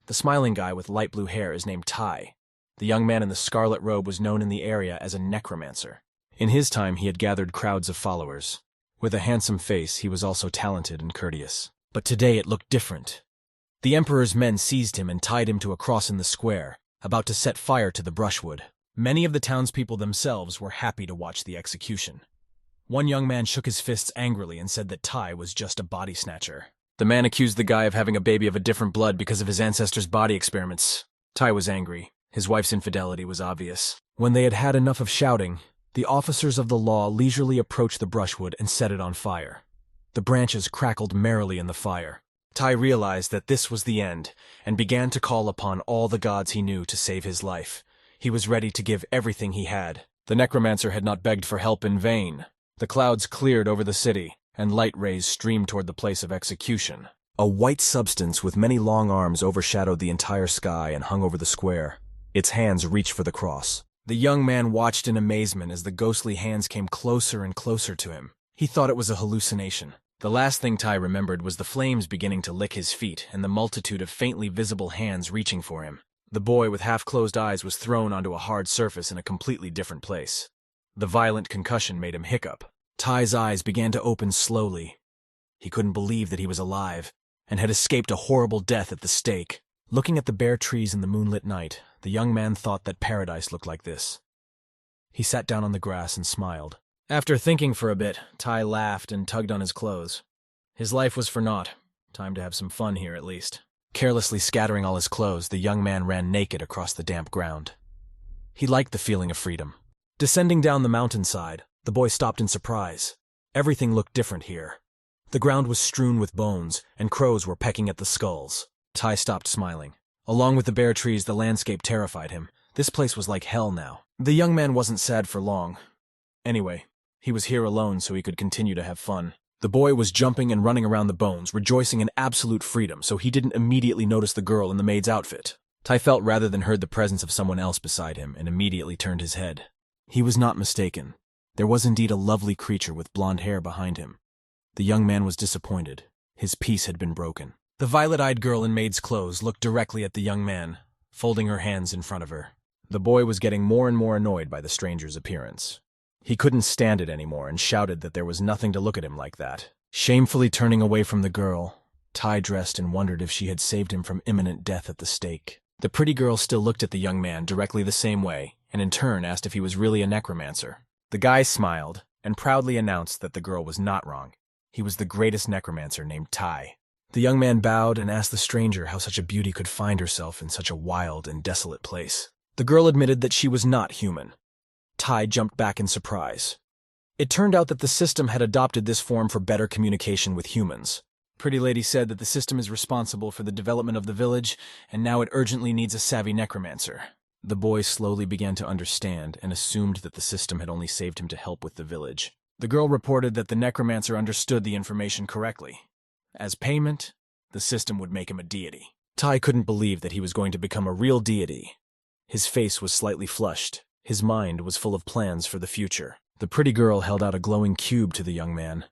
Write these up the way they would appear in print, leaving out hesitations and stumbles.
The smiling guy with light blue hair is named Tai. The young man in the scarlet robe was known in the area as a necromancer. In his time, he had gathered crowds of followers. With a handsome face, he was also talented and courteous. But today it looked different. The Emperor's men seized him and tied him to a cross in the square, about to set fire to the brushwood. Many of the townspeople themselves were happy to watch the execution. One young man shook his fists angrily and said that Tai was just a body snatcher. The man accused the guy of having a baby of a different blood because of his ancestors' body experiments. Tai was angry. His wife's infidelity was obvious. When they had had enough of shouting, the officers of the law leisurely approached the brushwood and set it on fire. The branches crackled merrily in the fire. Tai realized that this was the end, and began to call upon all the gods he knew to save his life. He was ready to give everything he had. The necromancer had not begged for help in vain. The clouds cleared over the city, and light rays streamed toward the place of execution. A white substance with many long arms overshadowed the entire sky and hung over the square. Its hands reached for the cross. The young man watched in amazement as the ghostly hands came closer and closer to him. He thought it was a hallucination. The last thing Tai remembered was the flames beginning to lick his feet and the multitude of faintly visible hands reaching for him. The boy with half-closed eyes was thrown onto a hard surface in a completely different place. The violent concussion made him hiccup. Tai's eyes began to open slowly. He couldn't believe that he was alive and had escaped a horrible death at the stake. Looking at the bare trees in the moonlit night, the young man thought that paradise looked like this. He sat down on the grass and smiled. After thinking for a bit, Tai laughed and tugged on his clothes. His life was for naught. Time to have some fun here, at least. Carelessly scattering all his clothes, the young man ran naked across the damp ground. He liked the feeling of freedom. Descending down the mountainside, the boy stopped in surprise. Everything looked different here. The ground was strewn with bones, and crows were pecking at the skulls. Tai stopped smiling. Along with the bare trees, the landscape terrified him. This place was like hell now. The young man wasn't sad for long. Anyway, he was here alone so he could continue to have fun. The boy was jumping and running around the bones, rejoicing in absolute freedom, so he didn't immediately notice the girl in the maid's outfit. Tai felt rather than heard the presence of someone else beside him and immediately turned his head. He was not mistaken. There was indeed a lovely creature with blonde hair behind him. The young man was disappointed. His peace had been broken. The violet-eyed girl in maid's clothes looked directly at the young man, folding her hands in front of her. The boy was getting more and more annoyed by the stranger's appearance. He couldn't stand it anymore and shouted that there was nothing to look at him like that. Shamefully turning away from the girl, Tai dressed and wondered if she had saved him from imminent death at the stake. The pretty girl still looked at the young man directly the same way, and in turn asked if he was really a necromancer. The guy smiled and proudly announced that the girl was not wrong. He was the greatest necromancer named Tai. The young man bowed and asked the stranger how such a beauty could find herself in such a wild and desolate place. The girl admitted that she was not human. Tai jumped back in surprise. It turned out that the system had adopted this form for better communication with humans. Pretty Lady said that the system is responsible for the development of the village, and now it urgently needs a savvy necromancer. The boy slowly began to understand and assumed that the system had only saved him to help with the village. The girl reported that the necromancer understood the information correctly. As payment, the system would make him a deity. Tai couldn't believe that he was going to become a real deity. His face was slightly flushed. His mind was full of plans for the future. The pretty girl held out a glowing cube to the young man.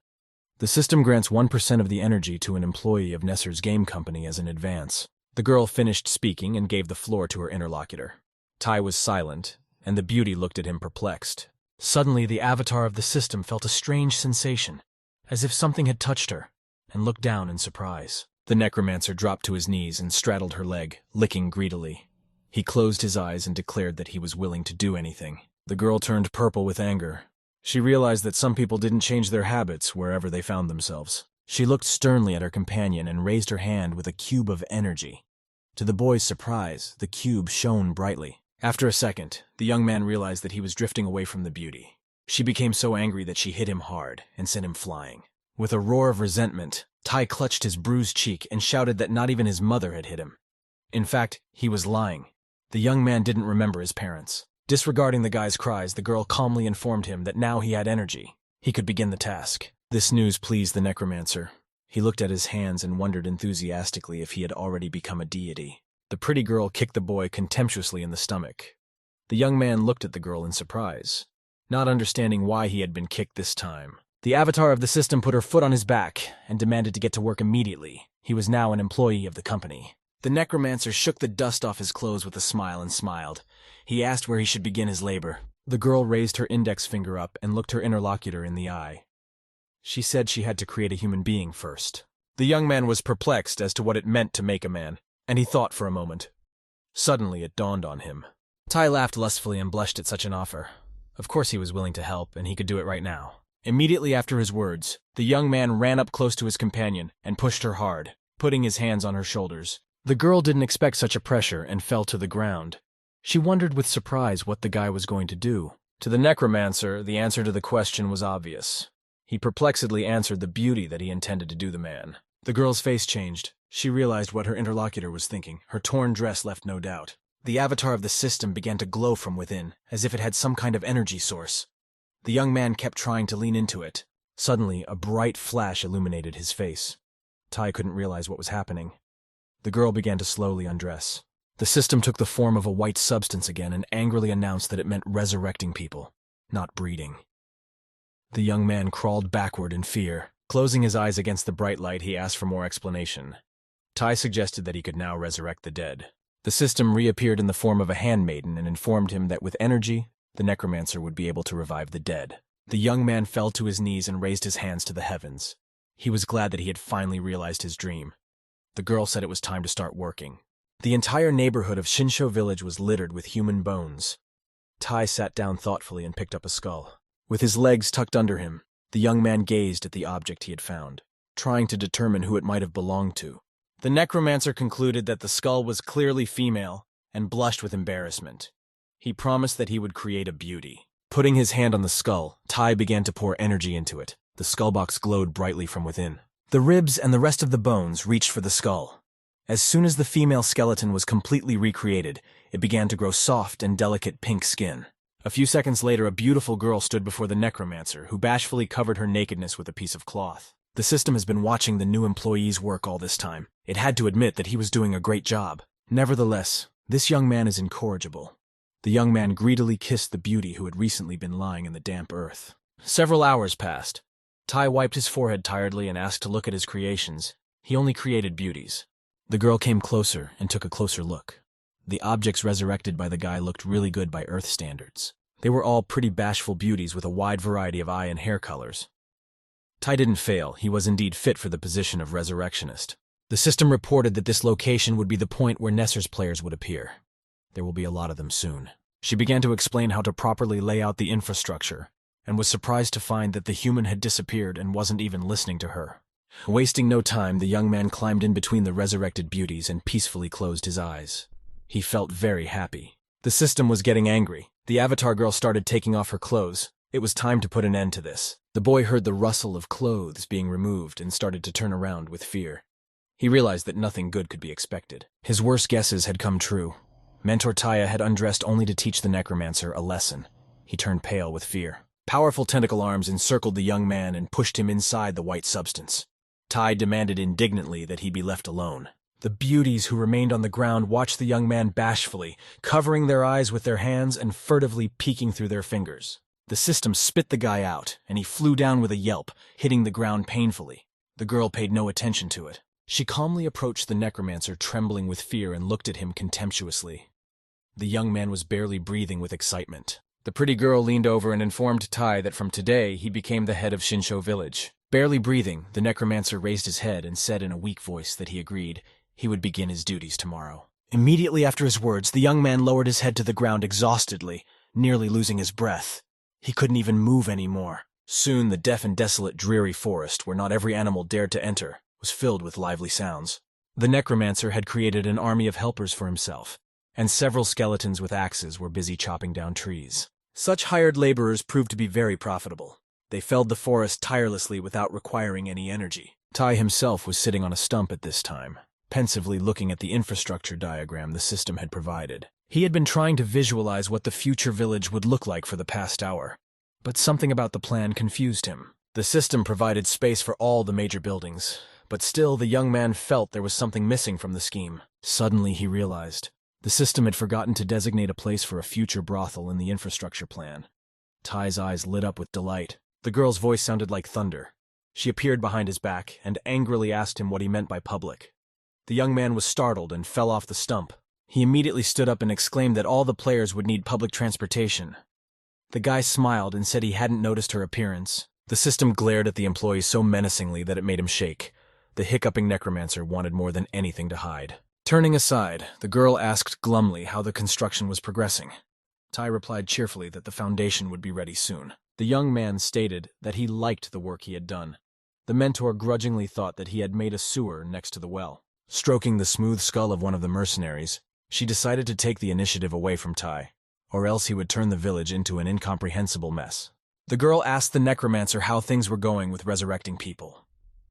The system grants 1% of the energy to an employee of Nesser's game company as an advance. The girl finished speaking and gave the floor to her interlocutor. Tai was silent, and the beauty looked at him perplexed. Suddenly, the avatar of the system felt a strange sensation, as if something had touched her, and looked down in surprise. The necromancer dropped to his knees and straddled her leg, licking greedily. He closed his eyes and declared that he was willing to do anything. The girl turned purple with anger. She realized that some people didn't change their habits wherever they found themselves. She looked sternly at her companion and raised her hand with a cube of energy. To the boy's surprise, the cube shone brightly. After a second, the young man realized that he was drifting away from the beauty. She became so angry that she hit him hard and sent him flying. With a roar of resentment, Tai clutched his bruised cheek and shouted that not even his mother had hit him. In fact, he was lying. The young man didn't remember his parents. Disregarding the guy's cries, the girl calmly informed him that now he had energy. He could begin the task. This news pleased the necromancer. He looked at his hands and wondered enthusiastically if he had already become a deity. The pretty girl kicked the boy contemptuously in the stomach. The young man looked at the girl in surprise, not understanding why he had been kicked this time. The avatar of the system put her foot on his back and demanded to get to work immediately. He was now an employee of the company. The necromancer shook the dust off his clothes with a smile and smiled. He asked where he should begin his labor. The girl raised her index finger up and looked her interlocutor in the eye. She said she had to create a human being first. The young man was perplexed as to what it meant to make a man, and he thought for a moment. Suddenly it dawned on him. Tai laughed lustfully and blushed at such an offer. Of course he was willing to help, and he could do it right now. Immediately after his words, the young man ran up close to his companion and pushed her hard, putting his hands on her shoulders. The girl didn't expect such a pressure and fell to the ground. She wondered with surprise what the guy was going to do. To the necromancer, the answer to the question was obvious. He perplexedly answered the beauty that he intended to do the man. The girl's face changed. She realized what her interlocutor was thinking. Her torn dress left no doubt. The avatar of the system began to glow from within, as if it had some kind of energy source. The young man kept trying to lean into it. Suddenly, a bright flash illuminated his face. Tai couldn't realize what was happening. The girl began to slowly undress. The system took the form of a white substance again and angrily announced that it meant resurrecting people, not breeding. The young man crawled backward in fear. Closing his eyes against the bright light, he asked for more explanation. Tai suggested that he could now resurrect the dead. The system reappeared in the form of a handmaiden and informed him that with energy, the necromancer would be able to revive the dead. The young man fell to his knees and raised his hands to the heavens. He was glad that he had finally realized his dream. The girl said it was time to start working. The entire neighborhood of Shinsho village was littered with human bones. Tai sat down thoughtfully and picked up a skull. With his legs tucked under him, the young man gazed at the object he had found, trying to determine who it might have belonged to. The necromancer concluded that the skull was clearly female and blushed with embarrassment. He promised that he would create a beauty. Putting his hand on the skull, Tai began to pour energy into it. The skull box glowed brightly from within. The ribs and the rest of the bones reached for the skull. As soon as the female skeleton was completely recreated, it began to grow soft and delicate pink skin. A few seconds later, a beautiful girl stood before the necromancer, who bashfully covered her nakedness with a piece of cloth. The system has been watching the new employee's work all this time. It had to admit that he was doing a great job. Nevertheless, this young man is incorrigible. The young man greedily kissed the beauty who had recently been lying in the damp earth. Several hours passed. Tai wiped his forehead tiredly and asked to look at his creations. He only created beauties. The girl came closer and took a closer look. The objects resurrected by the guy looked really good by Earth standards. They were all pretty bashful beauties with a wide variety of eye and hair colors. Tai didn't fail. He was indeed fit for the position of resurrectionist. The system reported that this location would be the point where Nesser's players would appear. There will be a lot of them soon. She began to explain how to properly lay out the infrastructure, and was surprised to find that the human had disappeared and wasn't even listening to her. Wasting no time, the young man climbed in between the resurrected beauties and peacefully closed his eyes. He felt very happy. The system was getting angry. The avatar girl started taking off her clothes. It was time to put an end to this. The boy heard the rustle of clothes being removed and started to turn around with fear. He realized that nothing good could be expected. His worst guesses had come true. Mentor Taya had undressed only to teach the necromancer a lesson. He turned pale with fear. Powerful tentacle arms encircled the young man and pushed him inside the white substance. Tai demanded indignantly that he be left alone. The beauties who remained on the ground watched the young man bashfully, covering their eyes with their hands and furtively peeking through their fingers. The system spit the guy out, and he flew down with a yelp, hitting the ground painfully. The girl paid no attention to it. She calmly approached the necromancer, trembling with fear, and looked at him contemptuously. The young man was barely breathing with excitement. The pretty girl leaned over and informed Tai that from today he became the head of Shinsho village. Barely breathing, the necromancer raised his head and said in a weak voice that he agreed he would begin his duties tomorrow. Immediately after his words, the young man lowered his head to the ground exhaustedly, nearly losing his breath. He couldn't even move anymore. Soon the deaf and desolate dreary forest, where not every animal dared to enter, was filled with lively sounds. The necromancer had created an army of helpers for himself, and several skeletons with axes were busy chopping down trees. Such hired laborers proved to be very profitable. They felled the forest tirelessly without requiring any energy. Tai himself was sitting on a stump at this time, pensively looking at the infrastructure diagram the system had provided. He had been trying to visualize what the future village would look like for the past hour, but something about the plan confused him. The system provided space for all the major buildings, but still the young man felt there was something missing from the scheme. Suddenly he realized the system had forgotten to designate a place for a future brothel in the infrastructure plan. Tai's eyes lit up with delight. The girl's voice sounded like thunder. She appeared behind his back and angrily asked him what he meant by public. The young man was startled and fell off the stump. He immediately stood up and exclaimed that all the players would need public transportation. The guy smiled and said he hadn't noticed her appearance. The system glared at the employee so menacingly that it made him shake. The hiccuping necromancer wanted more than anything to hide. Turning aside, the girl asked glumly how the construction was progressing. Tai replied cheerfully that the foundation would be ready soon. The young man stated that he liked the work he had done. The mentor grudgingly thought that he had made a sewer next to the well. Stroking the smooth skull of one of the mercenaries, she decided to take the initiative away from Tai, or else he would turn the village into an incomprehensible mess. The girl asked the necromancer how things were going with resurrecting people.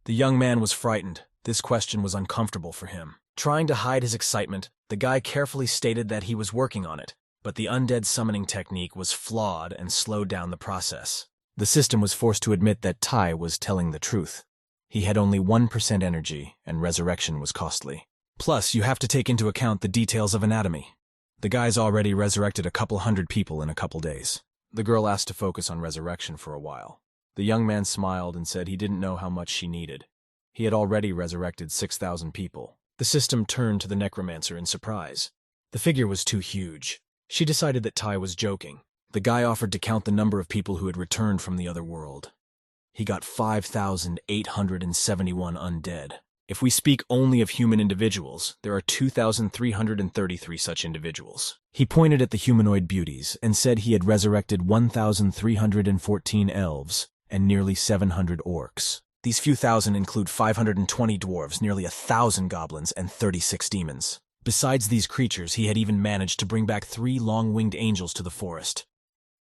The young man was frightened. This question was uncomfortable for him. Trying to hide his excitement, the guy carefully stated that he was working on it, but the undead summoning technique was flawed and slowed down the process. The system was forced to admit that Tai was telling the truth. He had only 1% energy, and resurrection was costly. Plus, you have to take into account the details of anatomy. The guy's already resurrected a couple hundred people in a couple days. The girl asked to focus on resurrection for a while. The young man smiled and said he didn't know how much she needed. He had already resurrected 6,000 people. The system turned to the necromancer in surprise. The figure was too huge. She decided that Tai was joking. The guy offered to count the number of people who had returned from the other world. He got 5,871 undead. If we speak only of human individuals, there are 2,333 such individuals. He pointed at the humanoid beauties and said he had resurrected 1,314 elves and nearly 700 orcs. These few thousand include 520 dwarves, nearly 1,000 goblins, and 36 demons. Besides these creatures, he had even managed to bring back 3 long-winged angels to the forest.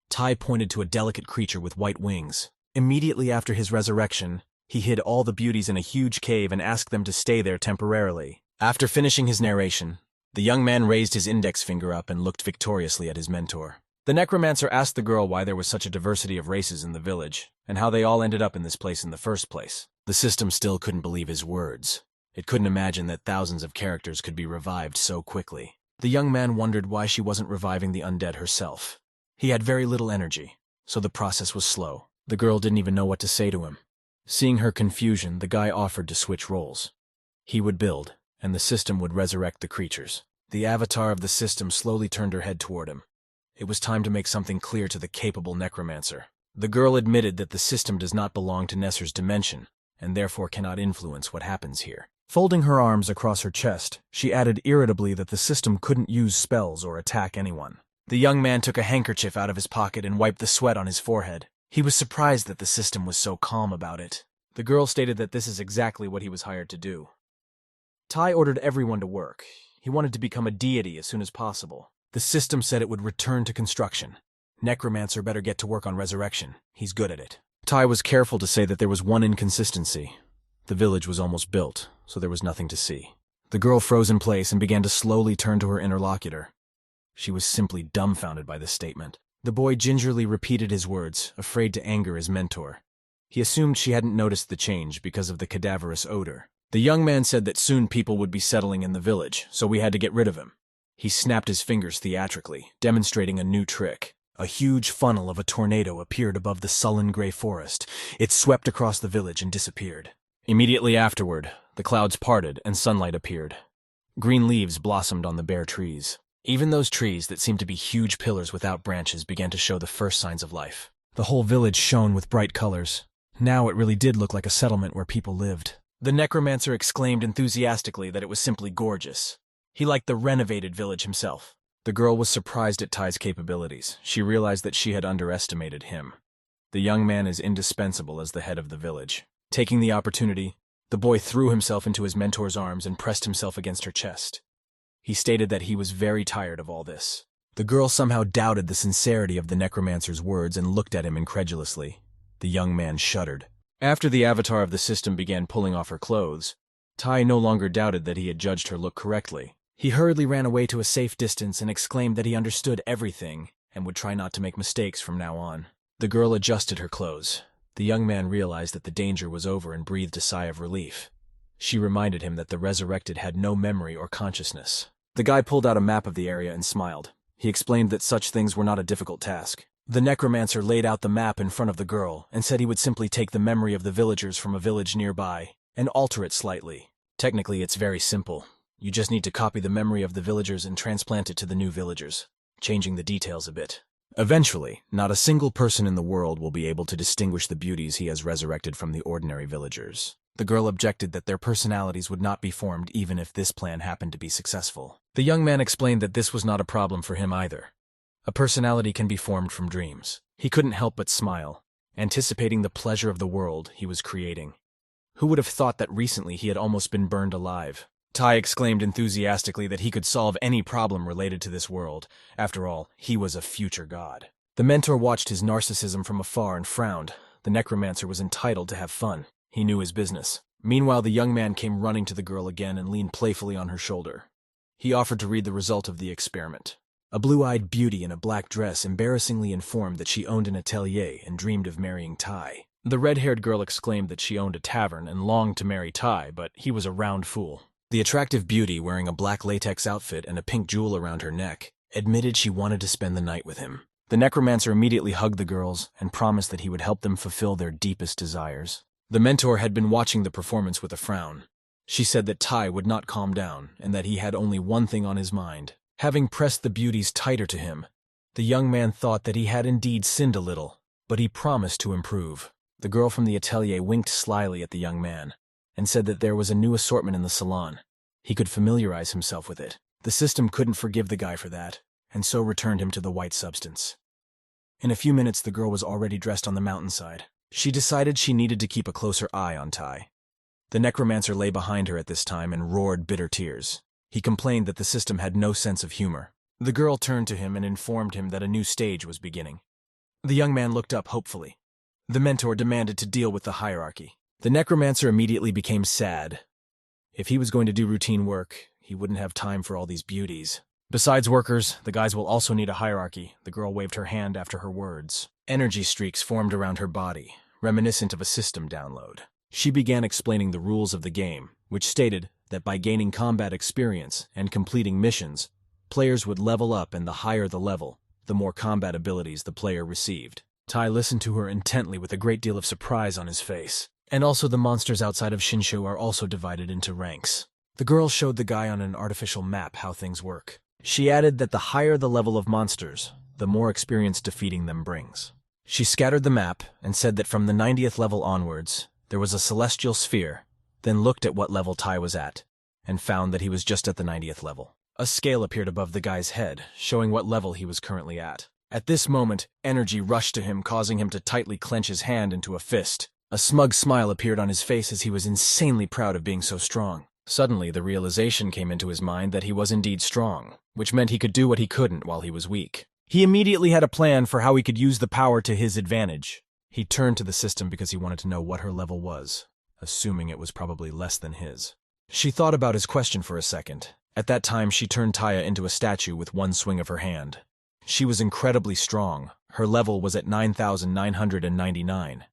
Tai pointed to a delicate creature with white wings. Immediately after his resurrection, he hid all the beauties in a huge cave and asked them to stay there temporarily. After finishing his narration, the young man raised his index finger up and looked victoriously at his mentor. The necromancer asked the girl why there was such a diversity of races in the village, and how they all ended up in this place in the first place. The system still couldn't believe his words. It couldn't imagine that thousands of characters could be revived so quickly. The young man wondered why she wasn't reviving the undead herself. He had very little energy, so the process was slow. The girl didn't even know what to say to him. Seeing her confusion, the guy offered to switch roles. He would build, and the system would resurrect the creatures. The avatar of the system slowly turned her head toward him. It was time to make something clear to the capable necromancer. The girl admitted that the system does not belong to Nesser's dimension, and therefore cannot influence what happens here. Folding her arms across her chest, she added irritably that the system couldn't use spells or attack anyone. The young man took a handkerchief out of his pocket and wiped the sweat on his forehead. He was surprised that the system was so calm about it. The girl stated that this is exactly what he was hired to do. Tai ordered everyone to work. He wanted to become a deity as soon as possible. The system said it would return to construction. Necromancer better get to work on resurrection. He's good at it. Tai was careful to say that there was one inconsistency. The village was almost built, so there was nothing to see. The girl froze in place and began to slowly turn to her interlocutor. She was simply dumbfounded by this statement. The boy gingerly repeated his words, afraid to anger his mentor. He assumed she hadn't noticed the change because of the cadaverous odor. The young man said that soon people would be settling in the village, so we had to get rid of him. He snapped his fingers theatrically, demonstrating a new trick. A huge funnel of a tornado appeared above the sullen gray forest. It swept across the village and disappeared. Immediately afterward, the clouds parted and sunlight appeared. Green leaves blossomed on the bare trees. Even those trees that seemed to be huge pillars without branches began to show the first signs of life. The whole village shone with bright colors. Now it really did look like a settlement where people lived. The necromancer exclaimed enthusiastically that it was simply gorgeous. He liked the renovated village himself. The girl was surprised at Tai's capabilities. She realized that she had underestimated him. The young man is indispensable as the head of the village. Taking the opportunity, the boy threw himself into his mentor's arms and pressed himself against her chest. He stated that he was very tired of all this. The girl somehow doubted the sincerity of the necromancer's words and looked at him incredulously. The young man shuddered. After the avatar of the system began pulling off her clothes, Tai no longer doubted that he had judged her look correctly. He hurriedly ran away to a safe distance and exclaimed that he understood everything and would try not to make mistakes from now on. The girl adjusted her clothes. The young man realized that the danger was over and breathed a sigh of relief. She reminded him that the resurrected had no memory or consciousness. The guy pulled out a map of the area and smiled. He explained that such things were not a difficult task. The necromancer laid out the map in front of the girl and said he would simply take the memory of the villagers from a village nearby and alter it slightly. Technically, it's very simple. You just need to copy the memory of the villagers and transplant it to the new villagers, changing the details a bit. Eventually, not a single person in the world will be able to distinguish the beauties he has resurrected from the ordinary villagers. The girl objected that their personalities would not be formed even if this plan happened to be successful. The young man explained that this was not a problem for him either. A personality can be formed from dreams. He couldn't help but smile, anticipating the pleasure of the world he was creating. Who would have thought that recently he had almost been burned alive? Tai exclaimed enthusiastically that he could solve any problem related to this world. After all, he was a future god. The mentor watched his narcissism from afar and frowned. The necromancer was entitled to have fun. He knew his business. Meanwhile, the young man came running to the girl again and leaned playfully on her shoulder. He offered to read the result of the experiment. A blue-eyed beauty in a black dress embarrassingly informed that she owned an atelier and dreamed of marrying Tai. The red-haired girl exclaimed that she owned a tavern and longed to marry Tai, but he was a round fool. The attractive beauty, wearing a black latex outfit and a pink jewel around her neck, admitted she wanted to spend the night with him. The necromancer immediately hugged the girls and promised that he would help them fulfill their deepest desires. The mentor had been watching the performance with a frown. She said that Tai would not calm down and that he had only one thing on his mind. Having pressed the beauties tighter to him, the young man thought that he had indeed sinned a little, but he promised to improve. The girl from the atelier winked slyly at the young man and said that there was a new assortment in the salon. He could familiarize himself with it. The system couldn't forgive the guy for that, and so returned him to the white substance. In a few minutes, the girl was already dressed on the mountainside. She decided she needed to keep a closer eye on Tai. The necromancer lay behind her at this time and roared bitter tears. He complained that the system had no sense of humor. The girl turned to him and informed him that a new stage was beginning. The young man looked up hopefully. The mentor demanded to deal with the hierarchy. The necromancer immediately became sad. If he was going to do routine work, he wouldn't have time for all these beauties. Besides workers, the guys will also need a hierarchy. The girl waved her hand after her words. Energy streaks formed around her body, reminiscent of a system download. She began explaining the rules of the game, which stated that by gaining combat experience and completing missions, players would level up, and the higher the level, the more combat abilities the player received. Tai listened to her intently with a great deal of surprise on his face. And also the monsters outside of Shinshu are also divided into ranks. The girl showed the guy on an artificial map how things work. She added that the higher the level of monsters, the more experience defeating them brings. She scattered the map and said that from the 90th level onwards, there was a celestial sphere, then looked at what level Tai was at, and found that he was just at the 90th level. A scale appeared above the guy's head, showing what level he was currently at. At this moment, energy rushed to him, causing him to tightly clench his hand into a fist. A smug smile appeared on his face as he was insanely proud of being so strong. Suddenly, the realization came into his mind that he was indeed strong, which meant he could do what he couldn't while he was weak. He immediately had a plan for how he could use the power to his advantage. He turned to the system because he wanted to know what her level was, assuming it was probably less than his. She thought about his question for a second. At that time, she turned Taya into a statue with one swing of her hand. She was incredibly strong. Her level was at 9,999.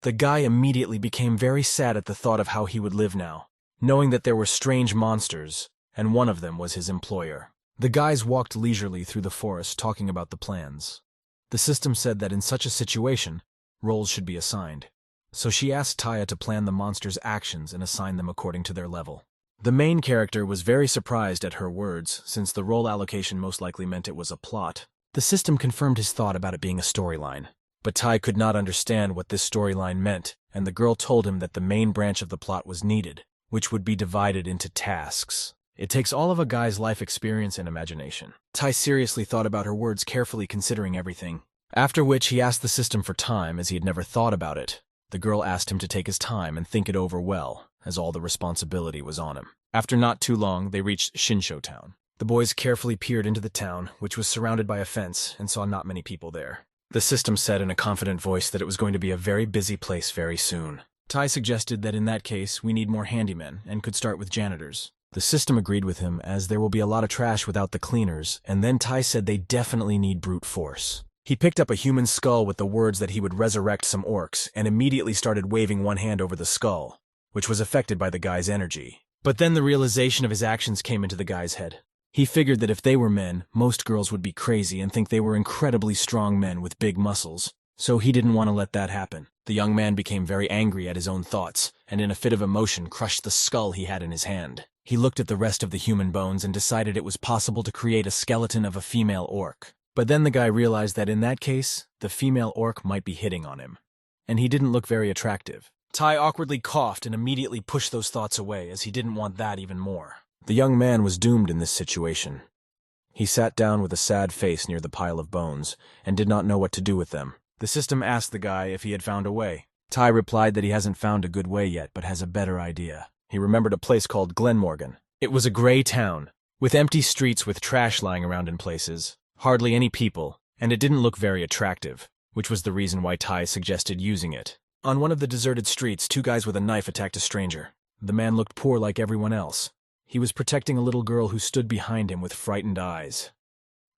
The guy immediately became very sad at the thought of how he would live now, knowing that there were strange monsters, and one of them was his employer. The guys walked leisurely through the forest talking about the plans. The system said that in such a situation, roles should be assigned. So she asked Taya to plan the monsters' actions and assign them according to their level. The main character was very surprised at her words, since the role allocation most likely meant it was a plot. The system confirmed his thought about it being a storyline. But Tai could not understand what this storyline meant, and the girl told him that the main branch of the plot was needed, which would be divided into tasks. It takes all of a guy's life experience and imagination. Tai seriously thought about her words, carefully considering everything. After which he asked the system for time, as he had never thought about it. The girl asked him to take his time and think it over well, as all the responsibility was on him. After not too long, they reached Shinsho town. The boys carefully peered into the town, which was surrounded by a fence, and saw not many people there. The system said in a confident voice that it was going to be a very busy place very soon. Tai suggested that in that case, we need more handymen, and could start with janitors. The system agreed with him, as there will be a lot of trash without the cleaners, and then Tai said they definitely need brute force. He picked up a human skull with the words that he would resurrect some orcs, and immediately started waving one hand over the skull, which was affected by the guy's energy. But then the realization of his actions came into the guy's head. He figured that if they were men, most girls would be crazy and think they were incredibly strong men with big muscles, so he didn't want to let that happen. The young man became very angry at his own thoughts, and in a fit of emotion crushed the skull he had in his hand. He looked at the rest of the human bones and decided it was possible to create a skeleton of a female orc. But then the guy realized that in that case, the female orc might be hitting on him. And he didn't look very attractive. Tai awkwardly coughed and immediately pushed those thoughts away, as he didn't want that even more. The young man was doomed in this situation. He sat down with a sad face near the pile of bones, and did not know what to do with them. The system asked the guy if he had found a way. Tai replied that he hasn't found a good way yet, but has a better idea. He remembered a place called Glenmorgan. It was a gray town, with empty streets with trash lying around in places, hardly any people, and it didn't look very attractive, which was the reason why Tai suggested using it. On one of the deserted streets, 2 guys with a knife attacked a stranger. The man looked poor like everyone else. He was protecting a little girl who stood behind him with frightened eyes.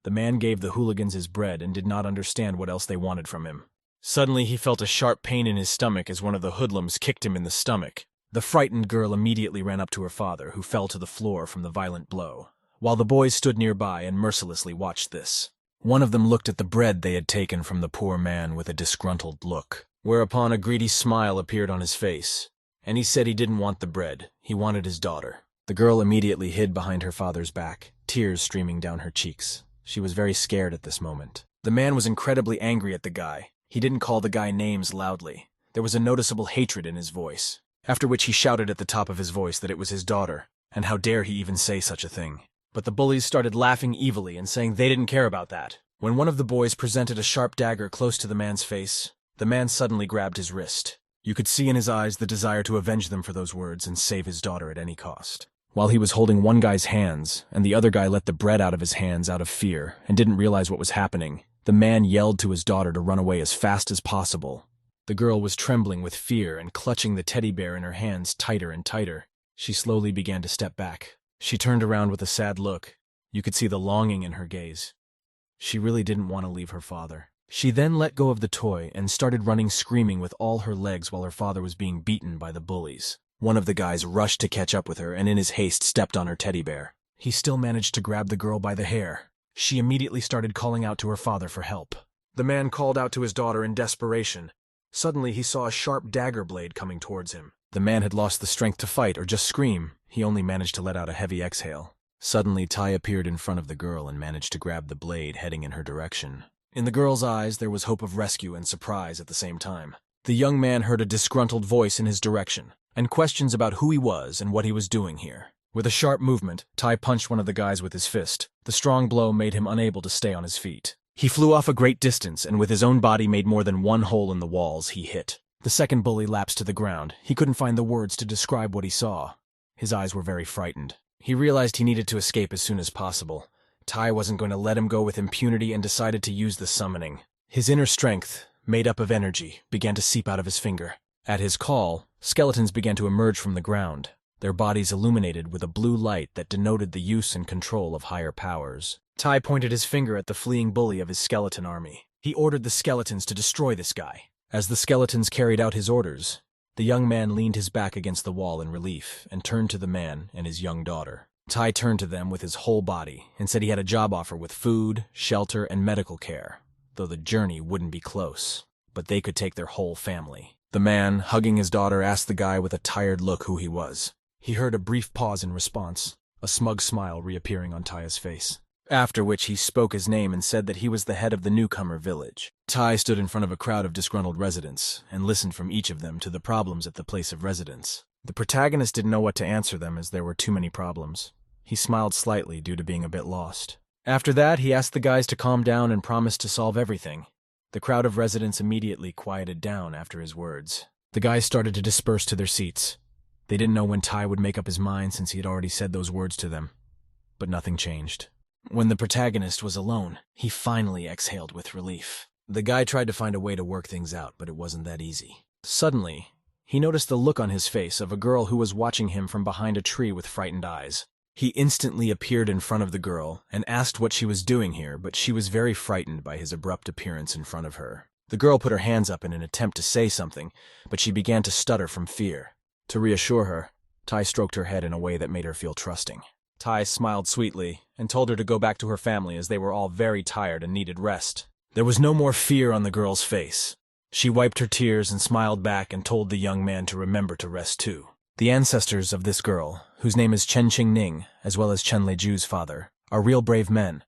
The man gave the hooligans his bread and did not understand what else they wanted from him. Suddenly he felt a sharp pain in his stomach as one of the hoodlums kicked him in the stomach. The frightened girl immediately ran up to her father, who fell to the floor from the violent blow, while the boys stood nearby and mercilessly watched this. One of them looked at the bread they had taken from the poor man with a disgruntled look, whereupon a greedy smile appeared on his face, and he said he didn't want the bread, he wanted his daughter. The girl immediately hid behind her father's back, tears streaming down her cheeks. She was very scared at this moment. The man was incredibly angry at the guy. He didn't call the guy names loudly. There was a noticeable hatred in his voice, after which he shouted at the top of his voice that it was his daughter, and how dare he even say such a thing. But the bullies started laughing evilly and saying they didn't care about that. When one of the boys presented a sharp dagger close to the man's face, the man suddenly grabbed his wrist. You could see in his eyes the desire to avenge them for those words and save his daughter at any cost. While he was holding one guy's hands, and the other guy let the bread out of his hands out of fear and didn't realize what was happening, the man yelled to his daughter to run away as fast as possible. The girl was trembling with fear and clutching the teddy bear in her hands tighter and tighter. She slowly began to step back. She turned around with a sad look. You could see the longing in her gaze. She really didn't want to leave her father. She then let go of the toy and started running screaming with all her legs while her father was being beaten by the bullies. One of the guys rushed to catch up with her and in his haste stepped on her teddy bear. He still managed to grab the girl by the hair. She immediately started calling out to her father for help. The man called out to his daughter in desperation. Suddenly he saw a sharp dagger blade coming towards him. The man had lost the strength to fight or just scream. He only managed to let out a heavy exhale. Suddenly Tai appeared in front of the girl and managed to grab the blade heading in her direction. In the girl's eyes there was hope of rescue and surprise at the same time. The young man heard a disgruntled voice in his direction, and questions about who he was and what he was doing here. With a sharp movement, Tai punched one of the guys with his fist. The strong blow made him unable to stay on his feet. He flew off a great distance and with his own body made more than one hole in the walls he hit. The second bully lapsed to the ground. He couldn't find the words to describe what he saw. His eyes were very frightened. He realized he needed to escape as soon as possible. Tai wasn't going to let him go with impunity and decided to use the summoning. His inner strength, made up of energy, began to seep out of his finger. At his call, skeletons began to emerge from the ground, their bodies illuminated with a blue light that denoted the use and control of higher powers. Tai pointed his finger at the fleeing bully of his skeleton army. He ordered the skeletons to destroy this guy. As the skeletons carried out his orders, the young man leaned his back against the wall in relief and turned to the man and his young daughter. Tai turned to them with his whole body and said he had a job offer with food, shelter, and medical care, though the journey wouldn't be close, but they could take their whole family. The man, hugging his daughter, asked the guy with a tired look who he was. He heard a brief pause in response, a smug smile reappearing on Tai's face. After which he spoke his name and said that he was the head of the newcomer village. Tai stood in front of a crowd of disgruntled residents and listened from each of them to the problems at the place of residence. The protagonist didn't know what to answer them as there were too many problems. He smiled slightly due to being a bit lost. After that, he asked the guys to calm down and promised to solve everything. The crowd of residents immediately quieted down after his words. The guys started to disperse to their seats. They didn't know when Tai would make up his mind since he had already said those words to them. But nothing changed. When the protagonist was alone, he finally exhaled with relief. The guy tried to find a way to work things out, but it wasn't that easy. Suddenly, he noticed the look on his face of a girl who was watching him from behind a tree with frightened eyes. He instantly appeared in front of the girl and asked what she was doing here, but she was very frightened by his abrupt appearance in front of her. The girl put her hands up in an attempt to say something, but she began to stutter from fear. To reassure her, Tai stroked her head in a way that made her feel trusting. Tai smiled sweetly and told her to go back to her family as they were all very tired and needed rest. There was no more fear on the girl's face. She wiped her tears and smiled back and told the young man to remember to rest too. The ancestors of this girl, whose name is Chen Qingning, as well as Chen Leju's father, are real brave men.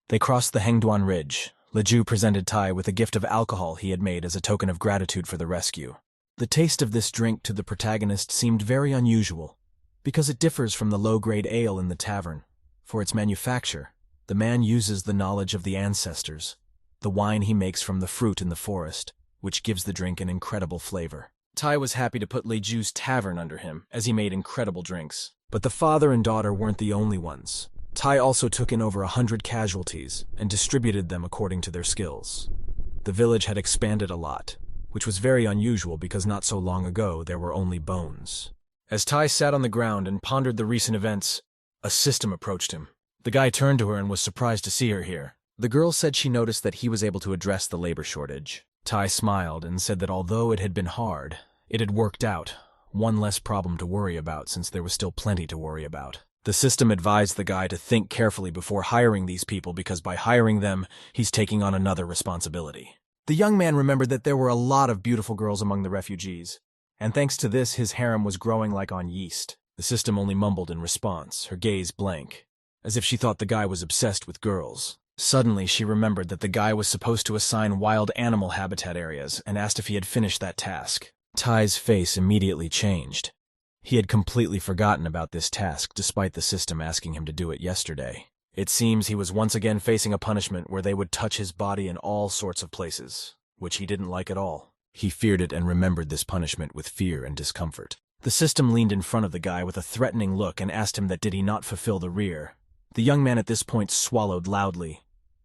They crossed the Hengduan Ridge. Leju presented Tai with a gift of alcohol he had made as a token of gratitude for the rescue. The taste of this drink to the protagonist seemed very unusual, because it differs from the low-grade ale in the tavern. For its manufacture, the man uses the knowledge of the ancestors, the wine he makes from the fruit in the forest, which gives the drink an incredible flavor. Tai was happy to put Leju's tavern under him, as he made incredible drinks. But the father and daughter weren't the only ones. Tai also took in over 100 casualties and distributed them according to their skills. The village had expanded a lot, which was very unusual because not so long ago there were only bones. As Tai sat on the ground and pondered the recent events, a system approached him. The guy turned to her and was surprised to see her here. The girl said she noticed that he was able to address the labor shortage. Tai smiled and said that although it had been hard, it had worked out, one less problem to worry about since there was still plenty to worry about. The system advised the guy to think carefully before hiring these people because by hiring them, he's taking on another responsibility. The young man remembered that there were a lot of beautiful girls among the refugees, and thanks to this his harem was growing like on yeast. The system only mumbled in response, her gaze blank, as if she thought the guy was obsessed with girls. Suddenly she remembered that the guy was supposed to assign wild animal habitat areas and asked if he had finished that task. Tai's face immediately changed. He had completely forgotten about this task despite the system asking him to do it yesterday. It seems he was once again facing a punishment where they would touch his body in all sorts of places, which he didn't like at all. He feared it and remembered this punishment with fear and discomfort. The system leaned in front of the guy with a threatening look and asked him that did he not fulfill the rear. The young man at this point swallowed loudly.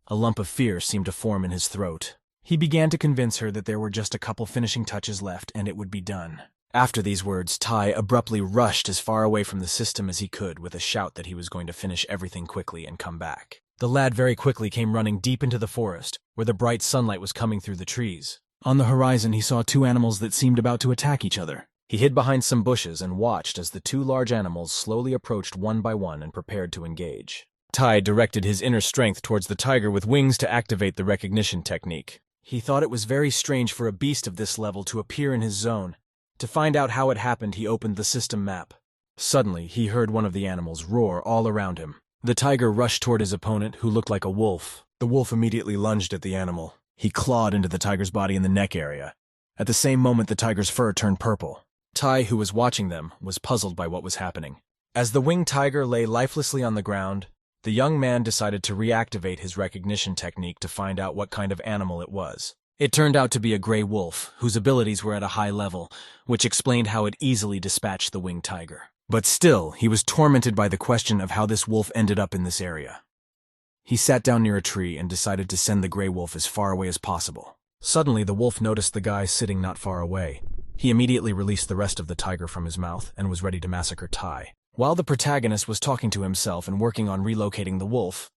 A lump of fear seemed to form in his throat. He began to convince her that there were just a couple finishing touches left and it would be done. After these words, Tai abruptly rushed as far away from the system as he could with a shout that he was going to finish everything quickly and come back. The lad very quickly came running deep into the forest, where the bright sunlight was coming through the trees. On the horizon, he saw two animals that seemed about to attack each other. He hid behind some bushes and watched as the two large animals slowly approached one by one and prepared to engage. Tai directed his inner strength towards the tiger with wings to activate the recognition technique. He thought it was very strange for a beast of this level to appear in his zone. To find out how it happened, he opened the system map. Suddenly, he heard one of the animals roar all around him. The tiger rushed toward his opponent, who looked like a wolf. The wolf immediately lunged at the animal. He clawed into the tiger's body in the neck area. At the same moment, the tiger's fur turned purple. Tai, who was watching them, was puzzled by what was happening. As the winged tiger lay lifelessly on the ground, the young man decided to reactivate his recognition technique to find out what kind of animal it was. It turned out to be a gray wolf, whose abilities were at a high level, which explained how it easily dispatched the winged tiger. But still, he was tormented by the question of how this wolf ended up in this area. He sat down near a tree and decided to send the gray wolf as far away as possible. Suddenly, the wolf noticed the guy sitting not far away. He immediately released the rest of the tiger from his mouth and was ready to massacre Tai. While the protagonist was talking to himself and working on relocating the wolf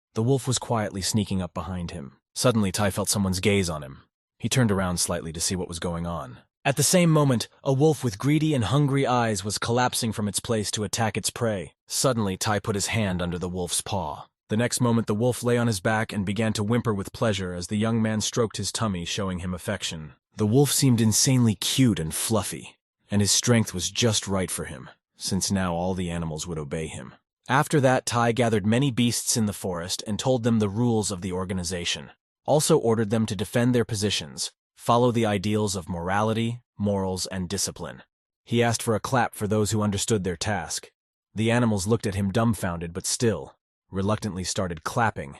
was quietly sneaking up behind him. Suddenly, Tai felt someone's gaze on him. He turned around slightly to see what was going on. At the same moment, a wolf with greedy and hungry eyes was collapsing from its place to attack its prey. Suddenly, Tai put his hand under the wolf's paw. The next moment, the wolf lay on his back and began to whimper with pleasure as the young man stroked his tummy, showing him affection. The wolf seemed insanely cute and fluffy, and his strength was just right for him, since now all the animals would obey him. After that, Tai gathered many beasts in the forest and told them the rules of the organization. Also ordered them to defend their positions, follow the ideals of morality, morals, and discipline. He asked for a clap for those who understood their task. The animals looked at him dumbfounded but still, reluctantly started clapping.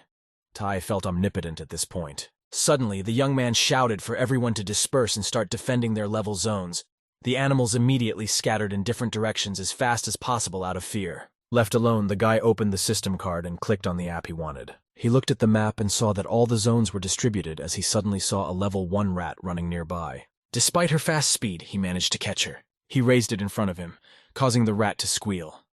Tai felt omnipotent at this point. Suddenly, the young man shouted for everyone to disperse and start defending their level zones. The animals immediately scattered in different directions as fast as possible out of fear. Left alone, the guy opened the system card and clicked on the app he wanted. He looked at the map and saw that all the zones were distributed as he suddenly saw a level 1 rat running nearby. Despite her fast speed, he managed to catch her. He raised it in front of him, causing the rat to squeal.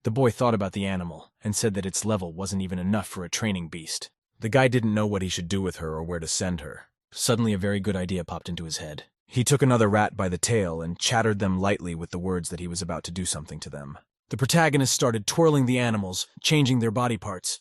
The boy thought about the animal and said that its level wasn't even enough for a training beast. The guy didn't know what he should do with her or where to send her. Suddenly, a very good idea popped into his head. He took another rat by the tail and chattered them lightly with the words that he was about to do something to them. The protagonist started twirling the animals, changing their body parts.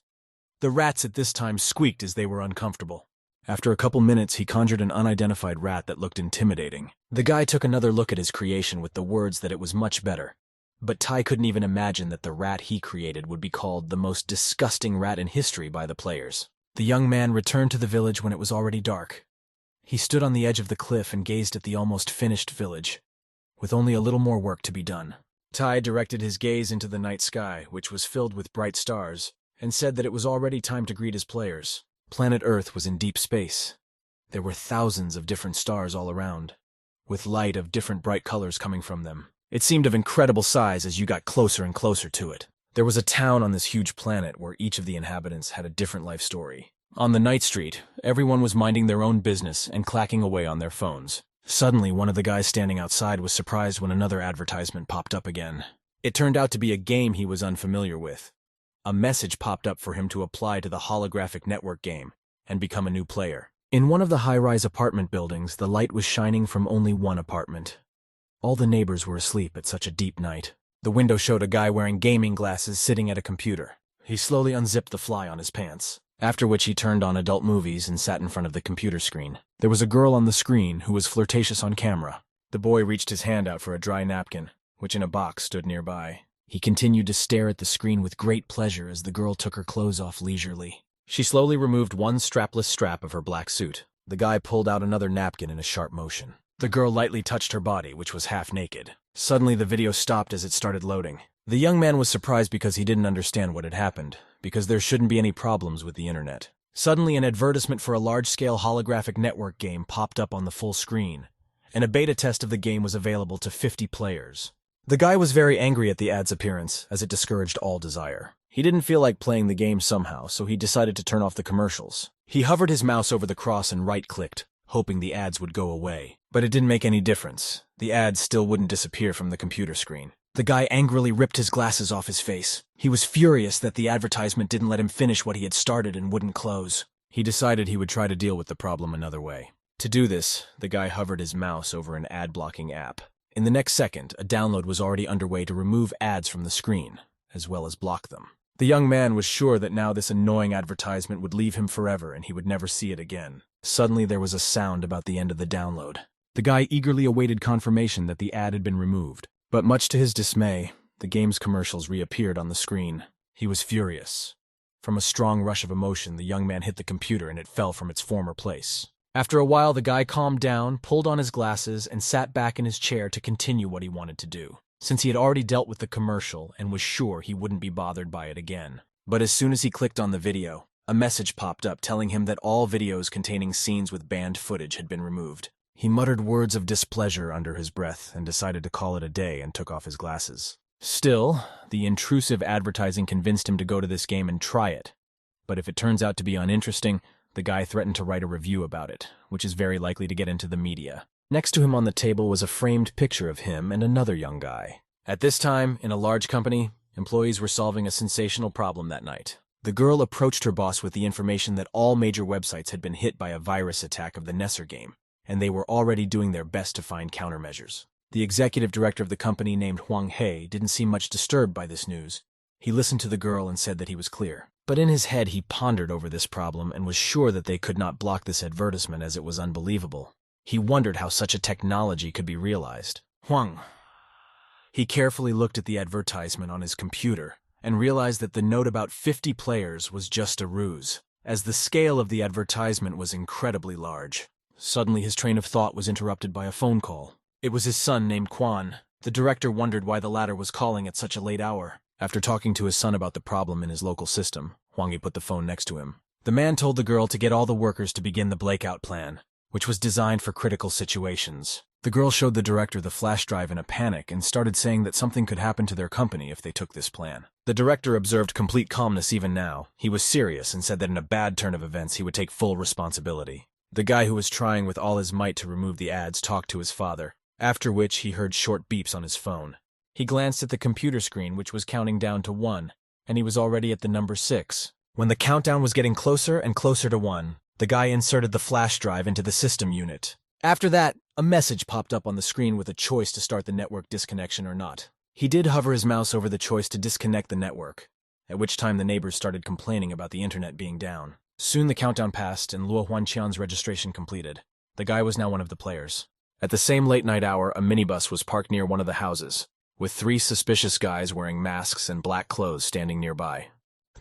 The rats at this time squeaked as they were uncomfortable. After a couple minutes, he conjured an unidentified rat that looked intimidating. The guy took another look at his creation with the words that it was much better. But Tai couldn't even imagine that the rat he created would be called the most disgusting rat in history by the players. The young man returned to the village when it was already dark. He stood on the edge of the cliff and gazed at the almost finished village, with only a little more work to be done. Tai directed his gaze into the night sky, which was filled with bright stars, and said that it was already time to greet his players. Planet Earth was in deep space. There were thousands of different stars all around, with light of different bright colors coming from them. It seemed of incredible size as you got closer and closer to it. There was a town on this huge planet where each of the inhabitants had a different life story. On the night street, everyone was minding their own business and clacking away on their phones. Suddenly, one of the guys standing outside was surprised when another advertisement popped up again. It turned out to be a game he was unfamiliar with. A message popped up for him to apply to the holographic network game and become a new player. In one of the high-rise apartment buildings, the light was shining from only one apartment. All the neighbors were asleep at such a deep night. The window showed a guy wearing gaming glasses sitting at a computer. He slowly unzipped the fly on his pants, after which he turned on adult movies and sat in front of the computer screen. There was a girl on the screen who was flirtatious on camera. The boy reached his hand out for a dry napkin, which in a box stood nearby. He continued to stare at the screen with great pleasure as the girl took her clothes off leisurely. She slowly removed one strapless strap of her black suit. The guy pulled out another napkin in a sharp motion. The girl lightly touched her body, which was half naked. Suddenly, the video stopped as it started loading. The young man was surprised because he didn't understand what had happened, because there shouldn't be any problems with the internet. Suddenly, an advertisement for a large-scale holographic network game popped up on the full screen, and a beta test of the game was available to 50 players. The guy was very angry at the ad's appearance, as it discouraged all desire. He didn't feel like playing the game somehow, so he decided to turn off the commercials. He hovered his mouse over the cross and right-clicked, hoping the ads would go away. But it didn't make any difference. The ads still wouldn't disappear from the computer screen. The guy angrily ripped his glasses off his face. He was furious that the advertisement didn't let him finish what he had started and wouldn't close. He decided he would try to deal with the problem another way. To do this, the guy hovered his mouse over an ad-blocking app. In the next second, a download was already underway to remove ads from the screen, as well as block them. The young man was sure that now this annoying advertisement would leave him forever and he would never see it again. Suddenly there was a sound about the end of the download. The guy eagerly awaited confirmation that the ad had been removed. But much to his dismay, the game's commercials reappeared on the screen. He was furious. From a strong rush of emotion, the young man hit the computer and it fell from its former place. After a while, the guy calmed down, pulled on his glasses, and sat back in his chair to continue what he wanted to do, since he had already dealt with the commercial and was sure he wouldn't be bothered by it again. But as soon as he clicked on the video, a message popped up telling him that all videos containing scenes with banned footage had been removed. He muttered words of displeasure under his breath and decided to call it a day and took off his glasses. Still, the intrusive advertising convinced him to go to this game and try it. But if it turns out to be uninteresting, the guy threatened to write a review about it, which is very likely to get into the media. Next to him on the table was a framed picture of him and another young guy. At this time, in a large company, employees were solving a sensational problem that night. The girl approached her boss with the information that all major websites had been hit by a virus attack of the Nesser game, and they were already doing their best to find countermeasures. The executive director of the company, named Huang He, didn't seem much disturbed by this news. He listened to the girl and said that he was clear. But in his head, he pondered over this problem and was sure that they could not block this advertisement as it was unbelievable. He wondered how such a technology could be realized. Huang. He carefully looked at the advertisement on his computer and realized that the note about 50 players was just a ruse, as the scale of the advertisement was incredibly large. Suddenly, his train of thought was interrupted by a phone call. It was his son named Quan. The director wondered why the latter was calling at such a late hour. After talking to his son about the problem in his local system, Huang put the phone next to him. The man told the girl to get all the workers to begin the breakout plan, which was designed for critical situations. The girl showed the director the flash drive in a panic and started saying that something could happen to their company if they took this plan. The director observed complete calmness even now. He was serious and said that in a bad turn of events he would take full responsibility. The guy who was trying with all his might to remove the ads talked to his father, after which he heard short beeps on his phone. He glanced at the computer screen, which was counting down to 1, and he was already at the number 6. When the countdown was getting closer and closer to 1, the guy inserted the flash drive into the system unit. After that, a message popped up on the screen with a choice to start the network disconnection or not. He did hover his mouse over the choice to disconnect the network, at which time the neighbors started complaining about the internet being down. Soon the countdown passed and Luo Huanqian's registration completed. The guy was now one of the players. At the same late-night hour, a minibus was parked near one of the houses, with 3 suspicious guys wearing masks and black clothes standing nearby.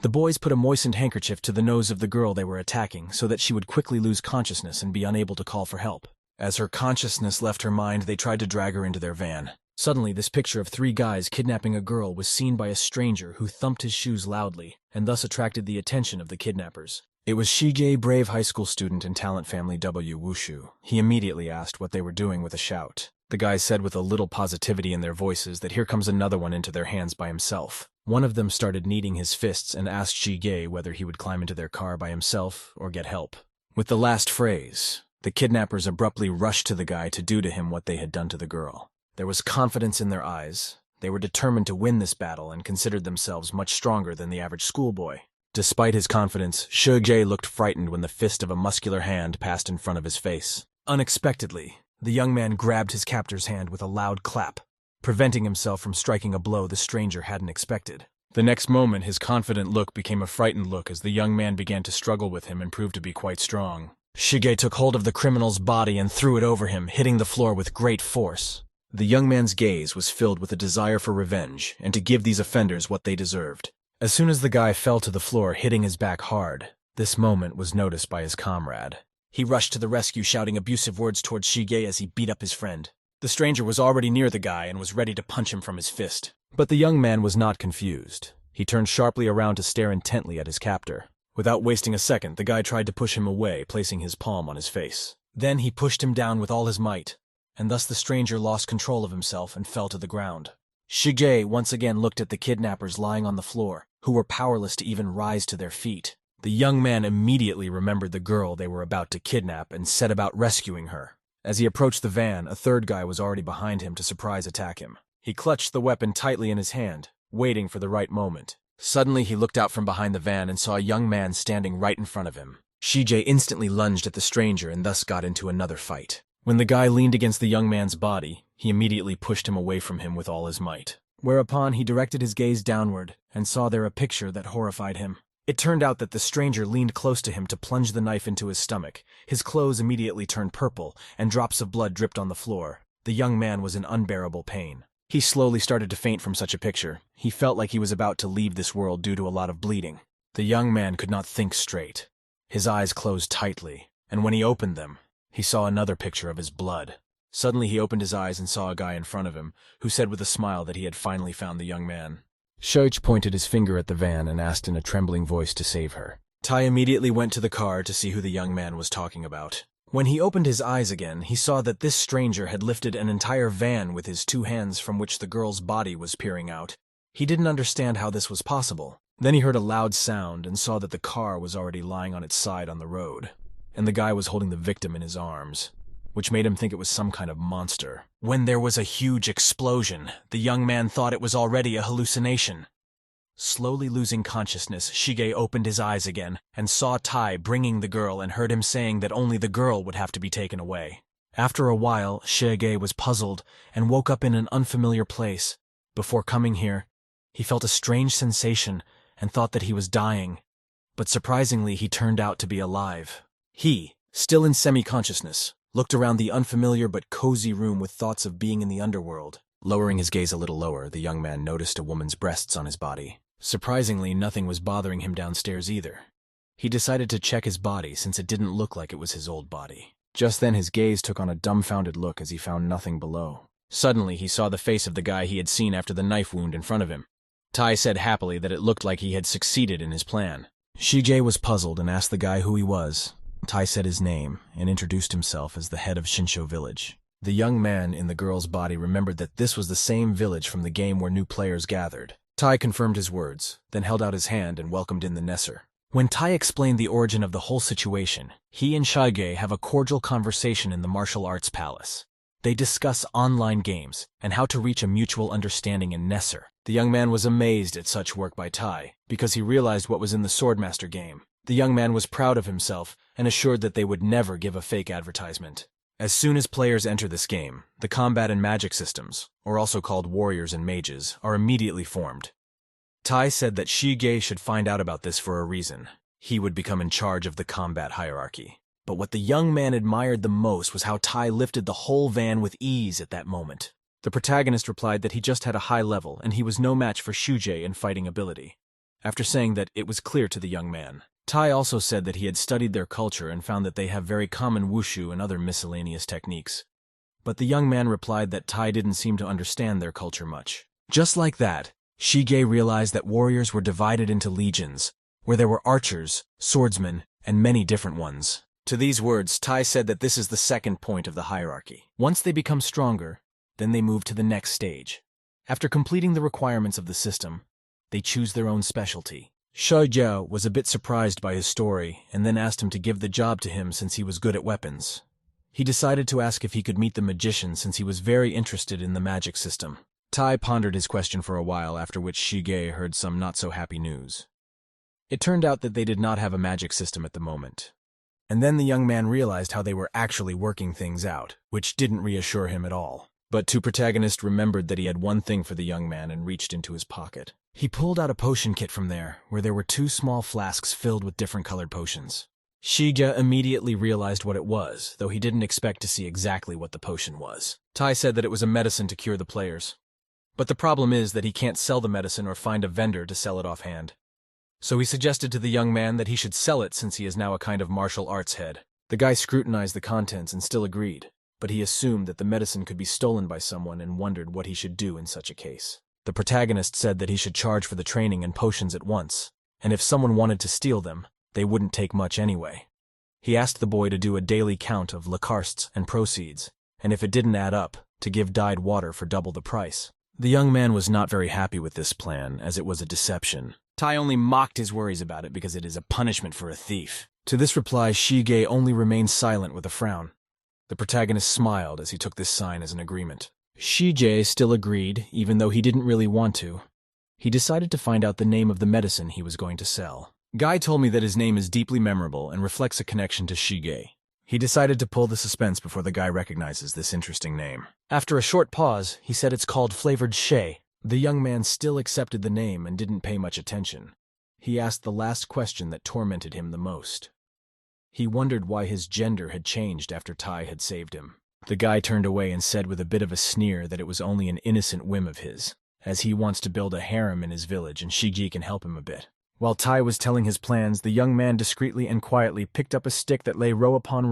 The boys put a moistened handkerchief to the nose of the girl they were attacking so that she would quickly lose consciousness and be unable to call for help. As her consciousness left her mind, they tried to drag her into their van. Suddenly, this picture of 3 guys kidnapping a girl was seen by a stranger who thumped his shoes loudly and thus attracted the attention of the kidnappers. It was Shige, brave high school student and talent family W. Wushu. He immediately asked what they were doing with a shout. The guys said with a little positivity in their voices that here comes another one into their hands by himself. One of them started kneading his fists and asked Shige whether he would climb into their car by himself or get help. With the last phrase, the kidnappers abruptly rushed to the guy to do to him what they had done to the girl. There was confidence in their eyes. They were determined to win this battle and considered themselves much stronger than the average schoolboy. Despite his confidence, Shige looked frightened when the fist of a muscular hand passed in front of his face. Unexpectedly, the young man grabbed his captor's hand with a loud clap, preventing himself from striking a blow the stranger hadn't expected. The next moment, his confident look became a frightened look as the young man began to struggle with him and proved to be quite strong. Shige took hold of the criminal's body and threw it over him, hitting the floor with great force. The young man's gaze was filled with a desire for revenge and to give these offenders what they deserved. As soon as the guy fell to the floor, hitting his back hard, this moment was noticed by his comrade. He rushed to the rescue, shouting abusive words towards Shige as he beat up his friend. The stranger was already near the guy and was ready to punch him from his fist. But the young man was not confused. He turned sharply around to stare intently at his captor. Without wasting a second, the guy tried to push him away, placing his palm on his face. Then he pushed him down with all his might, and thus the stranger lost control of himself and fell to the ground. Shige once again looked at the kidnappers lying on the floor, who were powerless to even rise to their feet. The young man immediately remembered the girl they were about to kidnap and set about rescuing her. As he approached the van, a third guy was already behind him to surprise attack him. He clutched the weapon tightly in his hand, waiting for the right moment. Suddenly, he looked out from behind the van and saw a young man standing right in front of him. Shige instantly lunged at the stranger and thus got into another fight. When the guy leaned against the young man's body, he immediately pushed him away from him with all his might. Whereupon he directed his gaze downward and saw there a picture that horrified him. It turned out that the stranger leaned close to him to plunge the knife into his stomach. His clothes immediately turned purple, and drops of blood dripped on the floor. The young man was in unbearable pain. He slowly started to faint from such a picture. He felt like he was about to leave this world due to a lot of bleeding. The young man could not think straight. His eyes closed tightly, and when he opened them, he saw another picture of his blood. Suddenly he opened his eyes and saw a guy in front of him, who said with a smile that he had finally found the young man. Shoich pointed his finger at the van and asked in a trembling voice to save her. Tai immediately went to the car to see who the young man was talking about. When he opened his eyes again, he saw that this stranger had lifted an entire van with his 2 hands from which the girl's body was peering out. He didn't understand how this was possible. Then he heard a loud sound and saw that the car was already lying on its side on the road, and the guy was holding the victim in his arms, which made him think it was some kind of monster. When there was a huge explosion, the young man thought it was already a hallucination. Slowly losing consciousness, Shige opened his eyes again and saw Tai bringing the girl and heard him saying that only the girl would have to be taken away. After a while, Shige was puzzled and woke up in an unfamiliar place. Before coming here, he felt a strange sensation and thought that he was dying, but surprisingly he turned out to be alive. He, still in semi-consciousness, looked around the unfamiliar but cozy room with thoughts of being in the underworld. Lowering his gaze a little lower, the young man noticed a woman's breasts on his body. Surprisingly, nothing was bothering him downstairs either. He decided to check his body since it didn't look like it was his old body. Just then his gaze took on a dumbfounded look as he found nothing below. Suddenly he saw the face of the guy he had seen after the knife wound in front of him. Tai said happily that it looked like he had succeeded in his plan. Shige was puzzled and asked the guy who he was. Tai said his name and introduced himself as the head of Shinsho village. The young man in the girl's body remembered that this was the same village from the game where new players gathered. Tai confirmed his words, then held out his hand and welcomed in the Nesser. When Tai explained the origin of the whole situation, he and Shige have a cordial conversation in the martial arts palace. They discuss online games and how to reach a mutual understanding in Nesser. The young man was amazed at such work by Tai, because he realized what was in the Swordmaster game. The young man was proud of himself and assured that they would never give a fake advertisement. As soon as players enter this game, the combat and magic systems, or also called warriors and mages, are immediately formed. Tai said that Shige should find out about this for a reason. he would become in charge of the combat hierarchy. But what the young man admired the most was how Tai lifted the whole van with ease at that moment. The protagonist replied that he just had a high level and he was no match for Shujie in fighting ability. After saying that, it was clear to the young man. Tai also said that he had studied their culture and found that they have very common wushu and other miscellaneous techniques. But the young man replied that Tai didn't seem to understand their culture much. Just like that, Shige realized that warriors were divided into legions, where there were archers, swordsmen, and many different ones. To these words, Tai said that this is the second point of the hierarchy. Once they become stronger, then they move to the next stage. After completing the requirements of the system, they choose their own specialty. Shoujiao was a bit surprised by his story and then asked him to give the job to him since he was good at weapons. He decided to ask if he could meet the magician since he was very interested in the magic system. Tai pondered his question for a while, after which Shige heard some not-so-happy news. It turned out that they did not have a magic system at the moment. And then the young man realized how they were actually working things out, which didn't reassure him at all. But the protagonist remembered that he had one thing for the young man and reached into his pocket. He pulled out a potion kit from there, where there were 2 small flasks filled with different colored potions. Shige immediately realized what it was, though he didn't expect to see exactly what the potion was. Tai said that it was a medicine to cure the players. But the problem is that he can't sell the medicine or find a vendor to sell it offhand. So he suggested to the young man that he should sell it since he is now a kind of martial arts head. The guy scrutinized the contents and still agreed, but he assumed that the medicine could be stolen by someone and wondered what he should do in such a case. The protagonist said that he should charge for the training and potions at once, and if someone wanted to steal them, they wouldn't take much anyway. He asked the boy to do a daily count of lakarsts and proceeds, and if it didn't add up, to give dyed water for double the price. The young man was not very happy with this plan, as it was a deception. Tai only mocked his worries about it because it is a punishment for a thief. To this reply, Shige only remained silent with a frown. The protagonist smiled as he took this sign as an agreement. Shige still agreed, even though he didn't really want to. He decided to find out the name of the medicine he was going to sell. Guy told me that his name is deeply memorable and reflects a connection to Shige. He decided to pull the suspense before the guy recognizes this interesting name. After a short pause, he said it's called flavored shay. The young man still accepted the name and didn't pay much attention. He asked the last question that tormented him the most. He wondered why his gender had changed after Tai had saved him. The guy turned away and said with a bit of a sneer that it was only an innocent whim of his, as he wants to build a harem in his village and Shige can help him a bit. While Tai was telling his plans, the young man discreetly and quietly picked up a stick that lay row upon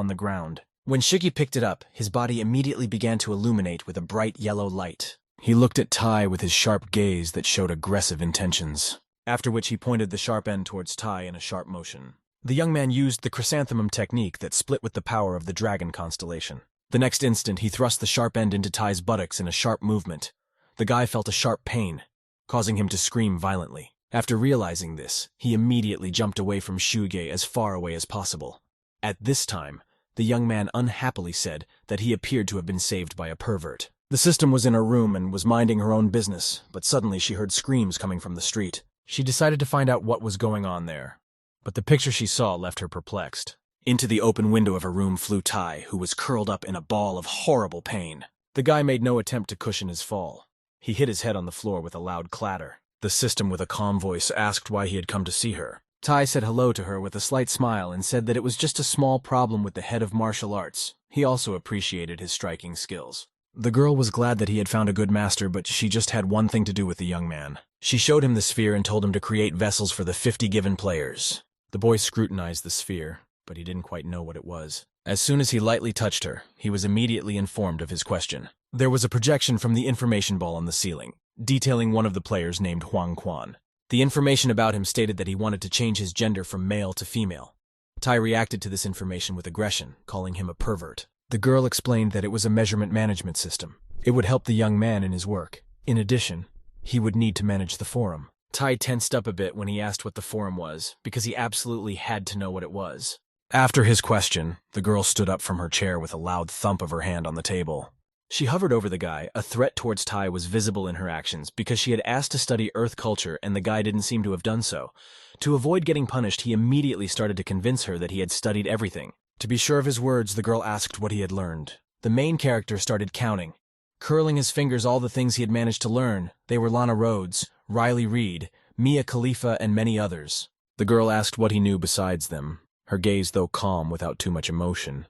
the ground. When Shige picked it up, his body immediately began to illuminate with a bright yellow light. He looked at Tai with his sharp gaze that showed aggressive intentions, after which he pointed the sharp end towards Tai in a sharp motion. The young man used the chrysanthemum technique that split with the power of the dragon constellation. The next instant, he thrust the sharp end into Tai's buttocks in a sharp movement. The guy felt a sharp pain, causing him to scream violently. After realizing this, he immediately jumped away from Shige as far away as possible. At this time, the young man unhappily said that he appeared to have been saved by a pervert. The system was in her room and was minding her own business, but suddenly she heard screams coming from the street. She decided to find out what was going on there, but the picture she saw left her perplexed. Into the open window of her room flew Tai, who was curled up in a ball of horrible pain. The guy made no attempt to cushion his fall. He hit his head on the floor with a loud clatter. The system, with a calm voice, asked why he had come to see her. Tai said hello to her with a slight smile and said that it was just a small problem with the head of martial arts. He also appreciated his striking skills. The girl was glad that he had found a good master, but she just had one thing to do with the young man. She showed him the sphere and told him to create vessels for the 50 given players. The boy scrutinized the sphere, but he didn't quite know what it was. As soon as he lightly touched her, he was immediately informed of his question. There was a projection from the information ball on the ceiling, detailing one of the players named Huang Quan. The information about him stated that he wanted to change his gender from male to female. Tai reacted to this information with aggression, calling him a pervert. The girl explained that it was a measurement management system. It would help the young man in his work. In addition, he would need to manage the forum. Tai tensed up a bit when he asked what the forum was, because he absolutely had to know what it was. After his question, the girl stood up from her chair with a loud thump of her hand on the table. She hovered over the guy. A threat towards Tai was visible in her actions because she had asked to study Earth culture and the guy didn't seem to have done so. To avoid getting punished, he immediately started to convince her that he had studied everything. To be sure of his words, the girl asked what he had learned. The main character started counting, curling his fingers all the things he had managed to learn. They were Lana Rhodes, Riley Reid, Mia Khalifa, and many others. The girl asked what he knew besides them, her gaze though calm without too much emotion.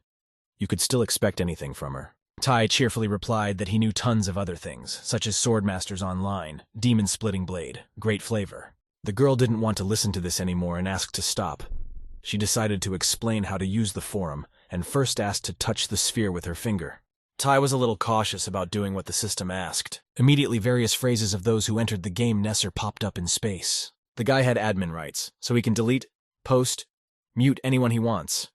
You could still expect anything from her. Tai cheerfully replied that he knew tons of other things, such as Swordmasters Online, Demon Splitting Blade, Great Flavor. The girl didn't want to listen to this anymore and asked to stop. She decided to explain how to use the forum, and first asked to touch the sphere with her finger. Tai was a little cautious about doing what the system asked. Immediately, various phrases of those who entered the game Nesser popped up in space. The guy had admin rights, so he can delete, post, mute anyone he wants.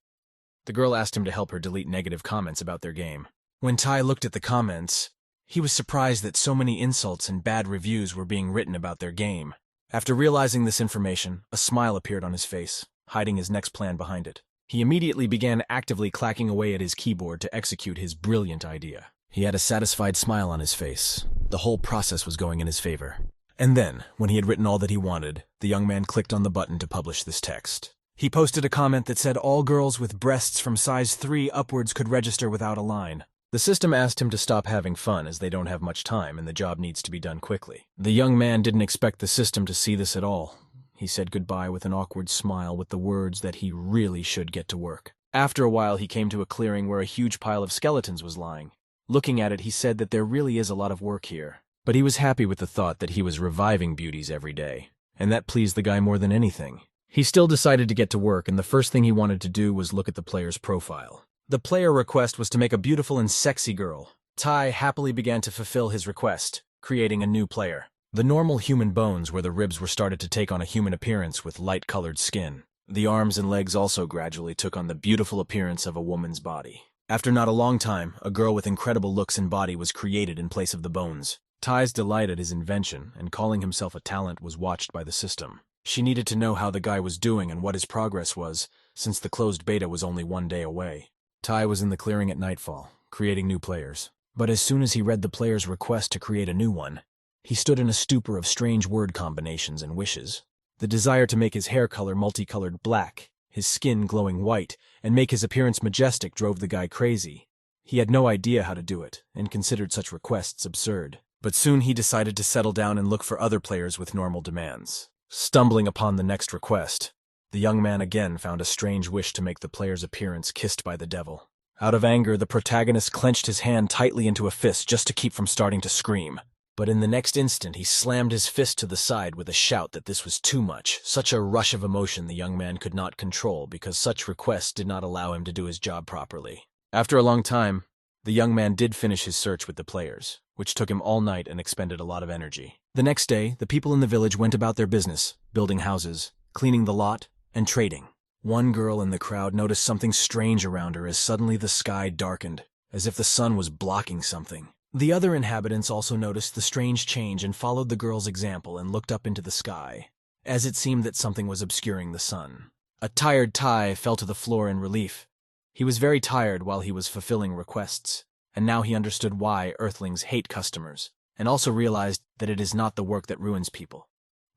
The girl asked him to help her delete negative comments about their game. When Tai looked at the comments, he was surprised that so many insults and bad reviews were being written about their game. After realizing this information, a smile appeared on his face, hiding his next plan behind it. He immediately began actively clacking away at his keyboard to execute his brilliant idea. He had a satisfied smile on his face. The whole process was going in his favor. And then, when he had written all that he wanted, the young man clicked on the button to publish this text. He posted a comment that said all girls with breasts from size 3 upwards could register without a line. The system asked him to stop having fun as they don't have much time and the job needs to be done quickly. The young man didn't expect the system to see this at all. He said goodbye with an awkward smile with the words that he really should get to work. After a while, he came to a clearing where a huge pile of skeletons was lying. Looking at it, he said that there really is a lot of work here. But he was happy with the thought that he was reviving beauties every day, and that pleased the guy more than anything. He still decided to get to work, and the first thing he wanted to do was look at the player's profile. The player request was to make a beautiful and sexy girl. Tai happily began to fulfill his request, creating a new player. The normal human bones where the ribs were started to take on a human appearance with light-colored skin. The arms and legs also gradually took on the beautiful appearance of a woman's body. After not a long time, a girl with incredible looks and body was created in place of the bones. Tai's delight at his invention and calling himself a talent was watched by the system. She needed to know how the guy was doing and what his progress was, since the closed beta was only one day away. Tai was in the clearing at nightfall, creating new players. But as soon as he read the player's request to create a new one, he stood in a stupor of strange word combinations and wishes. The desire to make his hair color multicolored black, his skin glowing white, and make his appearance majestic drove the guy crazy. He had no idea how to do it, and considered such requests absurd. But soon he decided to settle down and look for other players with normal demands. Stumbling upon the next request, the young man again found a strange wish to make the player's appearance kissed by the devil. Out of anger, the protagonist clenched his hand tightly into a fist just to keep from starting to scream. But in the next instant, he slammed his fist to the side with a shout that this was too much, such a rush of emotion the young man could not control because such requests did not allow him to do his job properly. After a long time, the young man did finish his search with the players, which took him all night and expended a lot of energy. The next day, the people in the village went about their business, building houses, cleaning the lot, and trading. One girl in the crowd noticed something strange around her as suddenly the sky darkened, as if the sun was blocking something. The other inhabitants also noticed the strange change and followed the girl's example and looked up into the sky, as it seemed that something was obscuring the sun. A tired Tai fell to the floor in relief. He was very tired while he was fulfilling requests, and now he understood why Earthlings hate customers, and also realized that it is not the work that ruins people,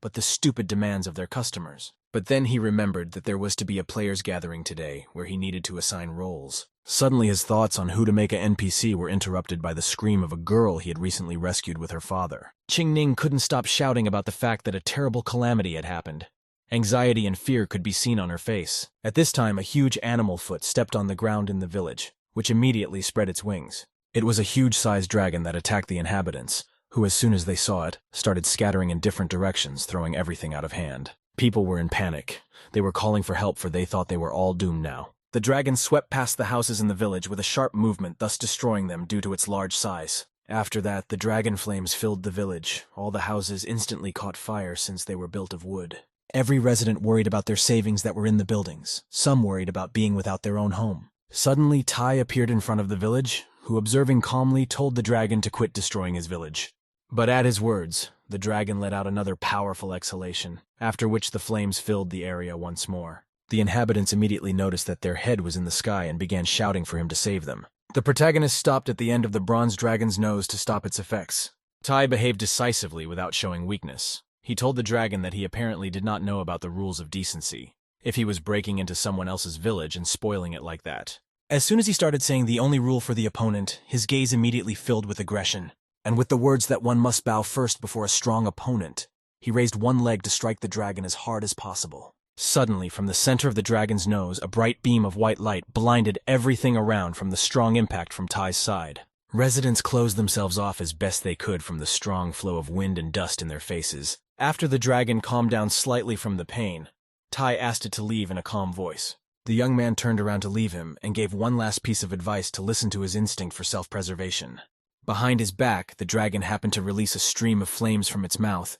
but the stupid demands of their customers. But then he remembered that there was to be a players' gathering today where he needed to assign roles. Suddenly his thoughts on who to make a NPC were interrupted by the scream of a girl he had recently rescued with her father. Qingning couldn't stop shouting about the fact that a terrible calamity had happened. Anxiety and fear could be seen on her face. At this time, a huge animal foot stepped on the ground in the village, which immediately spread its wings. It was a huge-sized dragon that attacked the inhabitants, who as soon as they saw it, started scattering in different directions, throwing everything out of hand. People were in panic. They were calling for help for they thought they were all doomed now. The dragon swept past the houses in the village with a sharp movement, thus destroying them due to its large size. After that, the dragon flames filled the village. All the houses instantly caught fire since they were built of wood. Every resident worried about their savings that were in the buildings. Some worried about being without their own home. Suddenly, Tai appeared in front of the village, who, observing calmly, told the dragon to quit destroying his village. But at his words, the dragon let out another powerful exhalation, after which the flames filled the area once more. The inhabitants immediately noticed that their head was in the sky and began shouting for him to save them. The protagonist stopped at the end of the bronze dragon's nose to stop its effects. Tai behaved decisively without showing weakness. He told the dragon that he apparently did not know about the rules of decency, if he was breaking into someone else's village and spoiling it like that. As soon as he started saying the only rule for the opponent, his gaze immediately filled with aggression. And with the words that one must bow first before a strong opponent, he raised one leg to strike the dragon as hard as possible. Suddenly, from the center of the dragon's nose, a bright beam of white light blinded everything around from the strong impact from Ty's side. Residents closed themselves off as best they could from the strong flow of wind and dust in their faces. After the dragon calmed down slightly from the pain, Ty asked it to leave in a calm voice. The young man turned around to leave him and gave one last piece of advice to listen to his instinct for self-preservation. Behind his back, the dragon happened to release a stream of flames from its mouth,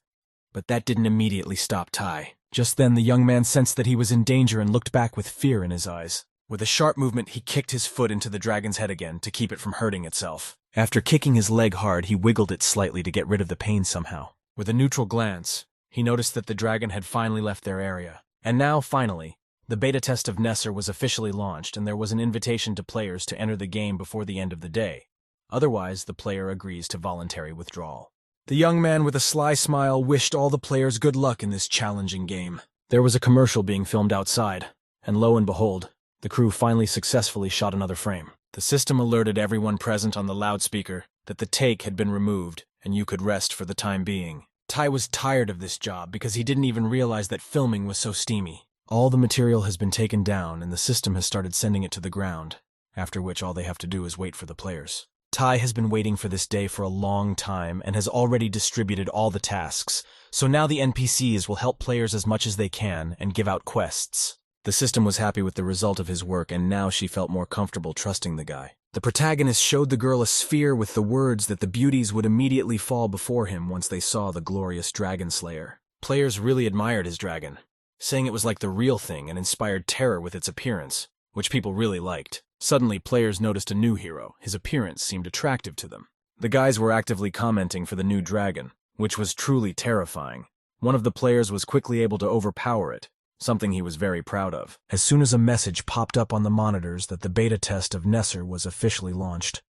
but that didn't immediately stop Ty. Just then, the young man sensed that he was in danger and looked back with fear in his eyes. With a sharp movement, he kicked his foot into the dragon's head again to keep it from hurting itself. After kicking his leg hard, he wiggled it slightly to get rid of the pain somehow. With a neutral glance, he noticed that the dragon had finally left their area. And now, finally, the beta test of Nesser was officially launched, and there was an invitation to players to enter the game before the end of the day. Otherwise, the player agrees to voluntary withdrawal. The young man with a sly smile wished all the players good luck in this challenging game. There was a commercial being filmed outside, and lo and behold, the crew finally successfully shot another frame. The system alerted everyone present on the loudspeaker that the take had been removed and you could rest for the time being. Ty was tired of this job because he didn't even realize that filming was so steamy. All the material has been taken down and the system has started sending it to the ground, after which all they have to do is wait for the players. Ty has been waiting for this day for a long time and has already distributed all the tasks, so now the NPCs will help players as much as they can and give out quests. The system was happy with the result of his work, and now she felt more comfortable trusting the guy. The protagonist showed the girl a sphere with the words that the beauties would immediately fall before him once they saw the glorious dragon slayer. Players really admired his dragon, saying it was like the real thing and inspired terror with its appearance, which people really liked. Suddenly, players noticed a new hero. His appearance seemed attractive to them. The guys were actively commenting for the new dragon, which was truly terrifying. One of the players was quickly able to overpower it, something he was very proud of. As soon as a message popped up on the monitors that the beta test of Nesser was officially launched,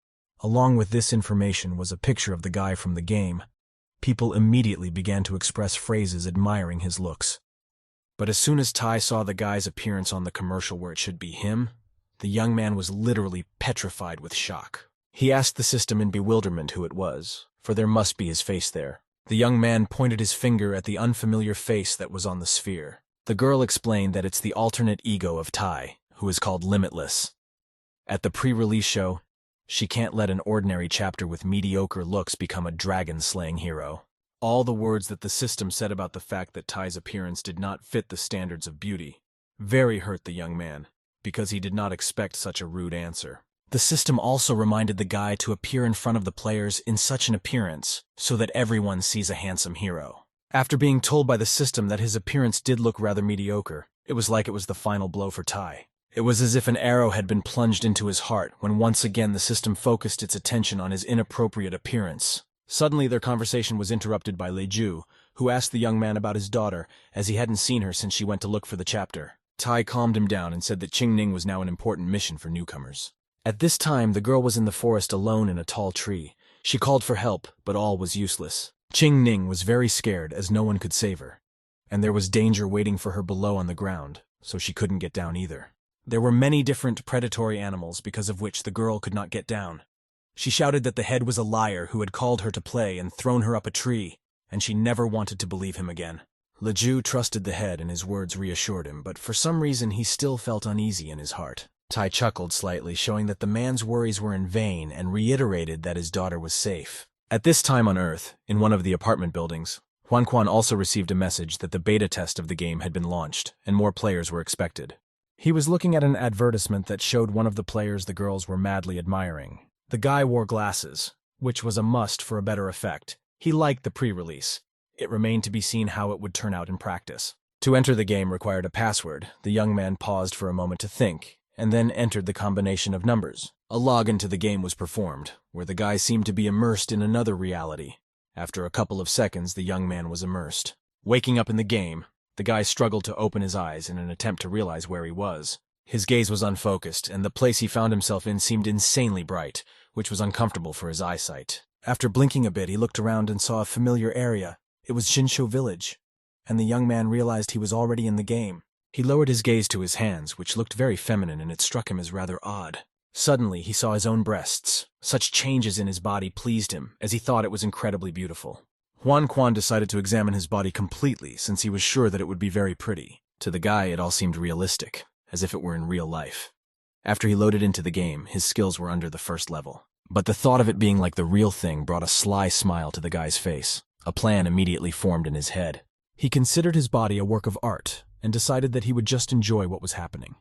along with this information was a picture of the guy from the game, people immediately began to express phrases admiring his looks. But as soon as Ty saw the guy's appearance on the commercial where it should be him, the young man was literally petrified with shock. He asked the system in bewilderment who it was, for there must be his face there. The young man pointed his finger at the unfamiliar face that was on the sphere. The girl explained that it's the alternate ego of Ty, who is called Limitless. At the pre-release show, she can't let an ordinary chapter with mediocre looks become a dragon-slaying hero. All the words that the system said about the fact that Ty's appearance did not fit the standards of beauty very hurt the young man, because he did not expect such a rude answer. The system also reminded the guy to appear in front of the players in such an appearance so that everyone sees a handsome hero. After being told by the system that his appearance did look rather mediocre, it was like it was the final blow for Ty. It was as if an arrow had been plunged into his heart when once again the system focused its attention on his inappropriate appearance. Suddenly their conversation was interrupted by Leju, who asked the young man about his daughter, as he hadn't seen her since she went to look for the chapter. Ty calmed him down and said that Qingning was now an important mission for newcomers. At this time, the girl was in the forest alone in a tall tree. She called for help, but all was useless. Qingning was very scared as no one could save her, and there was danger waiting for her below on the ground, so she couldn't get down either. There were many different predatory animals because of which the girl could not get down. She shouted that the head was a liar who had called her to play and thrown her up a tree, and she never wanted to believe him again. Leju trusted the head and his words reassured him, but for some reason he still felt uneasy in his heart. Tai chuckled slightly, showing that the man's worries were in vain, and reiterated that his daughter was safe. At this time on Earth, in one of the apartment buildings, Huanquan also received a message that the beta test of the game had been launched, and more players were expected. He was looking at an advertisement that showed one of the players the girls were madly admiring. The guy wore glasses, which was a must for a better effect. He liked the pre-release. It remained to be seen how it would turn out in practice. To enter the game required a password. The young man paused for a moment to think, and then entered the combination of numbers. A login to the game was performed, where the guy seemed to be immersed in another reality. After a couple of seconds, the young man was immersed. Waking up in the game, the guy struggled to open his eyes in an attempt to realize where he was. His gaze was unfocused, and the place he found himself in seemed insanely bright, which was uncomfortable for his eyesight. After blinking a bit, he looked around and saw a familiar area. It was Shinsho Village, and the young man realized he was already in the game. He lowered his gaze to his hands, which looked very feminine, and it struck him as rather odd. Suddenly, he saw his own breasts. Such changes in his body pleased him, as he thought it was incredibly beautiful. Huanquan decided to examine his body completely, since he was sure that it would be very pretty. To the guy, it all seemed realistic, as if it were in real life. After he loaded into the game, his skills were under the first level. But the thought of it being like the real thing brought a sly smile to the guy's face. A plan immediately formed in his head. He considered his body a work of art and decided that he would just enjoy what was happening.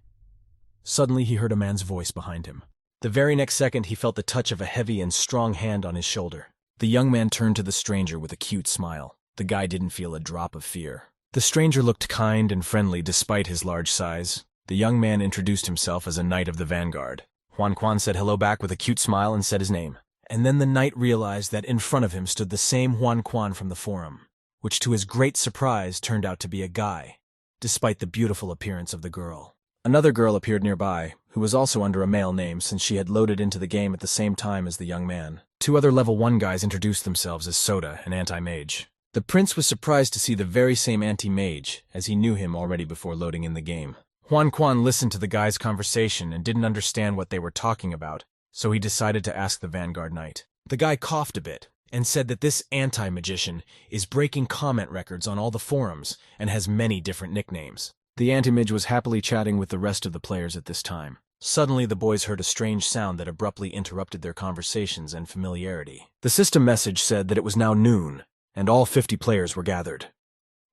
Suddenly, he heard a man's voice behind him. The very next second, he felt the touch of a heavy and strong hand on his shoulder. The young man turned to the stranger with a cute smile. The guy didn't feel a drop of fear. The stranger looked kind and friendly despite his large size. The young man introduced himself as a knight of the vanguard. Huan Quan said hello back with a cute smile and said his name. And then the knight realized that in front of him stood the same Huan Quan from the forum, which to his great surprise turned out to be a guy, despite the beautiful appearance of the girl. Another girl appeared nearby, who was also under a male name since she had loaded into the game at the same time as the young man. Two other level 1 guys introduced themselves as Soda, an anti-mage. The prince was surprised to see the very same anti-mage, as he knew him already before loading in the game. Huan Quan listened to the guys' conversation and didn't understand what they were talking about, so he decided to ask the Vanguard Knight. The guy coughed a bit and said that this anti-magician is breaking comment records on all the forums and has many different nicknames. The anti-mage was happily chatting with the rest of the players at this time. Suddenly, the boys heard a strange sound that abruptly interrupted their conversations and familiarity. The system message said that it was now noon, and all 50 players were gathered.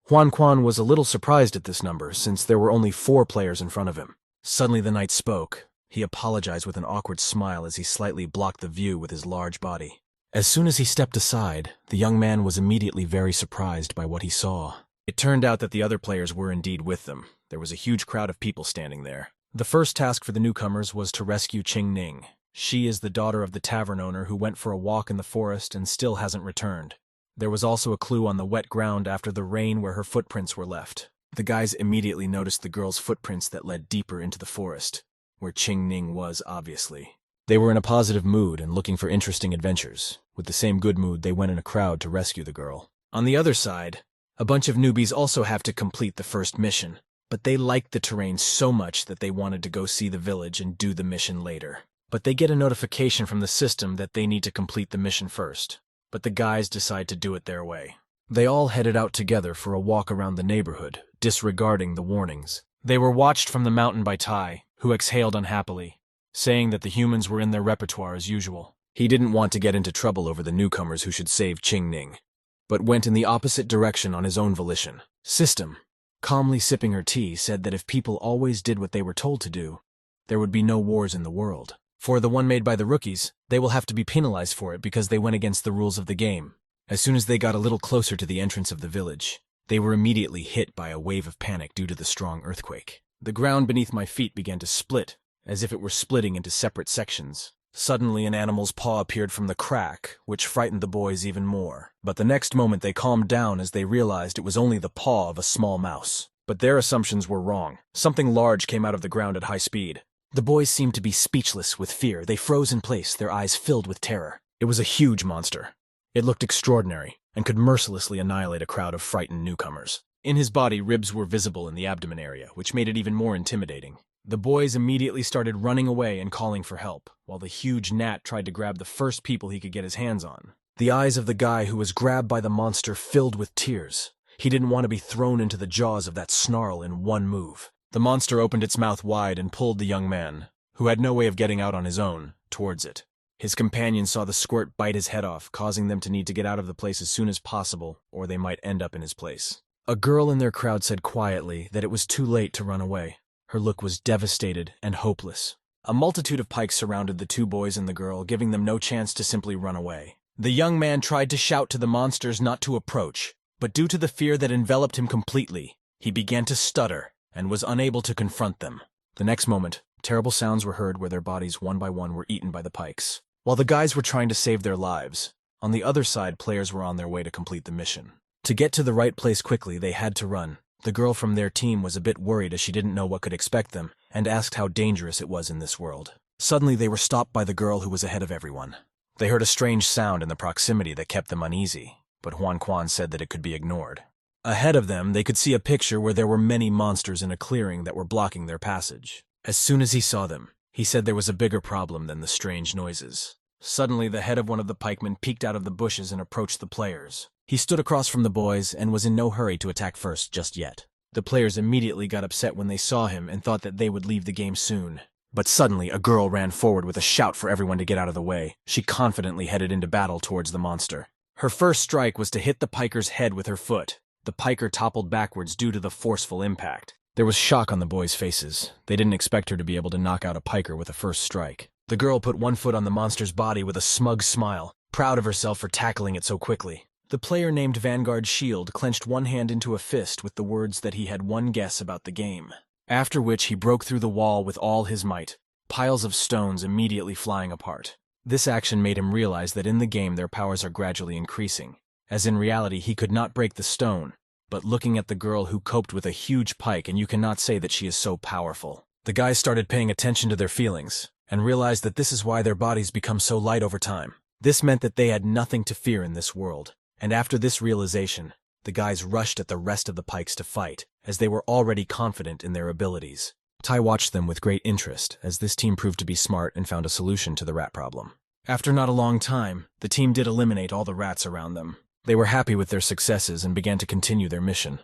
Huan Quan was a little surprised at this number, since there were only 4 players in front of him. Suddenly the knight spoke. He apologized with an awkward smile as he slightly blocked the view with his large body. As soon as he stepped aside, the young man was immediately very surprised by what he saw. It turned out that the other players were indeed with them. There was a huge crowd of people standing there. The first task for the newcomers was to rescue Qing Ning. She is the daughter of the tavern owner who went for a walk in the forest and still hasn't returned. There was also a clue on the wet ground after the rain where her footprints were left. The guys immediately noticed the girl's footprints that led deeper into the forest, where Qing Ning was, obviously. They were in a positive mood and looking for interesting adventures. With the same good mood, they went in a crowd to rescue the girl. On the other side, a bunch of newbies also have to complete the first mission, but they liked the terrain so much that they wanted to go see the village and do the mission later. But they get a notification from the system that they need to complete the mission first. But the guys decide to do it their way. They all headed out together for a walk around the neighborhood, disregarding the warnings. They were watched from the mountain by Tai, who exhaled unhappily, saying that the humans were in their repertoire as usual. He didn't want to get into trouble over the newcomers who should save Qing Ning, but went in the opposite direction on his own volition. System, calmly sipping her tea, said that if people always did what they were told to do, there would be no wars in the world. For the one made by the rookies, they will have to be penalized for it because they went against the rules of the game. As soon as they got a little closer to the entrance of the village, they were immediately hit by a wave of panic due to the strong earthquake. The ground beneath my feet began to split, as if it were splitting into separate sections. Suddenly an animal's paw appeared from the crack, which frightened the boys even more. But the next moment they calmed down as they realized it was only the paw of a small mouse. But their assumptions were wrong. Something large came out of the ground at high speed. The boys seemed to be speechless with fear. They froze in place, their eyes filled with terror. It was a huge monster. It looked extraordinary, and could mercilessly annihilate a crowd of frightened newcomers. In his body, ribs were visible in the abdomen area, which made it even more intimidating. The boys immediately started running away and calling for help, while the huge gnat tried to grab the first people he could get his hands on. The eyes of the guy who was grabbed by the monster filled with tears. He didn't want to be thrown into the jaws of that snarl in one move. The monster opened its mouth wide and pulled the young man, who had no way of getting out on his own, towards it. His companions saw the squirt bite his head off, causing them to need to get out of the place as soon as possible, or they might end up in his place. A girl in their crowd said quietly that it was too late to run away. Her look was devastated and hopeless. A multitude of pikes surrounded the two boys and the girl, giving them no chance to simply run away. The young man tried to shout to the monsters not to approach, but due to the fear that enveloped him completely, he began to stutter and was unable to confront them. The next moment, terrible sounds were heard where their bodies one by one were eaten by the pikes. While the guys were trying to save their lives, on the other side players were on their way to complete the mission. To get to the right place quickly, they had to run. The girl from their team was a bit worried as she didn't know what could expect them, and asked how dangerous it was in this world. Suddenly they were stopped by the girl who was ahead of everyone. They heard a strange sound in the proximity that kept them uneasy, but Huan Quan said that it could be ignored. Ahead of them, they could see a picture where there were many monsters in a clearing that were blocking their passage. As soon as he saw them, he said there was a bigger problem than the strange noises. Suddenly, the head of one of the pikemen peeked out of the bushes and approached the players. He stood across from the boys and was in no hurry to attack first just yet. The players immediately got upset when they saw him and thought that they would leave the game soon. But suddenly, a girl ran forward with a shout for everyone to get out of the way. She confidently headed into battle towards the monster. Her first strike was to hit the piker's head with her foot. The piker toppled backwards due to the forceful impact. There was shock on the boys' faces. They didn't expect her to be able to knock out a piker with a first strike. The girl put one foot on the monster's body with a smug smile, proud of herself for tackling it so quickly. The player named Vanguard Shield clenched one hand into a fist with the words that he had one guess about the game. After which he broke through the wall with all his might, piles of stones immediately flying apart. This action made him realize that in the game their powers are gradually increasing, as in reality he could not break the stone, but looking at the girl who coped with a huge pike, and you cannot say that she is so powerful. The guys started paying attention to their feelings, and realized that this is why their bodies become so light over time. This meant that they had nothing to fear in this world, and after this realization, the guys rushed at the rest of the pikes to fight, as they were already confident in their abilities. Tai watched them with great interest, as this team proved to be smart and found a solution to the rat problem. After not a long time, the team did eliminate all the rats around them. They were happy with their successes and began to continue their mission.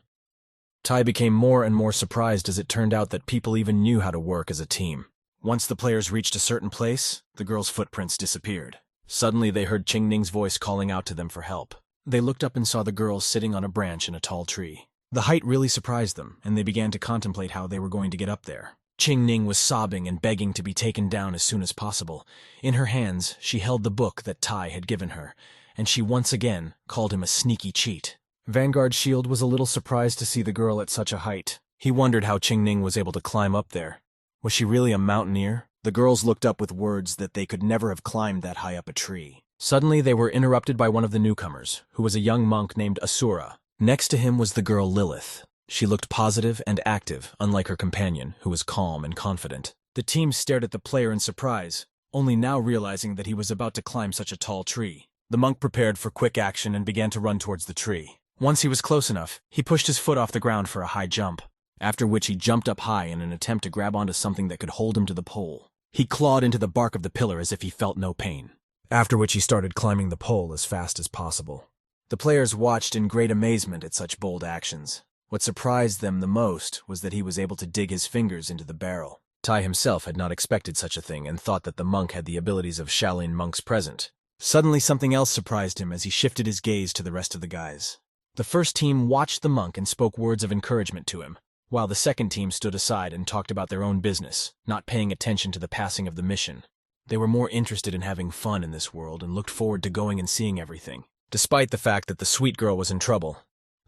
Tai became more and more surprised as it turned out that people even knew how to work as a team. Once the players reached a certain place, the girl's footprints disappeared. Suddenly they heard Qingning's voice calling out to them for help. They looked up and saw the girl sitting on a branch in a tall tree. The height really surprised them, and they began to contemplate how they were going to get up there. Qingning was sobbing and begging to be taken down as soon as possible. In her hands, she held the book that Tai had given her, and she once again called him a sneaky cheat. Vanguard Shield was a little surprised to see the girl at such a height. He wondered how Qingning was able to climb up there. Was she really a mountaineer? The girls looked up with words that they could never have climbed that high up a tree. Suddenly they were interrupted by one of the newcomers, who was a young monk named Asura. Next to him was the girl Lilith. She looked positive and active, unlike her companion, who was calm and confident. The team stared at the player in surprise, only now realizing that he was about to climb such a tall tree. The monk prepared for quick action and began to run towards the tree. Once he was close enough, he pushed his foot off the ground for a high jump, after which he jumped up high in an attempt to grab onto something that could hold him to the pole. He clawed into the bark of the pillar as if he felt no pain, after which he started climbing the pole as fast as possible. The players watched in great amazement at such bold actions. What surprised them the most was that he was able to dig his fingers into the barrel. Tai himself had not expected such a thing and thought that the monk had the abilities of Shaolin monks present. Suddenly something else surprised him as he shifted his gaze to the rest of the guys. The first team watched the monk and spoke words of encouragement to him, while the second team stood aside and talked about their own business, not paying attention to the passing of the mission. They were more interested in having fun in this world and looked forward to going and seeing everything. Despite the fact that the sweet girl was in trouble,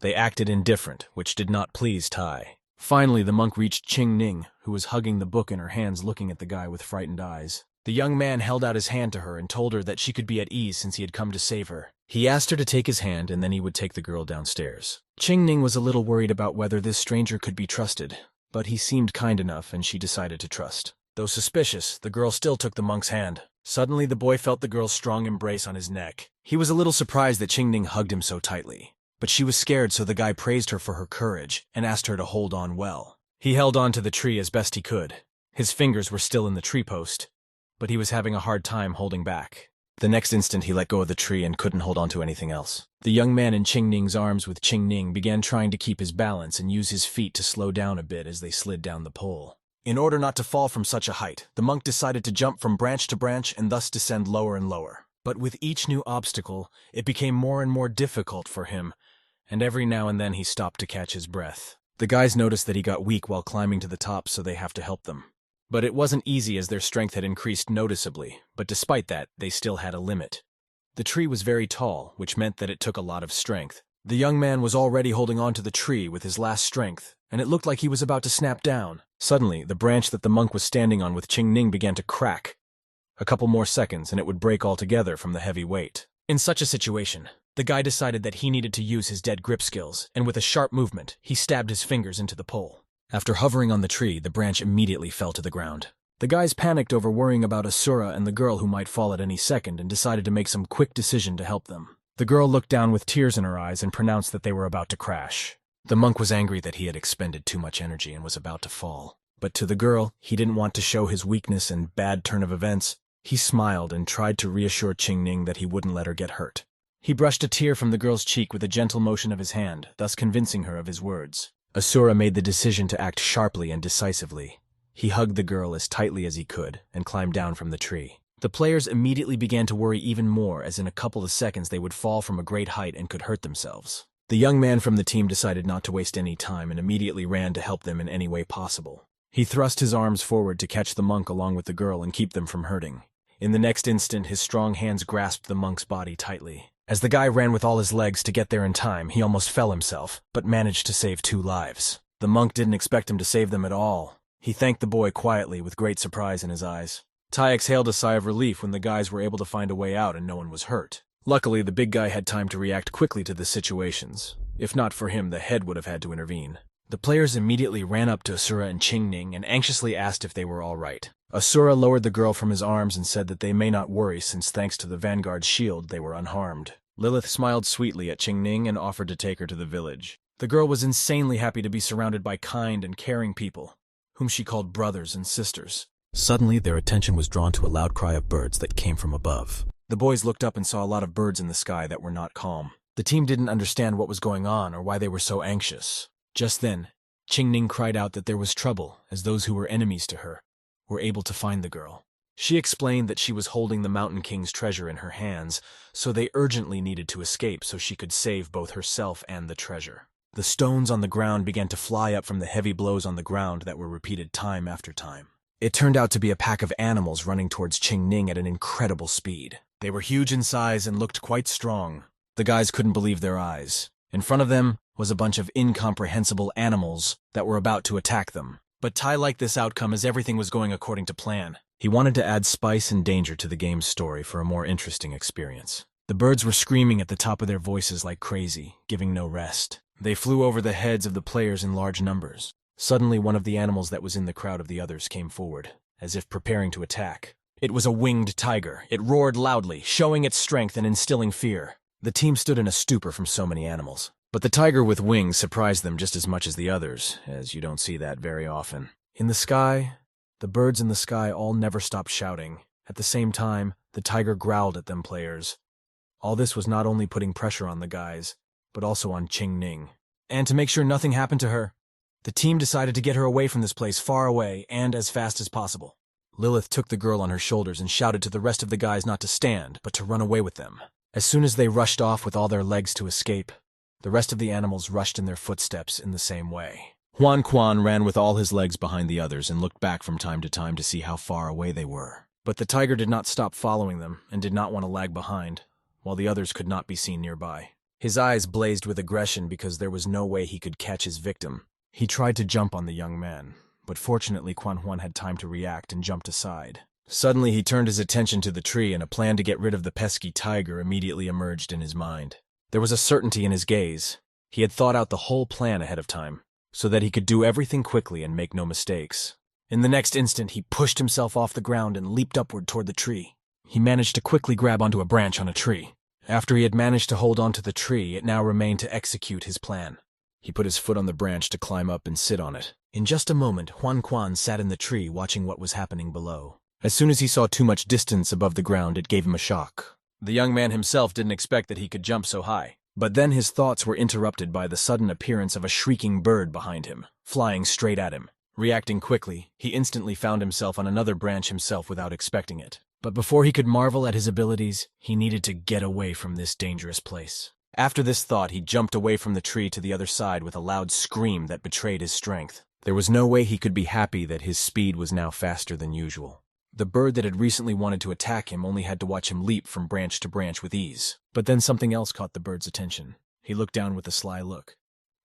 they acted indifferent, which did not please Tai. Finally, the monk reached Qingning, who was hugging the book in her hands looking at the guy with frightened eyes. The young man held out his hand to her and told her that she could be at ease since he had come to save her. He asked her to take his hand and then he would take the girl downstairs. Qingning was a little worried about whether this stranger could be trusted, but he seemed kind enough and she decided to trust. Though suspicious, the girl still took the monk's hand. Suddenly, the boy felt the girl's strong embrace on his neck. He was a little surprised that Qingning hugged him so tightly, but she was scared, so the guy praised her for her courage and asked her to hold on well. He held on to the tree as best he could. His fingers were still in the tree post, but he was having a hard time holding back. The next instant, he let go of the tree and couldn't hold on to anything else. The young man in Qingning's arms with Qingning began trying to keep his balance and use his feet to slow down a bit as they slid down the pole. In order not to fall from such a height, the monk decided to jump from branch to branch and thus descend lower and lower. But with each new obstacle, it became more and more difficult for him, and every now and then he stopped to catch his breath. The guys noticed that he got weak while climbing to the top, so they have to help them. But it wasn't easy as their strength had increased noticeably, but despite that, they still had a limit. The tree was very tall, which meant that it took a lot of strength. The young man was already holding on to the tree with his last strength, and it looked like he was about to snap down. Suddenly, the branch that the monk was standing on with Qingning began to crack. A couple more seconds and it would break altogether from the heavy weight. In such a situation, the guy decided that he needed to use his dead grip skills, and with a sharp movement, he stabbed his fingers into the pole. After hovering on the tree, the branch immediately fell to the ground. The guys panicked over worrying about Asura and the girl who might fall at any second and decided to make some quick decision to help them. The girl looked down with tears in her eyes and pronounced that they were about to crash. The monk was angry that he had expended too much energy and was about to fall. But to the girl, he didn't want to show his weakness and bad turn of events. He smiled and tried to reassure Qingning that he wouldn't let her get hurt. He brushed a tear from the girl's cheek with a gentle motion of his hand, thus convincing her of his words. Asura made the decision to act sharply and decisively. He hugged the girl as tightly as he could and climbed down from the tree. The players immediately began to worry even more, as in a couple of seconds they would fall from a great height and could hurt themselves. The young man from the team decided not to waste any time and immediately ran to help them in any way possible. He thrust his arms forward to catch the monk along with the girl and keep them from hurting. In the next instant, his strong hands grasped the monk's body tightly. As the guy ran with all his legs to get there in time, he almost fell himself, but managed to save 2 lives. The monk didn't expect him to save them at all. He thanked the boy quietly with great surprise in his eyes. Tai exhaled a sigh of relief when the guys were able to find a way out and no one was hurt. Luckily, the big guy had time to react quickly to the situations. If not for him, the head would have had to intervene. The players immediately ran up to Asura and Qingning and anxiously asked if they were all right. Asura lowered the girl from his arms and said that they may not worry since thanks to the vanguard's shield they were unharmed. Lilith smiled sweetly at Qingning and offered to take her to the village. The girl was insanely happy to be surrounded by kind and caring people, whom she called brothers and sisters. Suddenly, their attention was drawn to a loud cry of birds that came from above. The boys looked up and saw a lot of birds in the sky that were not calm. The team didn't understand what was going on or why they were so anxious. Just then, Qingning cried out that there was trouble, as those who were enemies to her were able to find the girl. She explained that she was holding the Mountain King's treasure in her hands, so they urgently needed to escape so she could save both herself and the treasure. The stones on the ground began to fly up from the heavy blows on the ground that were repeated time after time. It turned out to be a pack of animals running towards Qingning at an incredible speed. They were huge in size and looked quite strong. The guys couldn't believe their eyes. In front of them was a bunch of incomprehensible animals that were about to attack them. But Tai liked this outcome as everything was going according to plan. He wanted to add spice and danger to the game's story for a more interesting experience. The birds were screaming at the top of their voices like crazy, giving no rest. They flew over the heads of the players in large numbers. Suddenly, one of the animals that was in the crowd of the others came forward, as if preparing to attack. It was a winged tiger. It roared loudly, showing its strength and instilling fear. The team stood in a stupor from so many animals. But the tiger with wings surprised them just as much as the others, as you don't see that very often. In the sky, the birds in the sky all never stopped shouting. At the same time, the tiger growled at them players. All this was not only putting pressure on the guys, but also on Qingning. And to make sure nothing happened to her, the team decided to get her away from this place far away and as fast as possible. Lilith took the girl on her shoulders and shouted to the rest of the guys not to stand, but to run away with them. As soon as they rushed off with all their legs to escape, the rest of the animals rushed in their footsteps in the same way. Huan Quan ran with all his legs behind the others and looked back from time to time to see how far away they were. But the tiger did not stop following them and did not want to lag behind, while the others could not be seen nearby. His eyes blazed with aggression because there was no way he could catch his victim. He tried to jump on the young man, but fortunately Quan Huan had time to react and jumped aside. Suddenly he turned his attention to the tree and a plan to get rid of the pesky tiger immediately emerged in his mind. There was a certainty in his gaze. He had thought out the whole plan ahead of time, so that he could do everything quickly and make no mistakes. In the next instant, he pushed himself off the ground and leaped upward toward the tree. He managed to quickly grab onto a branch on a tree. After he had managed to hold onto the tree, it now remained to execute his plan. He put his foot on the branch to climb up and sit on it. In just a moment, Huan Quan sat in the tree watching what was happening below. As soon as he saw too much distance above the ground, it gave him a shock. The young man himself didn't expect that he could jump so high. But then his thoughts were interrupted by the sudden appearance of a shrieking bird behind him, flying straight at him. Reacting quickly, he instantly found himself on another branch himself without expecting it. But before he could marvel at his abilities, he needed to get away from this dangerous place. After this thought, he jumped away from the tree to the other side with a loud scream that betrayed his strength. There was no way he could be happy that his speed was now faster than usual. The bird that had recently wanted to attack him only had to watch him leap from branch to branch with ease. But then something else caught the bird's attention. He looked down with a sly look.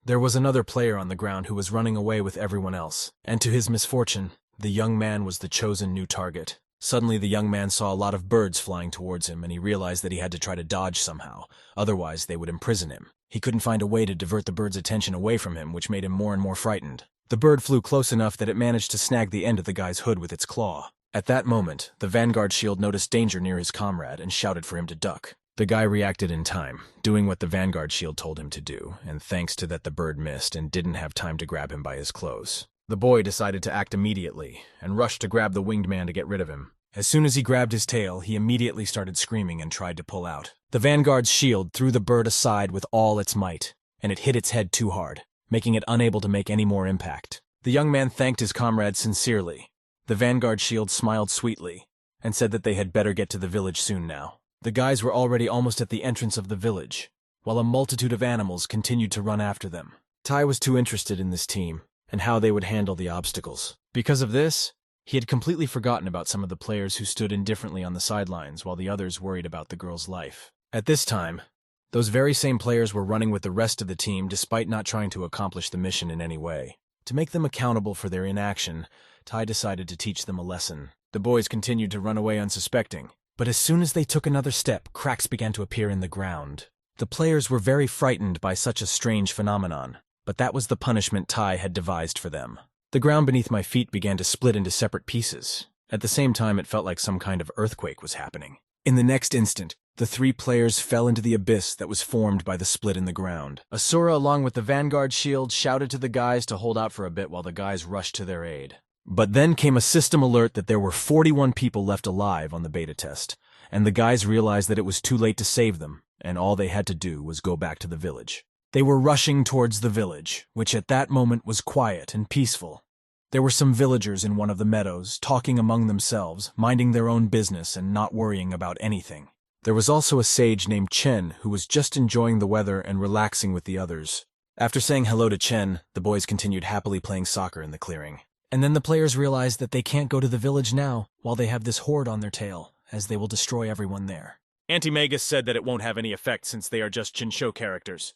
There was another player on the ground who was running away with everyone else, and to his misfortune, the young man was the chosen new target. Suddenly the young man saw a lot of birds flying towards him, and he realized that he had to try to dodge somehow, otherwise they would imprison him. He couldn't find a way to divert the bird's attention away from him, which made him more and more frightened. The bird flew close enough that it managed to snag the end of the guy's hood with its claw. At that moment, the vanguard shield noticed danger near his comrade and shouted for him to duck. The guy reacted in time, doing what the vanguard shield told him to do, and thanks to that the bird missed and didn't have time to grab him by his clothes. The boy decided to act immediately, and rushed to grab the winged man to get rid of him. As soon as he grabbed his tail, he immediately started screaming and tried to pull out. The vanguard's shield threw the bird aside with all its might, and it hit its head too hard, making it unable to make any more impact. The young man thanked his comrades sincerely. The vanguard shield smiled sweetly and said that they had better get to the village soon now. The guys were already almost at the entrance of the village, while a multitude of animals continued to run after them. Tai was too interested in this team and how they would handle the obstacles. Because of this, he had completely forgotten about some of the players who stood indifferently on the sidelines while the others worried about the girl's life. At this time, those very same players were running with the rest of the team despite not trying to accomplish the mission in any way. To make them accountable for their inaction, Tai decided to teach them a lesson. The boys continued to run away unsuspecting, but as soon as they took another step, cracks began to appear in the ground. The players were very frightened by such a strange phenomenon, but that was the punishment Tai had devised for them. The ground beneath my feet began to split into separate pieces. At the same time, it felt like some kind of earthquake was happening. In the next instant, the three players fell into the abyss that was formed by the split in the ground. Asura, along with the vanguard shield, shouted to the guys to hold out for a bit while the guys rushed to their aid. But then came a system alert that there were 41 people left alive on the beta test, and the guys realized that it was too late to save them, and all they had to do was go back to the village. They were rushing towards the village, which at that moment was quiet and peaceful. There were some villagers in one of the meadows, talking among themselves, minding their own business and not worrying about anything. There was also a sage named Chen who was just enjoying the weather and relaxing with the others. After saying hello to Chen, the boys continued happily playing soccer in the clearing. And then the players realized that they can't go to the village now while they have this horde on their tail, as they will destroy everyone there. Anti-Magus said that it won't have any effect since they are just Chinsho characters.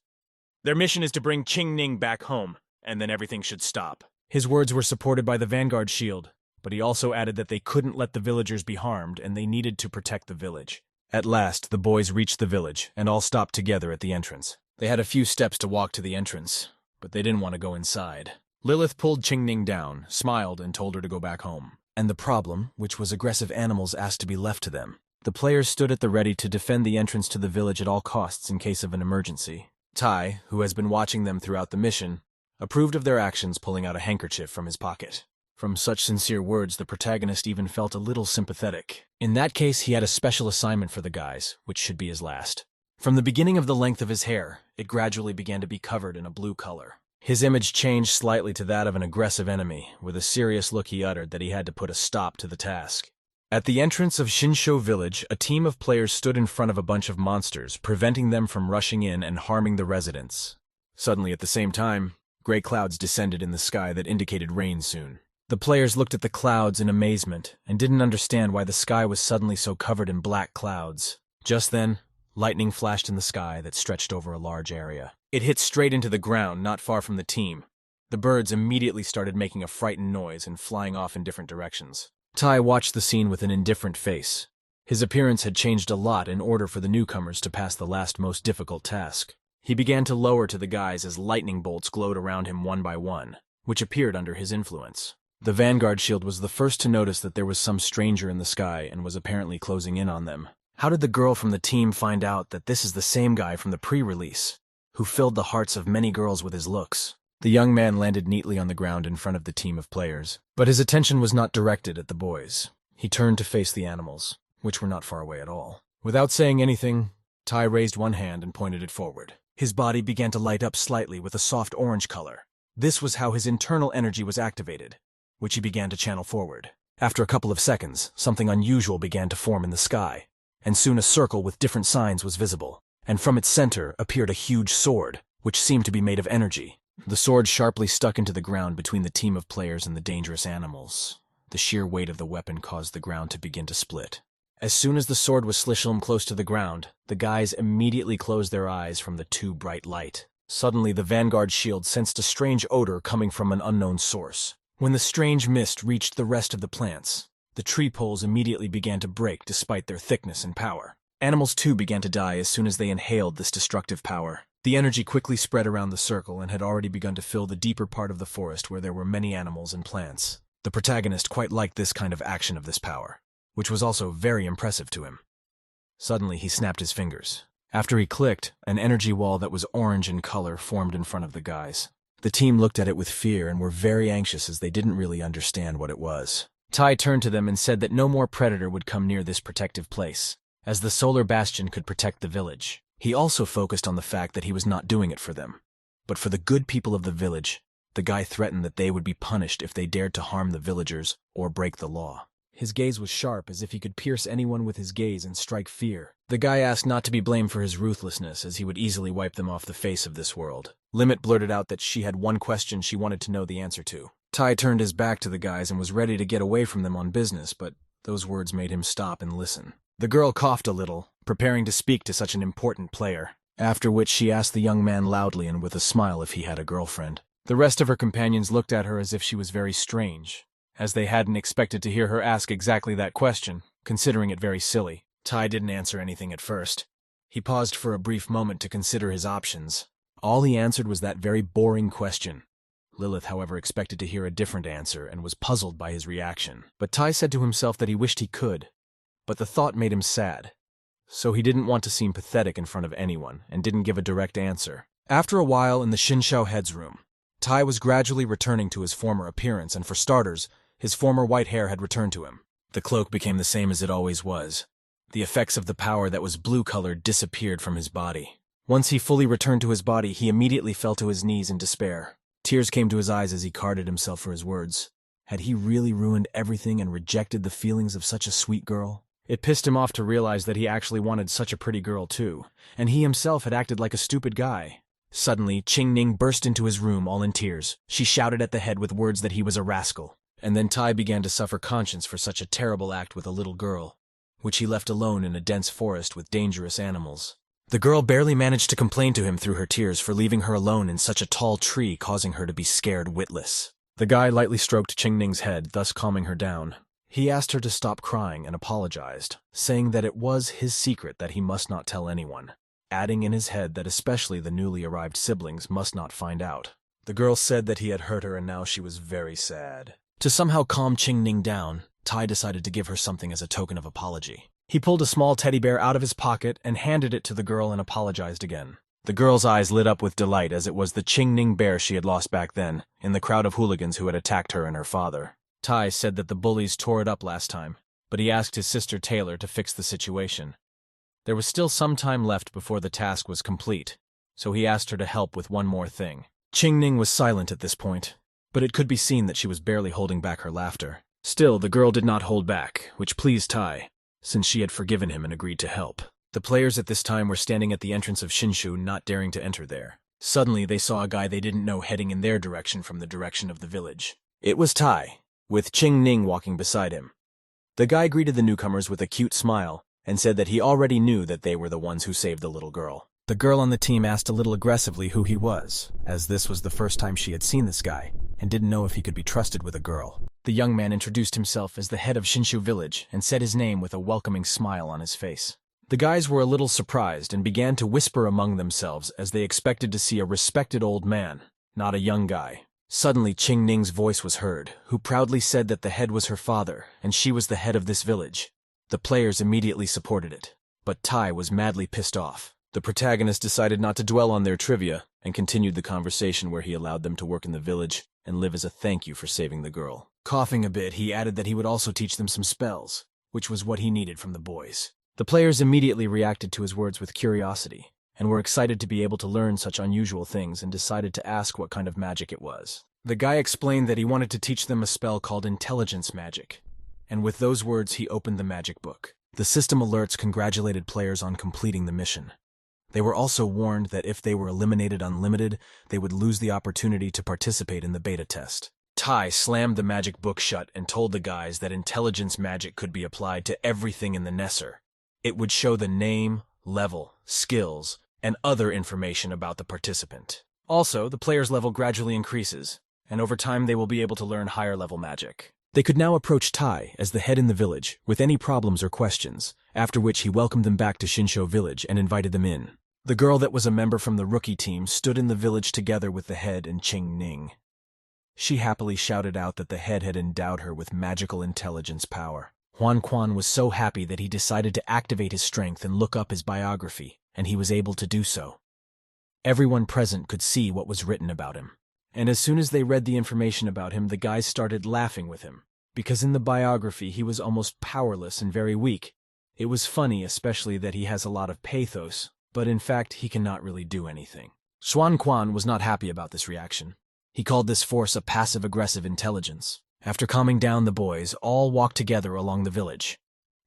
Their mission is to bring Qingning back home, and then everything should stop. His words were supported by the vanguard shield, but he also added that they couldn't let the villagers be harmed and they needed to protect the village. At last, the boys reached the village and all stopped together at the entrance. They had a few steps to walk to the entrance, but they didn't want to go inside. Lilith pulled Qingning down, smiled, and told her to go back home. And the problem, which was aggressive animals, asked to be left to them. The players stood at the ready to defend the entrance to the village at all costs in case of an emergency. Tai, who has been watching them throughout the mission, approved of their actions, pulling out a handkerchief from his pocket. From such sincere words, the protagonist even felt a little sympathetic. In that case, he had a special assignment for the guys, which should be his last. From the beginning of the length of his hair, it gradually began to be covered in a blue color. His image changed slightly to that of an aggressive enemy. With a serious look, he uttered that he had to put a stop to the task. At the entrance of Shinsho village, a team of players stood in front of a bunch of monsters, preventing them from rushing in and harming the residents. Suddenly, at the same time, gray clouds descended in the sky that indicated rain soon. The players looked at the clouds in amazement and didn't understand why the sky was suddenly so covered in black clouds. Just then, lightning flashed in the sky that stretched over a large area. It hit straight into the ground, not far from the team. The birds immediately started making a frightened noise and flying off in different directions. Tai watched the scene with an indifferent face. His appearance had changed a lot in order for the newcomers to pass the last most difficult task. He began to lower to the guys as lightning bolts glowed around him one by one, which appeared under his influence. The vanguard shield was the first to notice that there was some stranger in the sky and was apparently closing in on them. How did the girl from the team find out that this is the same guy from the pre-release, who filled the hearts of many girls with his looks? The young man landed neatly on the ground in front of the team of players, but his attention was not directed at the boys. He turned to face the animals, which were not far away at all. Without saying anything, Tai raised one hand and pointed it forward. His body began to light up slightly with a soft orange color. This was how his internal energy was activated, which he began to channel forward. After a couple of seconds, something unusual began to form in the sky, and soon a circle with different signs was visible, and from its center appeared a huge sword, which seemed to be made of energy. The sword sharply stuck into the ground between the team of players and the dangerous animals. The sheer weight of the weapon caused the ground to begin to split. As soon as the sword was slished close to the ground, the guys immediately closed their eyes from the too bright light. Suddenly, the vanguard shield sensed a strange odor coming from an unknown source. When the strange mist reached the rest of the plants, the tree poles immediately began to break despite their thickness and power. Animals too began to die as soon as they inhaled this destructive power. The energy quickly spread around the circle and had already begun to fill the deeper part of the forest where there were many animals and plants. The protagonist quite liked this kind of action of this power, which was also very impressive to him. Suddenly, he snapped his fingers. After he clicked, an energy wall that was orange in color formed in front of the guys. The team looked at it with fear and were very anxious as they didn't really understand what it was. Tai turned to them and said that no more predator would come near this protective place, as the solar bastion could protect the village. He also focused on the fact that he was not doing it for them. But for the good people of the village, the guy threatened that they would be punished if they dared to harm the villagers or break the law. His gaze was sharp, as if he could pierce anyone with his gaze and strike fear. The guy asked not to be blamed for his ruthlessness, as he would easily wipe them off the face of this world. Limit blurted out that she had one question she wanted to know the answer to. Tai turned his back to the guys and was ready to get away from them on business, but those words made him stop and listen. The girl coughed a little, preparing to speak to such an important player, after which she asked the young man loudly and with a smile if he had a girlfriend. The rest of her companions looked at her as if she was very strange, as they hadn't expected to hear her ask exactly that question, considering it very silly. Tai didn't answer anything at first. He paused for a brief moment to consider his options. All he answered was that very boring question. Lilith, however, expected to hear a different answer and was puzzled by his reaction. But Tai said to himself that he wished he could, but the thought made him sad. So he didn't want to seem pathetic in front of anyone and didn't give a direct answer. After a while in the Shinshou head's room, Tai was gradually returning to his former appearance, and for starters, his former white hair had returned to him. The cloak became the same as it always was. The effects of the power that was blue-colored disappeared from his body. Once he fully returned to his body, he immediately fell to his knees in despair. Tears came to his eyes as he carded himself for his words. Had he really ruined everything and rejected the feelings of such a sweet girl? It pissed him off to realize that he actually wanted such a pretty girl too, and he himself had acted like a stupid guy. Suddenly, Qing Ning burst into his room all in tears. She shouted at the head with words that he was a rascal. And then Tai began to suffer conscience for such a terrible act with a little girl, which he left alone in a dense forest with dangerous animals. The girl barely managed to complain to him through her tears for leaving her alone in such a tall tree, causing her to be scared witless. The guy lightly stroked Qing Ning's head, thus calming her down. He asked her to stop crying and apologized, saying that it was his secret that he must not tell anyone, adding in his head that especially the newly arrived siblings must not find out. The girl said that he had hurt her and now she was very sad. To somehow calm Qing Ning down, Tai decided to give her something as a token of apology. He pulled a small teddy bear out of his pocket and handed it to the girl and apologized again. The girl's eyes lit up with delight, as it was the Qing Ning bear she had lost back then, in the crowd of hooligans who had attacked her and her father. Tai said that the bullies tore it up last time, but he asked his sister Taylor to fix the situation. There was still some time left before the task was complete, so he asked her to help with one more thing. Qing Ning was silent at this point, but it could be seen that she was barely holding back her laughter. Still, the girl did not hold back, which pleased Tai, since she had forgiven him and agreed to help. The players at this time were standing at the entrance of Shinshu, not daring to enter there. Suddenly, they saw a guy they didn't know heading in their direction from the direction of the village. It was Tai, with Qing Ning walking beside him. The guy greeted the newcomers with a cute smile and said that he already knew that they were the ones who saved the little girl. The girl on the team asked a little aggressively who he was, as this was the first time she had seen this guy, and didn't know if he could be trusted with a girl. The young man introduced himself as the head of Shinshu village and said his name with a welcoming smile on his face. The guys were a little surprised and began to whisper among themselves as they expected to see a respected old man, not a young guy. Suddenly Qing Ning's voice was heard, who proudly said that the head was her father and she was the head of this village. The players immediately supported it, but Tai was madly pissed off. The protagonist decided not to dwell on their trivia and continued the conversation where he allowed them to work in the village and live as a thank you for saving the girl. Coughing a bit, he added that he would also teach them some spells, which was what he needed from the boys. The players immediately reacted to his words with curiosity and were excited to be able to learn such unusual things and decided to ask what kind of magic it was. The guy explained that he wanted to teach them a spell called intelligence magic, and with those words he opened the magic book. The system alerts congratulated players on completing the mission. They were also warned that if they were eliminated unlimited, they would lose the opportunity to participate in the beta test. Tai slammed the magic book shut and told the guys that intelligence magic could be applied to everything in the Nesser. It would show the name, level, skills, and other information about the participant. Also, the player's level gradually increases, and over time they will be able to learn higher-level magic. They could now approach Tai, as the head in the village, with any problems or questions, after which he welcomed them back to Shinshu village and invited them in. The girl that was a member from the rookie team stood in the village together with the head and Qing Ning. She happily shouted out that the head had endowed her with magical intelligence power. Huan Quan was so happy that he decided to activate his strength and look up his biography, and he was able to do so. Everyone present could see what was written about him, and as soon as they read the information about him, the guys started laughing with him, because in the biography he was almost powerless and very weak. It was funny, especially that he has a lot of pathos, but in fact he cannot really do anything. Xuan Quan was not happy about this reaction. He called this force a passive-aggressive intelligence. After calming down the boys, all walked together along the village.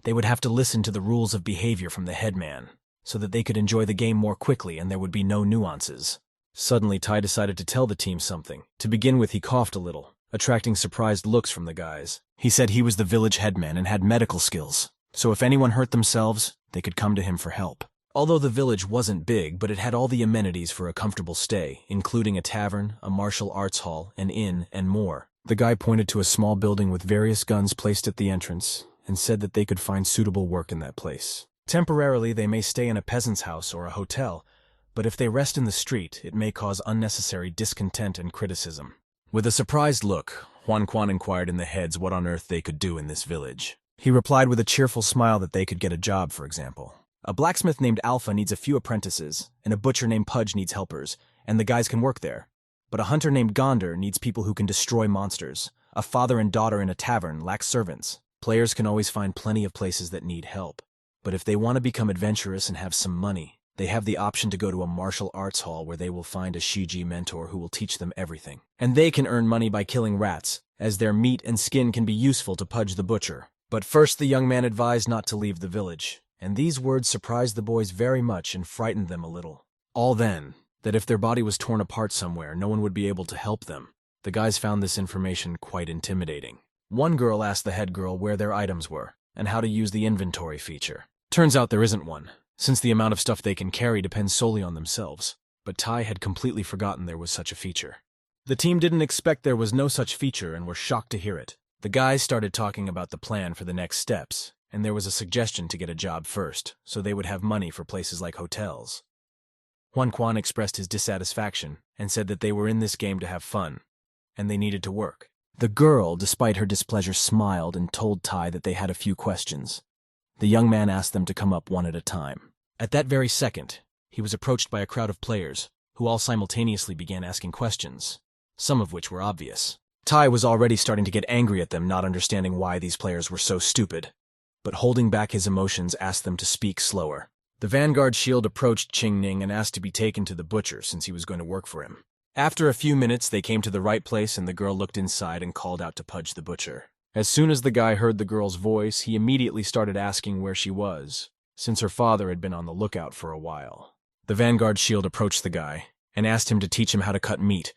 They would have to listen to the rules of behavior from the headman, so that they could enjoy the game more quickly and there would be no nuances. Suddenly, Tai decided to tell the team something. To begin with, he coughed a little, attracting surprised looks from the guys. He said he was the village headman and had medical skills, so if anyone hurt themselves, they could come to him for help. Although the village wasn't big, but it had all the amenities for a comfortable stay, including a tavern, a martial arts hall, an inn, and more. The guy pointed to a small building with various guns placed at the entrance and said that they could find suitable work in that place. Temporarily, they may stay in a peasant's house or a hotel, but if they rest in the street, it may cause unnecessary discontent and criticism. With a surprised look, Juan Quan inquired in the heads what on earth they could do in this village. He replied with a cheerful smile that they could get a job, for example. A blacksmith named Alpha needs a few apprentices, and a butcher named Pudge needs helpers, and the guys can work there. But a hunter named Gonder needs people who can destroy monsters. A father and daughter in a tavern lack servants. Players can always find plenty of places that need help. But if they want to become adventurous and have some money, they have the option to go to a martial arts hall where they will find a Shiji mentor who will teach them everything. And they can earn money by killing rats, as their meat and skin can be useful to Pudge the butcher. But first the young man advised not to leave the village, and these words surprised the boys very much and frightened them a little. All then, that if their body was torn apart somewhere, no one would be able to help them. The guys found this information quite intimidating. One girl asked the head girl where their items were, and how to use the inventory feature. Turns out there isn't one, since the amount of stuff they can carry depends solely on themselves. But Tai had completely forgotten there was such a feature. The team didn't expect there was no such feature and were shocked to hear it. The guys started talking about the plan for the next steps, and there was a suggestion to get a job first, so they would have money for places like hotels. Juan Quan expressed his dissatisfaction and said that they were in this game to have fun, and they needed to work. The girl, despite her displeasure, smiled and told Tai that they had a few questions. The young man asked them to come up one at a time. At that very second, he was approached by a crowd of players, who all simultaneously began asking questions, some of which were obvious. Tai was already starting to get angry at them, not understanding why these players were so stupid, but holding back his emotions asked them to speak slower. The Vanguard Shield approached Qing Ning and asked to be taken to the butcher since he was going to work for him. After a few minutes, they came to the right place and the girl looked inside and called out to Pudge the butcher. As soon as the guy heard the girl's voice, he immediately started asking where she was, since her father had been on the lookout for a while. The Vanguard Shield approached the guy and asked him to teach him how to cut meat,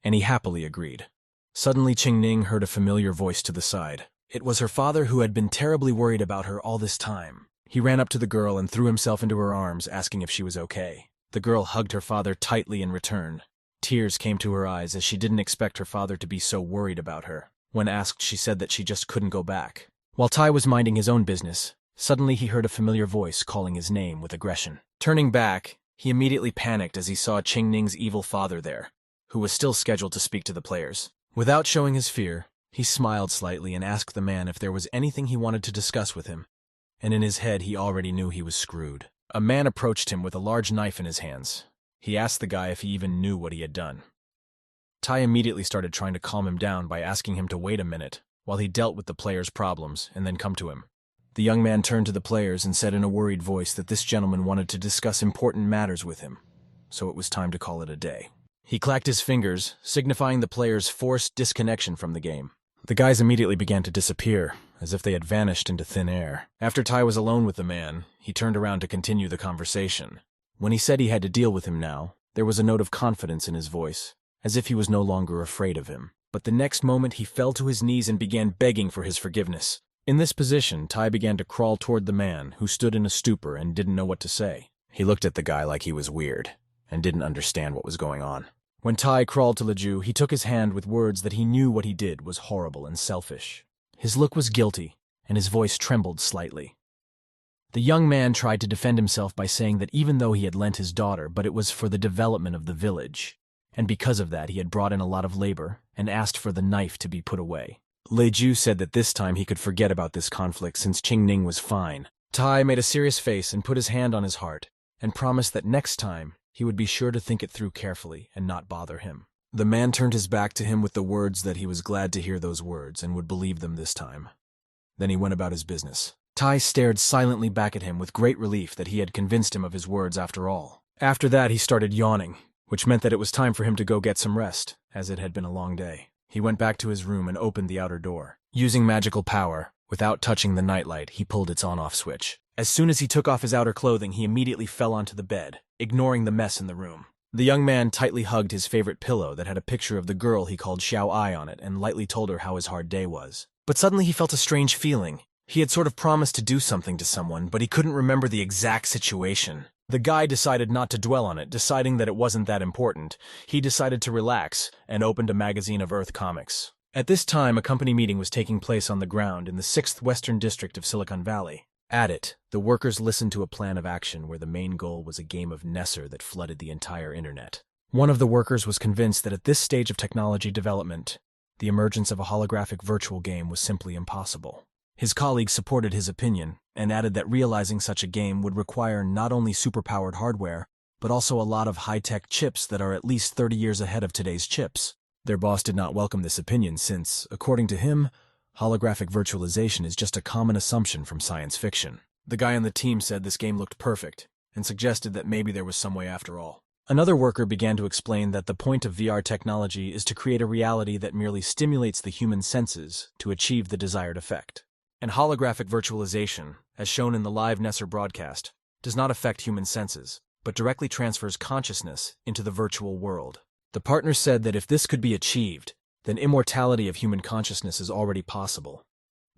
and he happily agreed. Suddenly, Qing Ning heard a familiar voice to the side. It was her father who had been terribly worried about her all this time. He ran up to the girl and threw himself into her arms, asking if she was okay. The girl hugged her father tightly in return. Tears came to her eyes as she didn't expect her father to be so worried about her. When asked, she said that she just couldn't go back. While Tai was minding his own business, suddenly he heard a familiar voice calling his name with aggression. Turning back, he immediately panicked as he saw Qing Ning's evil father there, who was still scheduled to speak to the players. Without showing his fear, he smiled slightly and asked the man if there was anything he wanted to discuss with him, and in his head he already knew he was screwed. A man approached him with a large knife in his hands. He asked the guy if he even knew what he had done. Tai immediately started trying to calm him down by asking him to wait a minute while he dealt with the players' problems and then come to him. The young man turned to the players and said in a worried voice that this gentleman wanted to discuss important matters with him, so it was time to call it a day. He clacked his fingers, signifying the players' forced disconnection from the game. The guys immediately began to disappear, as if they had vanished into thin air. After Tai was alone with the man, he turned around to continue the conversation. When he said he had to deal with him now, there was a note of confidence in his voice, as if he was no longer afraid of him. But the next moment he fell to his knees and began begging for his forgiveness. In this position, Tai began to crawl toward the man, who stood in a stupor and didn't know what to say. He looked at the guy like he was weird, and didn't understand what was going on. When Tai crawled to Leju, he took his hand with words that he knew what he did was horrible and selfish. His look was guilty, and his voice trembled slightly. The young man tried to defend himself by saying that even though he had lent his daughter, but it was for the development of the village, and because of that he had brought in a lot of labor and asked for the knife to be put away. Leju said that this time he could forget about this conflict since Qing Ning was fine. Tai made a serious face and put his hand on his heart, and promised that next time he would be sure to think it through carefully and not bother him. The man turned his back to him with the words that he was glad to hear those words and would believe them this time. Then he went about his business. Tai stared silently back at him with great relief that he had convinced him of his words after all. After that he started yawning, which meant that it was time for him to go get some rest, as it had been a long day. He went back to his room and opened the outer door. Using magical power, without touching the nightlight, he pulled its on-off switch. As soon as he took off his outer clothing, he immediately fell onto the bed, ignoring the mess in the room. The young man tightly hugged his favorite pillow that had a picture of the girl he called Xiao Ai on it and lightly told her how his hard day was. But suddenly he felt a strange feeling. He had sort of promised to do something to someone, but he couldn't remember the exact situation. The guy decided not to dwell on it, deciding that it wasn't that important. He decided to relax and opened a magazine of Earth comics. At this time, a company meeting was taking place on the ground in the 6th Western District of Silicon Valley. At it, the workers listened to a plan of action where the main goal was a game of Nesser that flooded the entire internet. One of the workers was convinced that at this stage of technology development, the emergence of a holographic virtual game was simply impossible. His colleagues supported his opinion and added that realizing such a game would require not only superpowered hardware, but also a lot of high-tech chips that are at least 30 years ahead of today's chips. Their boss did not welcome this opinion since, according to him, holographic virtualization is just a common assumption from science fiction. The guy on the team said this game looked perfect and suggested that maybe there was some way after all. Another worker began to explain that the point of VR technology is to create a reality that merely stimulates the human senses to achieve the desired effect. And holographic virtualization, as shown in the live Nesser broadcast, does not affect human senses, but directly transfers consciousness into the virtual world. The partner said that if this could be achieved, then immortality of human consciousness is already possible.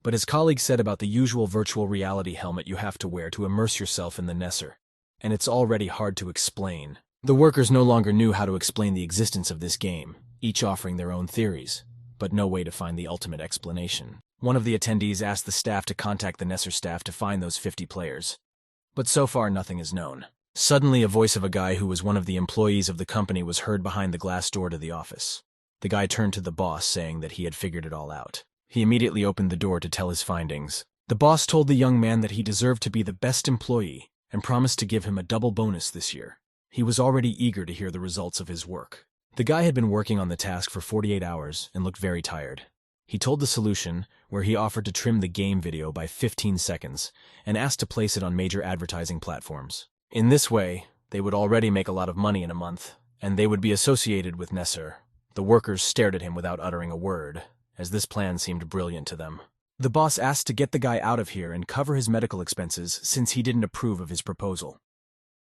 But his colleague said about the usual virtual reality helmet you have to wear to immerse yourself in the Nesser, and it's already hard to explain. The workers no longer knew how to explain the existence of this game, each offering their own theories, but no way to find the ultimate explanation. One of the attendees asked the staff to contact the Nesser staff to find those 50 players. But so far nothing is known. Suddenly a voice of a guy who was one of the employees of the company was heard behind the glass door to the office. The guy turned to the boss saying that he had figured it all out. He immediately opened the door to tell his findings. The boss told the young man that he deserved to be the best employee and promised to give him a double bonus this year. He was already eager to hear the results of his work. The guy had been working on the task for 48 hours and looked very tired. He told the solution, where he offered to trim the game video by 15 seconds and asked to place it on major advertising platforms. In this way, they would already make a lot of money in a month, and they would be associated with Nesser. The workers stared at him without uttering a word, as this plan seemed brilliant to them. The boss asked to get the guy out of here and cover his medical expenses since he didn't approve of his proposal.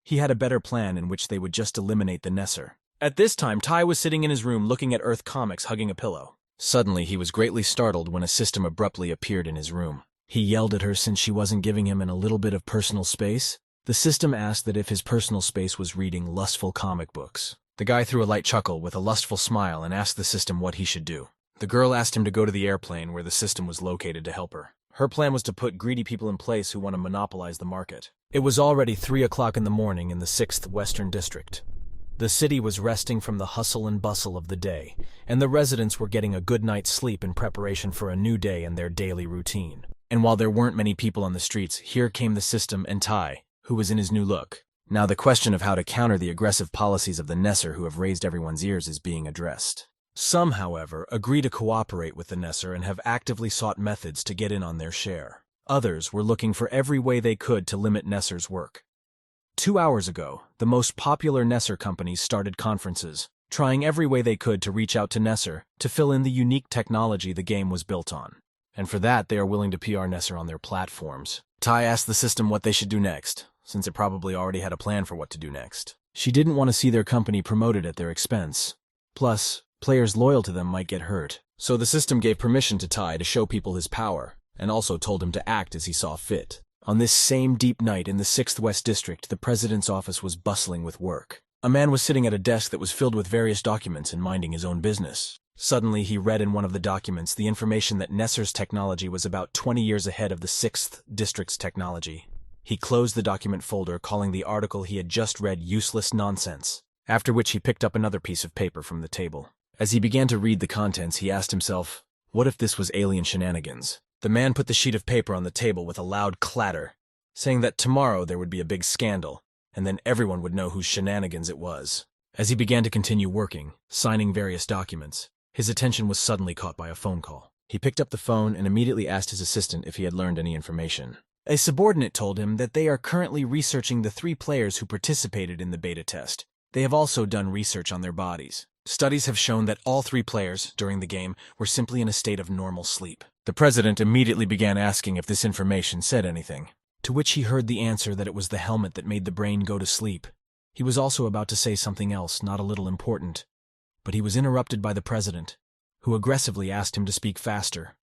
He had a better plan in which they would just eliminate the Nesser. At this time, Tai was sitting in his room looking at Earth comics, hugging a pillow. Suddenly, he was greatly startled when a system abruptly appeared in his room. He yelled at her since she wasn't giving him a little bit of personal space. The system asked that if his personal space was reading lustful comic books. The guy threw a light chuckle with a lustful smile and asked the system what he should do. The girl asked him to go to the airplane where the system was located to help her. Her plan was to put greedy people in place who want to monopolize the market. It was already 3 o'clock in the morning in the 6th Western District. The city was resting from the hustle and bustle of the day, and the residents were getting a good night's sleep in preparation for a new day in their daily routine. And while there weren't many people on the streets, here came the system and Tai, who was in his new look. Now the question of how to counter the aggressive policies of the Nesser who have raised everyone's ears is being addressed. Some, however, agree to cooperate with the Nesser and have actively sought methods to get in on their share. Others were looking for every way they could to limit Nesser's work. 2 hours ago, the most popular Nesser companies started conferences, trying every way they could to reach out to Nesser to fill in the unique technology the game was built on. And for that, they are willing to PR Nesser on their platforms. Tai asked the system what they should do next, since it probably already had a plan for what to do next. She didn't want to see their company promoted at their expense. Plus, players loyal to them might get hurt. So the system gave permission to Tai to show people his power, and also told him to act as he saw fit. On this same deep night in the 6th West District, the president's office was bustling with work. A man was sitting at a desk that was filled with various documents and minding his own business. Suddenly, he read in one of the documents the information that Nesser's technology was about 20 years ahead of the 6th District's technology. He closed the document folder, calling the article he had just read useless nonsense, after which he picked up another piece of paper from the table. As he began to read the contents, he asked himself, what if this was alien shenanigans? The man put the sheet of paper on the table with a loud clatter, saying that tomorrow there would be a big scandal, and then everyone would know whose shenanigans it was. As he began to continue working, signing various documents, his attention was suddenly caught by a phone call. He picked up the phone and immediately asked his assistant if he had learned any information. A subordinate told him that they are currently researching the 3 players who participated in the beta test. They have also done research on their bodies. Studies have shown that all 3 players, during the game, were simply in a state of normal sleep. The president immediately began asking if this information said anything, to which he heard the answer that it was the helmet that made the brain go to sleep. He was also about to say something else not a little important, but he was interrupted by the president, who aggressively asked him to speak faster,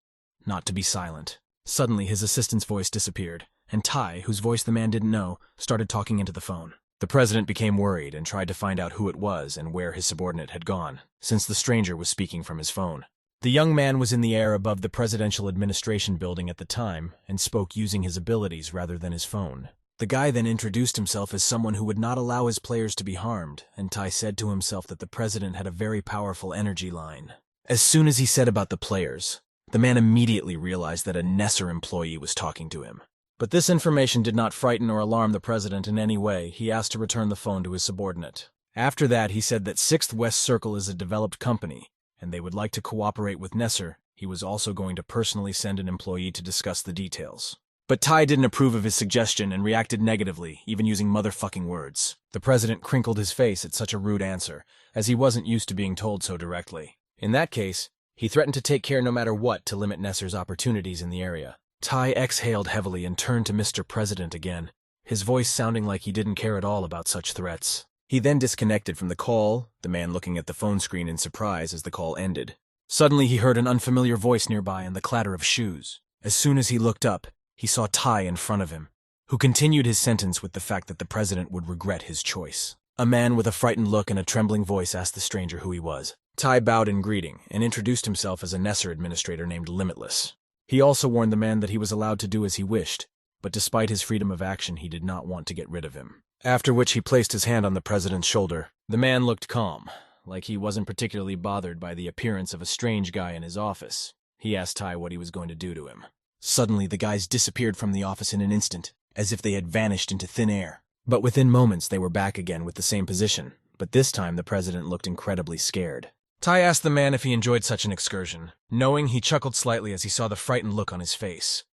not to be silent. Suddenly, his assistant's voice disappeared, and Tai, whose voice the man didn't know, started talking into the phone. The president became worried and tried to find out who it was and where his subordinate had gone, since the stranger was speaking from his phone. The young man was in the air above the presidential administration building at the time and spoke using his abilities rather than his phone. The guy then introduced himself as someone who would not allow his players to be harmed, and Tai said to himself that the president had a very powerful energy line. As soon as he said about the players, the man immediately realized that a Nesser employee was talking to him. But this information did not frighten or alarm the president in any way. He asked to return the phone to his subordinate. After that, he said that 6th West Circle is a developed company, and they would like to cooperate with Nesser. He was also going to personally send an employee to discuss the details. But Tai didn't approve of his suggestion and reacted negatively, even using motherfucking words. The president crinkled his face at such a rude answer, as he wasn't used to being told so directly. In that case, he threatened to take care no matter what to limit Nesser's opportunities in the area. Tai exhaled heavily and turned to Mr. President again, his voice sounding like he didn't care at all about such threats. He then disconnected from the call, the man looking at the phone screen in surprise as the call ended. Suddenly he heard an unfamiliar voice nearby and the clatter of shoes. As soon as he looked up, he saw Tai in front of him, who continued his sentence with the fact that the president would regret his choice. A man with a frightened look and a trembling voice asked the stranger who he was. Tai bowed in greeting and introduced himself as a Nesser administrator named Limitless. He also warned the man that he was allowed to do as he wished, but despite his freedom of action, he did not want to get rid of him. After which he placed his hand on the president's shoulder. The man looked calm, like he wasn't particularly bothered by the appearance of a strange guy in his office. He asked Tai what he was going to do to him. Suddenly, the guys disappeared from the office in an instant, as if they had vanished into thin air. But within moments, they were back again with the same position, but this time the president looked incredibly scared. Tai asked the man if he enjoyed such an excursion. Knowing, he chuckled slightly as he saw the frightened look on his face.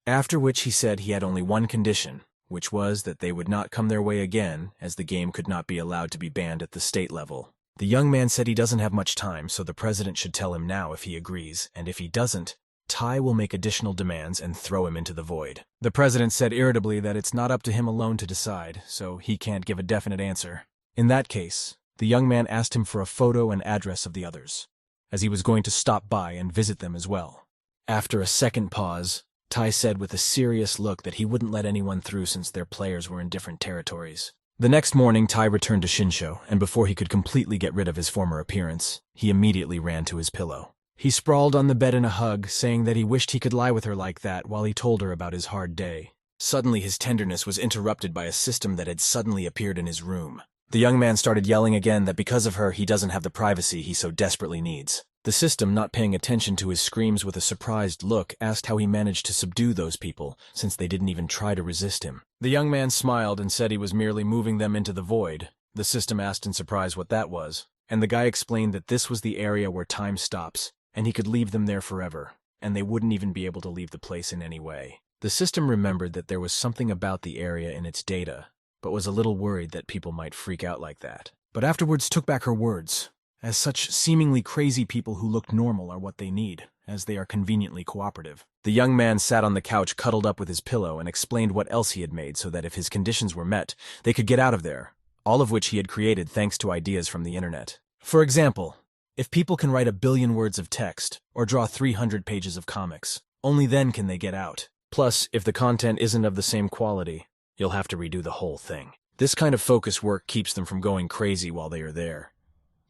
After which he said he had only one condition, which was that they would not come their way again, as the game could not be allowed to be banned at the state level. The young man said he doesn't have much time, so the president should tell him now if he agrees, and if he doesn't, Tai will make additional demands and throw him into the void. The president said irritably that it's not up to him alone to decide, so he can't give a definite answer. In that case, the young man asked him for a photo and address of the others, as he was going to stop by and visit them as well. After a second pause, Tai said with a serious look that he wouldn't let anyone through since their players were in different territories. The next morning, Tai returned to Shinsho, and before he could completely get rid of his former appearance, he immediately ran to his pillow. He sprawled on the bed in a hug, saying that he wished he could lie with her like that while he told her about his hard day. Suddenly, his tenderness was interrupted by a system that had suddenly appeared in his room. The young man started yelling again that because of her, he doesn't have the privacy he so desperately needs. The system, not paying attention to his screams with a surprised look, asked how he managed to subdue those people, since they didn't even try to resist him. The young man smiled and said he was merely moving them into the void. The system asked in surprise what that was, and the guy explained that this was the area where time stops, and he could leave them there forever, and they wouldn't even be able to leave the place in any way. The system remembered that there was something about the area in its data, but was a little worried that people might freak out like that. But afterwards took back her words, as such seemingly crazy people who look normal are what they need, as they are conveniently cooperative. The young man sat on the couch cuddled up with his pillow and explained what else he had made so that if his conditions were met, they could get out of there, all of which he had created thanks to ideas from the internet. For example, if people can write 1 billion words of text, or draw 300 pages of comics, only then can they get out. Plus, if the content isn't of the same quality, you'll have to redo the whole thing. This kind of focus work keeps them from going crazy while they are there.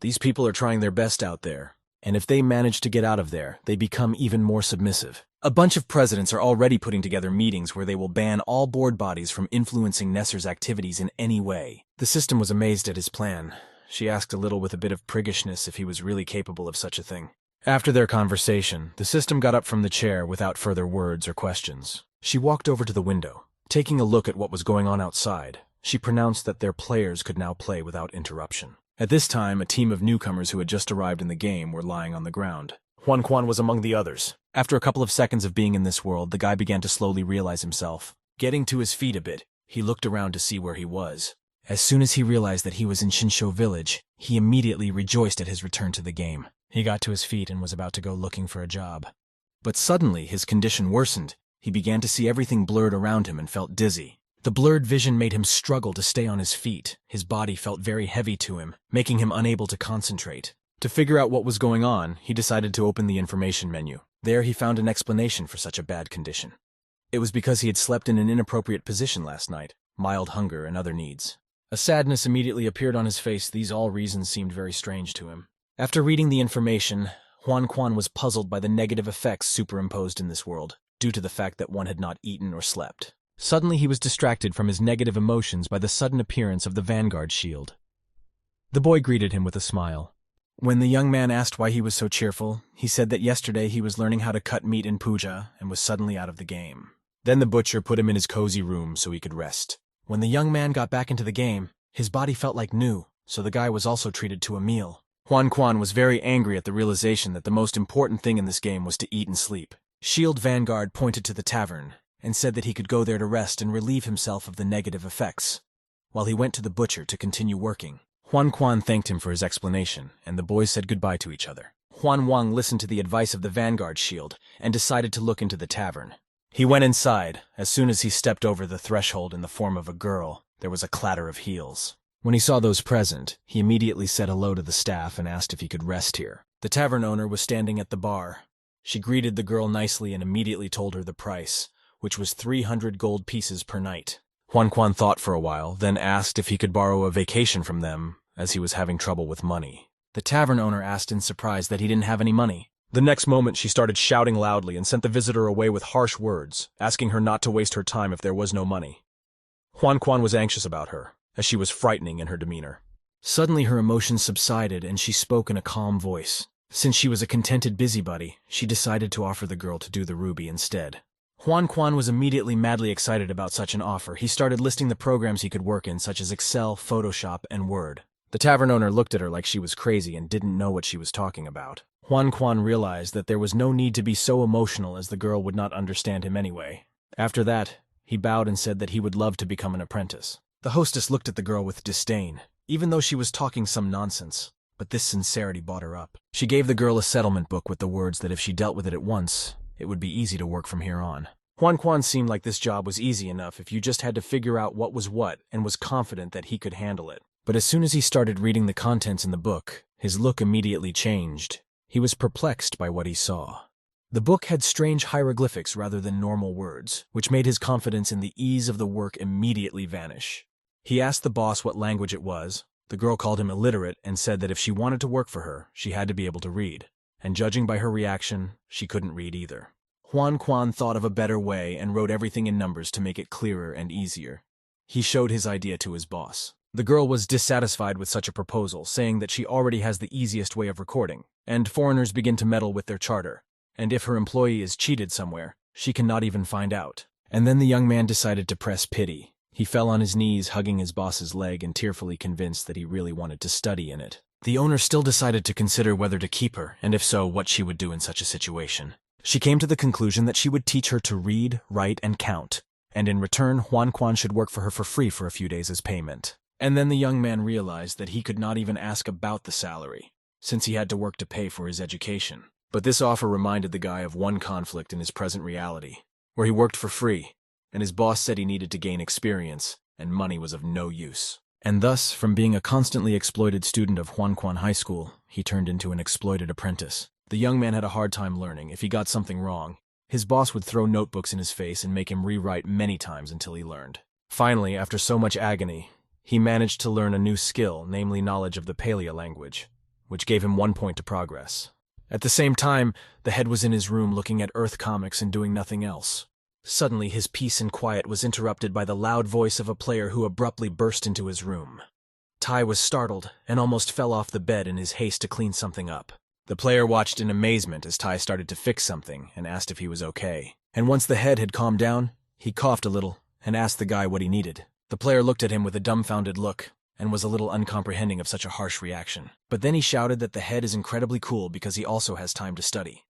These people are trying their best out there, and if they manage to get out of there, they become even more submissive. A bunch of presidents are already putting together meetings where they will ban all board bodies from influencing Nesser's activities in any way. The system was amazed at his plan. She asked a little with a bit of priggishness if he was really capable of such a thing. After their conversation, the system got up from the chair without further words or questions. She walked over to the window. Taking a look at what was going on outside, she pronounced that their players could now play without interruption. At this time, a team of newcomers who had just arrived in the game were lying on the ground. Huan Quan was among the others. After a couple of seconds of being in this world, the guy began to slowly realize himself. Getting to his feet a bit, he looked around to see where he was, As soon as he realized that he was in Shinsho village, he immediately rejoiced at his return to the game. He got to his feet and was about to go looking for a job. But suddenly his condition worsened. He began to see everything blurred around him and felt dizzy. The blurred vision made him struggle to stay on his feet. His body felt very heavy to him, making him unable to concentrate. To figure out what was going on, he decided to open the information menu. There he found an explanation for such a bad condition. It was because he had slept in an inappropriate position last night, mild hunger and other needs. A sadness immediately appeared on his face. These all reasons seemed very strange to him. After reading the information, Huan Quan was puzzled by the negative effects superimposed in this world, due to the fact that one had not eaten or slept. Suddenly he was distracted from his negative emotions by the sudden appearance of the Vanguard shield. The boy greeted him with a smile. When the young man asked why he was so cheerful, he said that yesterday he was learning how to cut meat in puja and was suddenly out of the game. Then the butcher put him in his cozy room so he could rest. When the young man got back into the game, his body felt like new, so the guy was also treated to a meal. Huan Quan was very angry at the realization that the most important thing in this game was to eat and sleep. Shield Vanguard pointed to the tavern and said that he could go there to rest and relieve himself of the negative effects, while he went to the butcher to continue working. Huan Quan thanked him for his explanation, and the boys said goodbye to each other. Huan Wang listened to the advice of the Vanguard shield and decided to look into the tavern. He went inside. As soon as he stepped over the threshold in the form of a girl, there was a clatter of heels. When he saw those present, he immediately said hello to the staff and asked if he could rest here. The tavern owner was standing at the bar. She greeted the girl nicely and immediately told her the price, which was 300 gold pieces per night. Huan Quan thought for a while, then asked if he could borrow a vacation from them, as he was having trouble with money. The tavern owner asked in surprise that he didn't have any money. The next moment she started shouting loudly and sent the visitor away with harsh words, asking her not to waste her time if there was no money. Huan Quan was anxious about her, as she was frightening in her demeanor. Suddenly her emotions subsided and she spoke in a calm voice. Since she was a contented busybody, she decided to offer the girl to do the ruby instead. Huan Quan was immediately madly excited about such an offer. He started listing the programs he could work in, such as Excel, Photoshop, and Word. The tavern owner looked at her like she was crazy and didn't know what she was talking about. Huan Quan realized that there was no need to be so emotional, as the girl would not understand him anyway. After that, he bowed and said that he would love to become an apprentice. The hostess looked at the girl with disdain, even though she was talking some nonsense, but this sincerity bought her up. She gave the girl a settlement book with the words that if she dealt with it at once, it would be easy to work from here on. Huan Quan seemed like this job was easy enough if you just had to figure out what was what and was confident that he could handle it. But as soon as he started reading the contents in the book, his look immediately changed. He was perplexed by what he saw. The book had strange hieroglyphics rather than normal words, which made his confidence in the ease of the work immediately vanish. He asked the boss what language it was. The girl called him illiterate and said that if she wanted to work for her, she had to be able to read. And judging by her reaction, she couldn't read either. Huan Quan thought of a better way and wrote everything in numbers to make it clearer and easier. He showed his idea to his boss. The girl was dissatisfied with such a proposal, saying that she already has the easiest way of recording, and foreigners begin to meddle with their charter, and if her employee is cheated somewhere, she cannot even find out. And then the young man decided to press pity. He fell on his knees, hugging his boss's leg and tearfully convinced that he really wanted to study in it. The owner still decided to consider whether to keep her, and if so, what she would do in such a situation. She came to the conclusion that she would teach her to read, write, and count, and in return, Huan Quan should work for her for free for a few days as payment. And then the young man realized that he could not even ask about the salary, since he had to work to pay for his education. But this offer reminded the guy of one conflict in his present reality, where he worked for free, and his boss said he needed to gain experience, and money was of no use. And thus, from being a constantly exploited student of Huan Quan High School, he turned into an exploited apprentice. The young man had a hard time learning. If he got something wrong, his boss would throw notebooks in his face and make him rewrite many times until he learned. Finally, after so much agony, he managed to learn a new skill, namely knowledge of the Palea language, which gave him 1 point to progress. At the same time, the head was in his room looking at Earth comics and doing nothing else. Suddenly, his peace and quiet was interrupted by the loud voice of a player who abruptly burst into his room. Tai was startled and almost fell off the bed in his haste to clean something up. The player watched in amazement as Tai started to fix something and asked if he was okay. And once the head had calmed down, he coughed a little and asked the guy what he needed. The player looked at him with a dumbfounded look and was a little uncomprehending of such a harsh reaction. But then he shouted that the head is incredibly cool because he also has time to study.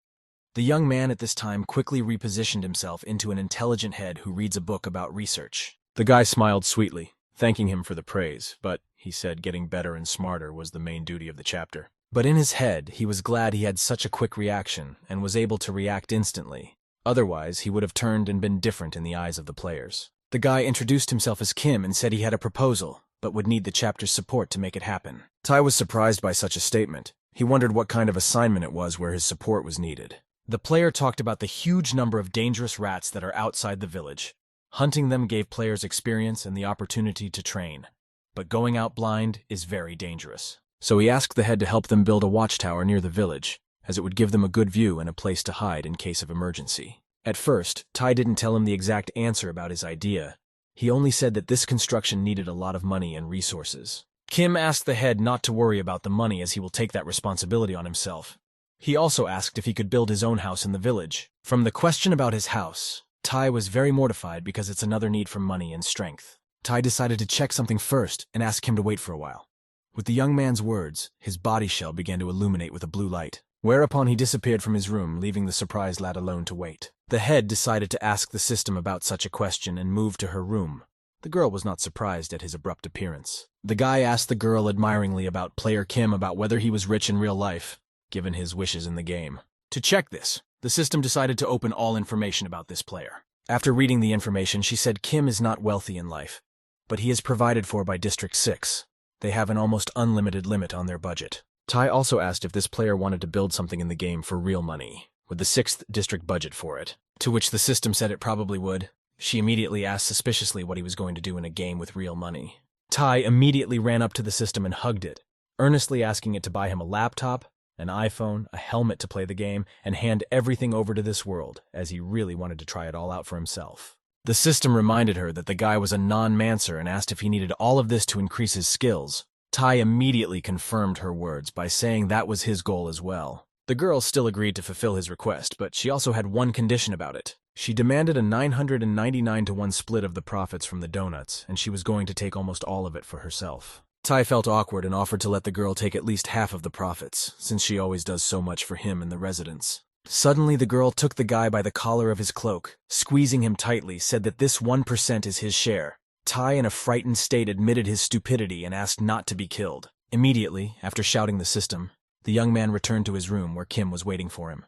The young man at this time quickly repositioned himself into an intelligent head who reads a book about research. The guy smiled sweetly thanking him for the praise, but, he said, getting better and smarter was the main duty of the chapter. But in his head, he was glad he had such a quick reaction and was able to react instantly. Otherwise, he would have turned and been different in the eyes of the players. The guy introduced himself as Kim and said he had a proposal, but would need the chapter's support to make it happen. Tai was surprised by such a statement. He wondered what kind of assignment it was where his support was needed. The player talked about the huge number of dangerous rats that are outside the village. Hunting them gave players experience and the opportunity to train. But going out blind is very dangerous. So he asked the head to help them build a watchtower near the village, as it would give them a good view and a place to hide in case of emergency. At first, Tai didn't tell him the exact answer about his idea. He only said that this construction needed a lot of money and resources. Kim asked the head not to worry about the money as he will take that responsibility on himself. He also asked if he could build his own house in the village. From the question about his house, Tai was very mortified because it's another need for money and strength. Tai decided to check something first and asked him to wait for a while. With the young man's words, his body shell began to illuminate with a blue light, whereupon he disappeared from his room, leaving the surprised lad alone to wait. The head decided to ask the system about such a question and moved to her room. The girl was not surprised at his abrupt appearance. The guy asked the girl admiringly about player Kim about whether he was rich in real life, given his wishes in the game. To check this, the system decided to open all information about this player. After reading the information, she said Kim is not wealthy in life, but he is provided for by District 6. They have an almost unlimited limit on their budget. Tai also asked if this player wanted to build something in the game for real money, with the 6th district budget for it, to which the system said it probably would. She immediately asked suspiciously what he was going to do in a game with real money. Tai immediately ran up to the system and hugged it, earnestly asking it to buy him a laptop, an iPhone, a helmet to play the game, and hand everything over to this world, as he really wanted to try it all out for himself. The system reminded her that the guy was a non-mancer and asked if he needed all of this to increase his skills. Tai immediately confirmed her words by saying that was his goal as well. The girl still agreed to fulfill his request, but she also had one condition about it. She demanded a 999-to-1 split of the profits from the donuts, and she was going to take almost all of it for herself. Tai felt awkward and offered to let the girl take at least half of the profits, since she always does so much for him and the residents. Suddenly the girl took the guy by the collar of his cloak, squeezing him tightly, said that this 1% is his share. Tai, in a frightened state, admitted his stupidity and asked not to be killed. Immediately, after shouting the system, the young man returned to his room where Kim was waiting for him.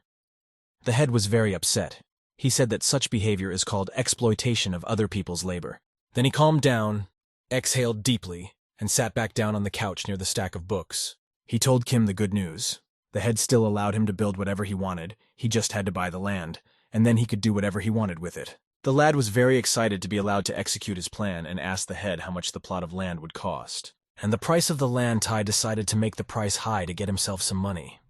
The head was very upset. He said that such behavior is called exploitation of other people's labor. Then he calmed down, exhaled deeply, and sat back down on the couch near the stack of books. He told Kim the good news. The head still allowed him to build whatever he wanted, he just had to buy the land, and then he could do whatever he wanted with it. The lad was very excited to be allowed to execute his plan and asked the head how much the plot of land would cost. And the price of the land, Tai decided to make the price high to get himself some money.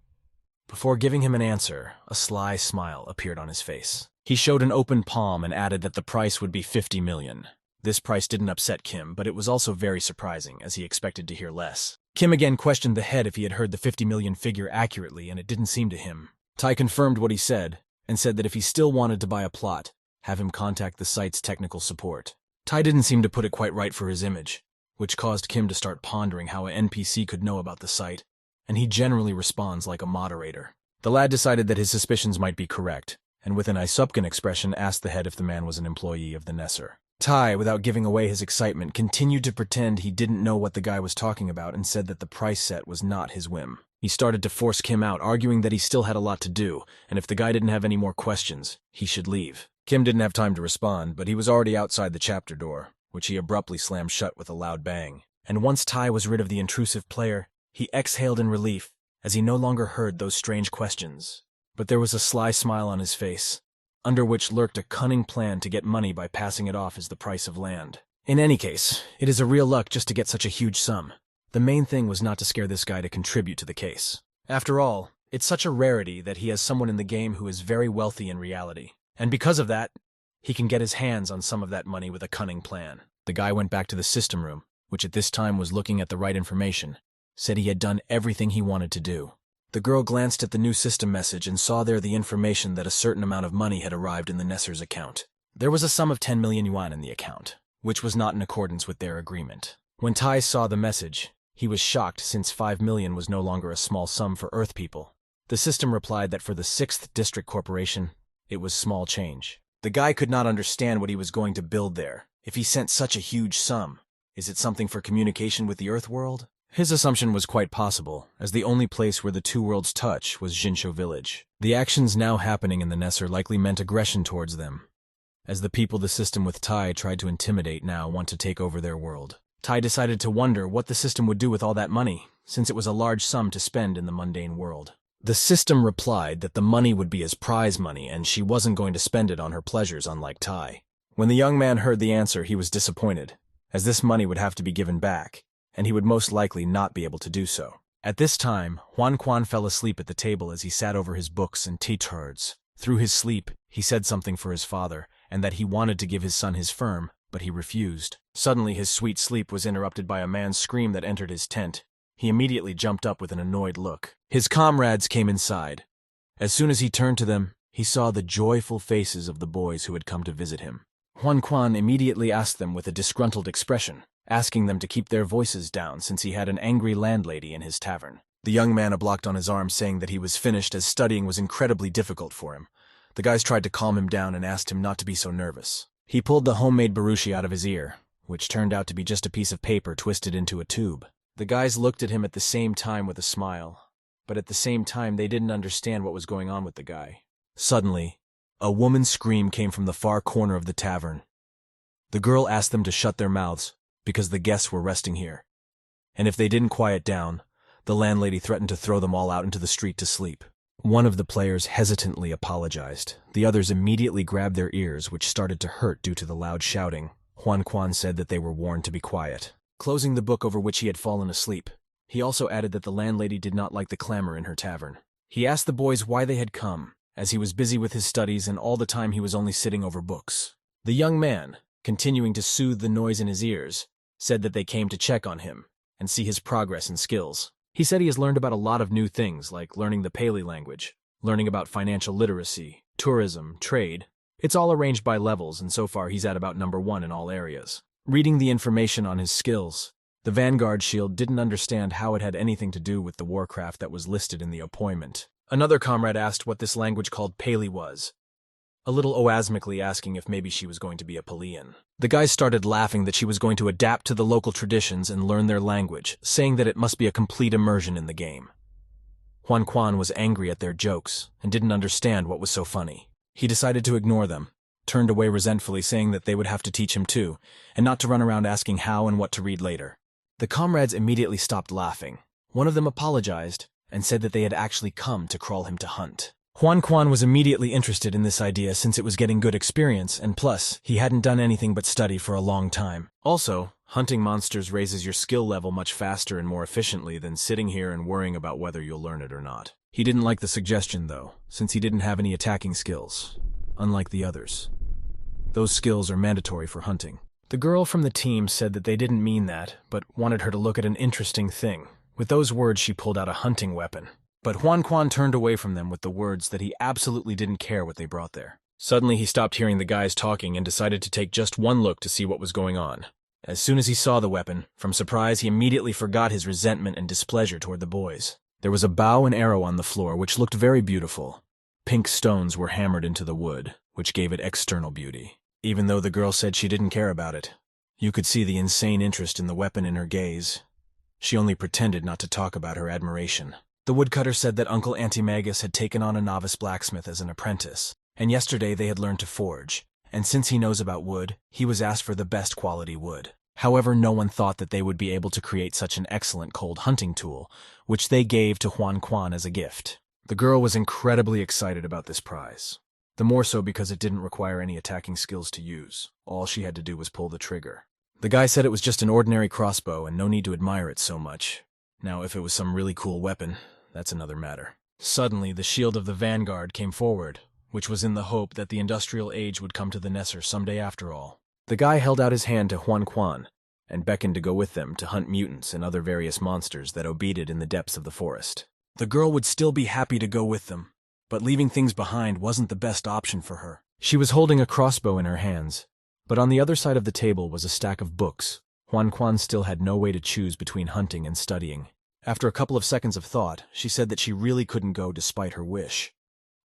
Before giving him an answer, a sly smile appeared on his face. He showed an open palm and added that the price would be 50 million. This price didn't upset Kim, but it was also very surprising, as he expected to hear less. Kim again questioned the head if he had heard the 50 million figure accurately, and it didn't seem to him. Tai confirmed what he said, and said that if he still wanted to buy a plot, have him contact the site's technical support. Tai didn't seem to put it quite right for his image, which caused Kim to start pondering how an NPC could know about the site, and he generally responds like a moderator. The lad decided that his suspicions might be correct, and with an Aesopkan expression asked the head if the man was an employee of the Nesser. Tai, without giving away his excitement, continued to pretend he didn't know what the guy was talking about and said that the price set was not his whim. He started to force Kim out, arguing that he still had a lot to do, and if the guy didn't have any more questions, he should leave. Kim didn't have time to respond, but he was already outside the chapter door, which he abruptly slammed shut with a loud bang. And once Tai was rid of the intrusive player, he exhaled in relief, as he no longer heard those strange questions. But there was a sly smile on his face, under which lurked a cunning plan to get money by passing it off as the price of land. In any case, it is a real luck just to get such a huge sum. The main thing was not to scare this guy to contribute to the case. After all, it's such a rarity that he has someone in the game who is very wealthy in reality. And because of that, he can get his hands on some of that money with a cunning plan. The guy went back to the system room, which at this time was looking at the right information, said he had done everything he wanted to do. The girl glanced at the new system message and saw there the information that a certain amount of money had arrived in the Nesser's account. There was a sum of 10 million yuan in the account, which was not in accordance with their agreement. When Tai saw the message, he was shocked since 5 million was no longer a small sum for Earth people. The system replied that for the 6th District Corporation, it was small change. The guy could not understand what he was going to build there. If he sent such a huge sum, Is it something for communication with the Earth world? His assumption was quite possible, as the only place where the two worlds touch was Jinsho village. The actions now happening in the Nesser likely meant aggression towards them, as the people the system with Tai tried to intimidate now want to take over their world. Tai decided to wonder what the system would do with all that money, since it was a large sum to spend in the mundane world. The system replied that the money would be as prize money and she wasn't going to spend it on her pleasures, unlike Tai. When the young man heard the answer, he was disappointed, as this money would have to be given back, and he would most likely not be able to do so. At this time, Huan Quan fell asleep at the table as he sat over his books and tea-turds. Through his sleep, he said something for his father, and that he wanted to give his son his firm, but he refused. Suddenly his sweet sleep was interrupted by a man's scream that entered his tent. He immediately jumped up with an annoyed look. His comrades came inside. As soon as he turned to them, he saw the joyful faces of the boys who had come to visit him. Huan Quan immediately asked them with a disgruntled expression, asking them to keep their voices down since he had an angry landlady in his tavern. The young man blocked on his arm, saying that he was finished as studying was incredibly difficult for him. The guys tried to calm him down and asked him not to be so nervous. He pulled the homemade barushi out of his ear, which turned out to be just a piece of paper twisted into a tube. The guys looked at him at the same time with a smile, but at the same time they didn't understand what was going on with the guy. Suddenly, a woman's scream came from the far corner of the tavern. The girl asked them to shut their mouths, because the guests were resting here. And if they didn't quiet down, the landlady threatened to throw them all out into the street to sleep. One of the players hesitantly apologized. The others immediately grabbed their ears, which started to hurt due to the loud shouting. Huan Quan said that they were warned to be quiet. Closing the book over which he had fallen asleep, he also added that the landlady did not like the clamor in her tavern. He asked the boys why they had come, as he was busy with his studies and all the time he was only sitting over books. The young man, continuing to soothe the noise in his ears, said that they came to check on him and see his progress and skills. He said he has learned about a lot of new things, like learning the Pali language, learning about financial literacy, tourism, trade. It's all arranged by levels, and so far he's at about number 1 in all areas. Reading the information on his skills, the Vanguard shield didn't understand how it had anything to do with the warcraft that was listed in the appointment. Another comrade asked what this language called Pali was, a little oasmically asking if maybe she was going to be a Palian. The guys started laughing that she was going to adapt to the local traditions and learn their language, saying that it must be a complete immersion in the game. Huan Quan was angry at their jokes and didn't understand what was so funny. He decided to ignore them, turned away resentfully, saying that they would have to teach him too, and not to run around asking how and what to read later. The comrades immediately stopped laughing. One of them apologized and said that they had actually come to crawl him to hunt. Huan Quan was immediately interested in this idea since it was getting good experience, and plus, he hadn't done anything but study for a long time. Also, hunting monsters raises your skill level much faster and more efficiently than sitting here and worrying about whether you'll learn it or not. He didn't like the suggestion, though, since he didn't have any attacking skills, unlike the others. Those skills are mandatory for hunting. The girl from the team said that they didn't mean that, but wanted her to look at an interesting thing. With those words, she pulled out a hunting weapon. But Huan Quan turned away from them with the words that he absolutely didn't care what they brought there. Suddenly, he stopped hearing the guys talking and decided to take just one look to see what was going on. As soon as he saw the weapon, from surprise, he immediately forgot his resentment and displeasure toward the boys. There was a bow and arrow on the floor, which looked very beautiful. Pink stones were hammered into the wood, which gave it external beauty. Even though the girl said she didn't care about it, you could see the insane interest in the weapon in her gaze. She only pretended not to talk about her admiration. The woodcutter said that Uncle Antimagus had taken on a novice blacksmith as an apprentice, and yesterday they had learned to forge, and since he knows about wood, he was asked for the best quality wood. However, no one thought that they would be able to create such an excellent cold hunting tool, which they gave to Huan Quan as a gift. The girl was incredibly excited about this prize, the more so because it didn't require any attacking skills to use. All she had to do was pull the trigger. The guy said it was just an ordinary crossbow and no need to admire it so much. Now, if it was some really cool weapon, that's another matter. Suddenly, the shield of the Vanguard came forward, which was in the hope that the industrial age would come to the Nesser someday after all. The guy held out his hand to Huan Quan and beckoned to go with them to hunt mutants and other various monsters that obeded in the depths of the forest. The girl would still be happy to go with them, but leaving things behind wasn't the best option for her. She was holding a crossbow in her hands, but on the other side of the table was a stack of books. Huan Quan still had no way to choose between hunting and studying. After a couple of seconds of thought, she said that she really couldn't go despite her wish,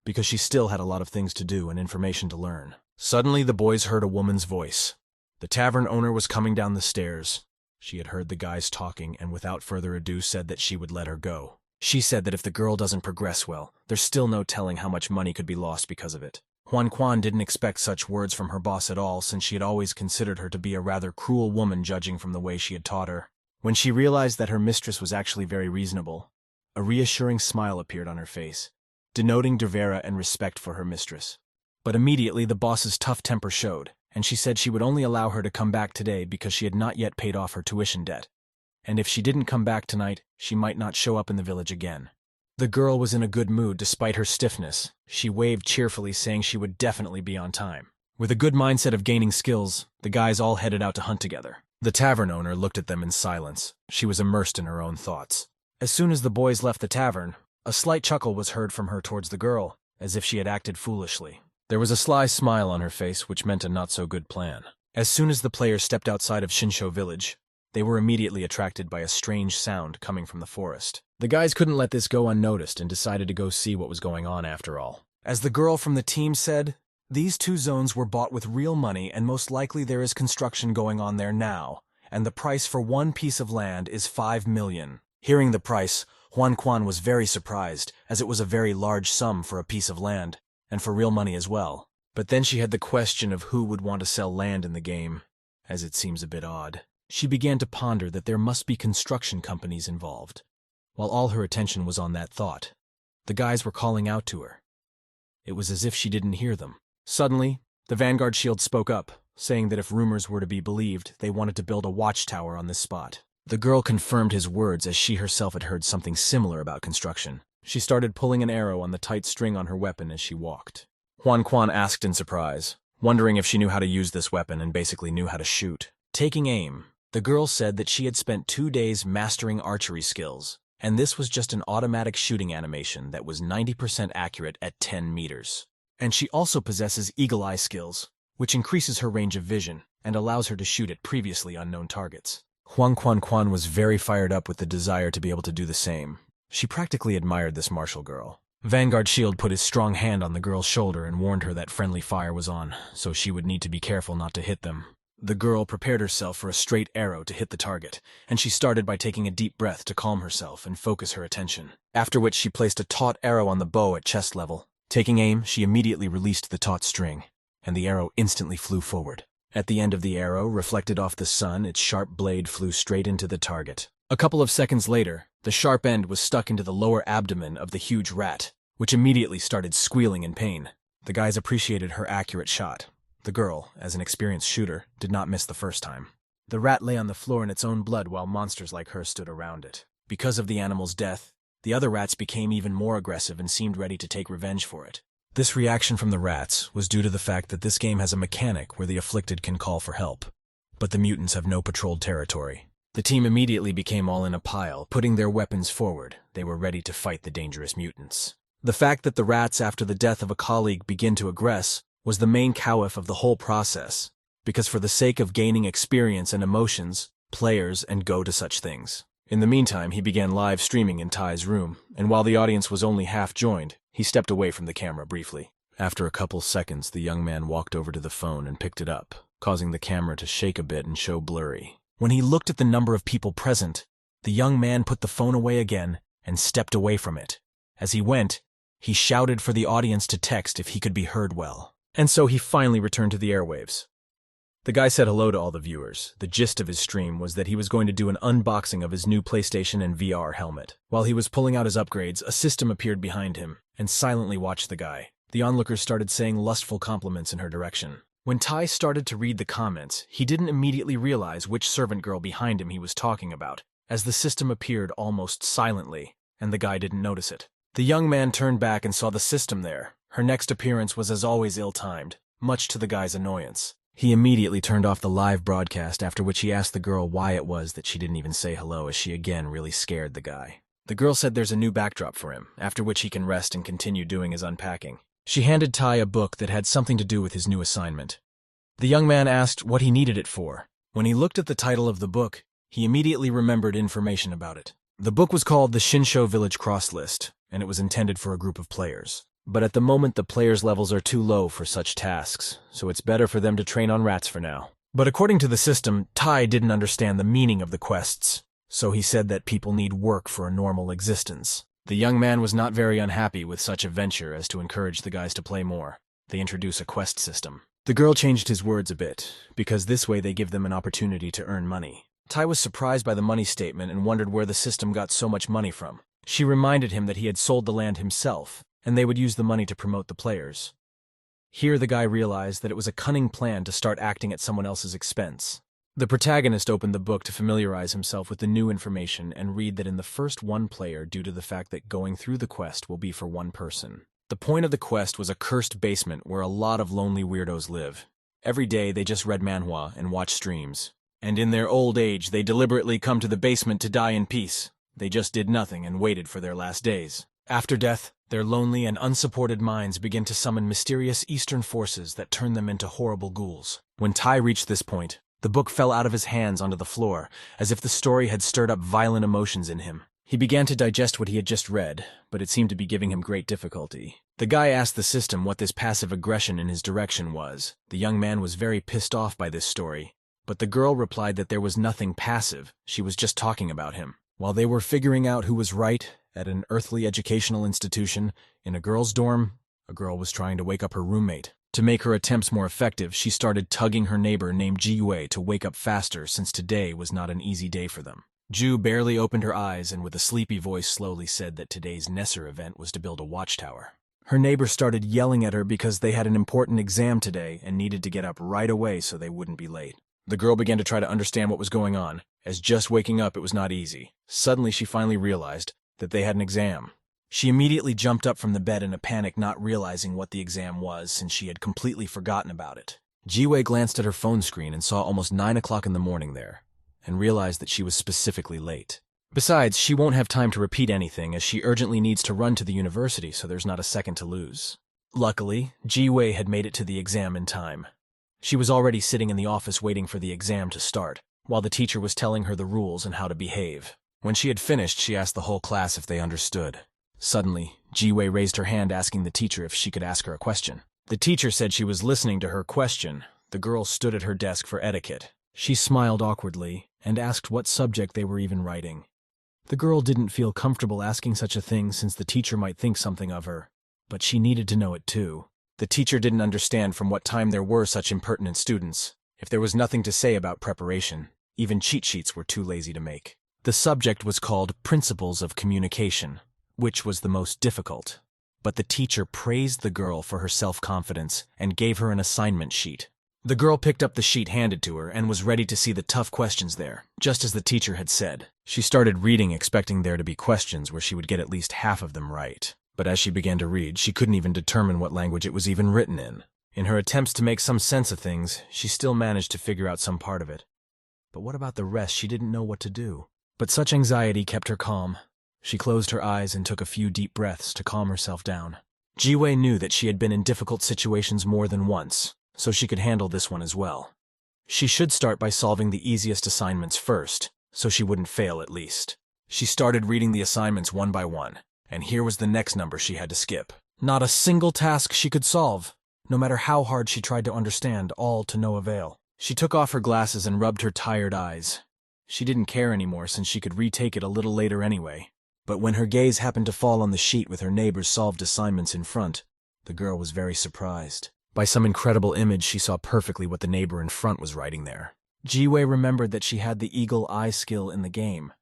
because she still had a lot of things to do and information to learn. Suddenly, the boys heard a woman's voice. The tavern owner was coming down the stairs. She had heard the guys talking and without further ado said that she would let her go. She said that if the girl doesn't progress well, there's still no telling how much money could be lost because of it. Huan Quan didn't expect such words from her boss at all, since she had always considered her to be a rather cruel woman judging from the way she had taught her. When she realized that her mistress was actually very reasonable, a reassuring smile appeared on her face, denoting Dervera and respect for her mistress. But immediately the boss's tough temper showed, and she said she would only allow her to come back today because she had not yet paid off her tuition debt. And if she didn't come back tonight, she might not show up in the village again. The girl was in a good mood despite her stiffness. She waved cheerfully, saying she would definitely be on time. With a good mindset of gaining skills, the guys all headed out to hunt together. The tavern owner looked at them in silence. She was immersed in her own thoughts. As soon as the boys left the tavern, a slight chuckle was heard from her towards the girl, as if she had acted foolishly. There was a sly smile on her face, which meant a not-so-good plan. As soon as the players stepped outside of Shinsho village, they were immediately attracted by a strange sound coming from the forest. The guys couldn't let this go unnoticed and decided to go see what was going on after all. As the girl from the team said, these two zones were bought with real money and most likely there is construction going on there now, and the price for one piece of land is 5 million. Hearing the price, Huan Quan was very surprised, as it was a very large sum for a piece of land, and for real money as well. But then she had the question of who would want to sell land in the game, as it seems a bit odd. She began to ponder that there must be construction companies involved. While all her attention was on that thought, the guys were calling out to her. It was as if she didn't hear them. Suddenly, the Vanguard Shield spoke up, saying that if rumors were to be believed, they wanted to build a watchtower on this spot. The girl confirmed his words as she herself had heard something similar about construction. She started pulling an arrow on the tight string on her weapon as she walked. Huan Quan asked in surprise, wondering if she knew how to use this weapon and basically knew how to shoot. Taking aim, the girl said that she had spent 2 days mastering archery skills, and this was just an automatic shooting animation that was 90% accurate at 10 meters. And she also possesses eagle eye skills, which increases her range of vision and allows her to shoot at previously unknown targets. Huan Quan was very fired up with the desire to be able to do the same. She practically admired this martial girl. Vanguard Shield put his strong hand on the girl's shoulder and warned her that friendly fire was on, so she would need to be careful not to hit them. The girl prepared herself for a straight arrow to hit the target, and she started by taking a deep breath to calm herself and focus her attention, after which she placed a taut arrow on the bow at chest level. Taking aim, she immediately released the taut string, and the arrow instantly flew forward. At the end of the arrow, reflected off the sun, its sharp blade flew straight into the target. A couple of seconds later, the sharp end was stuck into the lower abdomen of the huge rat, which immediately started squealing in pain. The guys appreciated her accurate shot. The girl, as an experienced shooter, did not miss the first time. The rat lay on the floor in its own blood while monsters like her stood around it. Because of the animal's death, the other rats became even more aggressive and seemed ready to take revenge for it. This reaction from the rats was due to the fact that this game has a mechanic where the afflicted can call for help, but the mutants have no patrolled territory. The team immediately became all in a pile, putting their weapons forward. They were ready to fight the dangerous mutants. The fact that the rats, after the death of a colleague, begin to aggress was the main cowef of the whole process, because for the sake of gaining experience and emotions, players and go to such things. In the meantime, he began live streaming in Ty's room, and while the audience was only half joined, he stepped away from the camera briefly. After a couple seconds, the young man walked over to the phone and picked it up, causing the camera to shake a bit and show blurry. When he looked at the number of people present, the young man put the phone away again and stepped away from it. As he went, he shouted for the audience to text if he could be heard well. And so he finally returned to the airwaves. The guy said hello to all the viewers. The gist of his stream was that he was going to do an unboxing of his new PlayStation and VR helmet. While he was pulling out his upgrades, a system appeared behind him and silently watched the guy. The onlookers started saying lustful compliments in her direction. When Ty started to read the comments, he didn't immediately realize which servant girl behind him he was talking about, as the system appeared almost silently, and the guy didn't notice it. The young man turned back and saw the system there. Her next appearance was as always ill-timed, much to the guy's annoyance. He immediately turned off the live broadcast, after which he asked the girl why it was that she didn't even say hello, as she again really scared the guy. The girl said there's a new backdrop for him, after which he can rest and continue doing his unpacking. She handed Ty a book that had something to do with his new assignment. The young man asked what he needed it for. When he looked at the title of the book, he immediately remembered information about it. The book was called the Shinsho Village Cross List, and it was intended for a group of players. But at the moment the players' levels are too low for such tasks, so it's better for them to train on rats for now. But according to the system, Tai didn't understand the meaning of the quests, so he said that people need work for a normal existence. The young man was not very unhappy with such a venture as to encourage the guys to play more. They introduce a quest system. The girl changed his words a bit, because this way they give them an opportunity to earn money. Tai was surprised by the money statement and wondered where the system got so much money from. She reminded him that he had sold the land himself, and they would use the money to promote the players. Here the guy realized that it was a cunning plan to start acting at someone else's expense. The protagonist opened the book to familiarize himself with the new information and read that in the first one player due to the fact that going through the quest will be for one person. The point of the quest was a cursed basement where a lot of lonely weirdos live. Every day they just read Manhwa and watched streams. And in their old age they deliberately come to the basement to die in peace. They just did nothing and waited for their last days. After death, their lonely and unsupported minds begin to summon mysterious Eastern forces that turn them into horrible ghouls. When Tai reached this point, the book fell out of his hands onto the floor, as if the story had stirred up violent emotions in him. He began to digest what he had just read, but it seemed to be giving him great difficulty. The guy asked the system what this passive aggression in his direction was. The young man was very pissed off by this story, but the girl replied that there was nothing passive, she was just talking about him. While they were figuring out who was right, at an earthly educational institution, in a girl's dorm, a girl was trying to wake up her roommate. To make her attempts more effective, she started tugging her neighbor named Ji-Wei to wake up faster since today was not an easy day for them. Ju barely opened her eyes and with a sleepy voice slowly said that today's Nesser event was to build a watchtower. Her neighbor started yelling at her because they had an important exam today and needed to get up right away so they wouldn't be late. The girl began to try to understand what was going on, as just waking up it was not easy. Suddenly she finally realized that they had an exam. She immediately jumped up from the bed in a panic, not realizing what the exam was since she had completely forgotten about it. Ji-Wei glanced at her phone screen and saw almost 9 o'clock in the morning there, and realized that she was specifically late. Besides, she won't have time to repeat anything as she urgently needs to run to the university, so there's not a second to lose. Luckily, Ji-Wei had made it to the exam in time. She was already sitting in the office waiting for the exam to start, while the teacher was telling her the rules and how to behave. When she had finished, she asked the whole class if they understood. Suddenly, Ji-Wei raised her hand asking the teacher if she could ask her a question. The teacher said she was listening to her question. The girl stood at her desk for etiquette. She smiled awkwardly and asked what subject they were even writing. The girl didn't feel comfortable asking such a thing since the teacher might think something of her, but she needed to know it too. The teacher didn't understand from what time there were such impertinent students. If there was nothing to say about preparation, even cheat sheets were too lazy to make. The subject was called Principles of Communication, which was the most difficult. But the teacher praised the girl for her self-confidence and gave her an assignment sheet. The girl picked up the sheet handed to her and was ready to see the tough questions there, just as the teacher had said. She started reading expecting there to be questions where she would get at least half of them right. But as she began to read, she couldn't even determine what language it was even written in. In her attempts to make some sense of things, she still managed to figure out some part of it. But what about the rest? She didn't know what to do. But such anxiety kept her calm. She closed her eyes and took a few deep breaths to calm herself down. Ji-Wei knew that she had been in difficult situations more than once, so she could handle this one as well. She should start by solving the easiest assignments first, so she wouldn't fail at least. She started reading the assignments one by one, and here was the next number she had to skip. Not a single task she could solve, no matter how hard she tried to understand, all to no avail. She took off her glasses and rubbed her tired eyes. She didn't care anymore since she could retake it a little later anyway. But when her gaze happened to fall on the sheet with her neighbor's solved assignments in front, the girl was very surprised. By some incredible image, she saw perfectly what the neighbor in front was writing there. Ji-Wei remembered that she had the eagle eye skill in the game.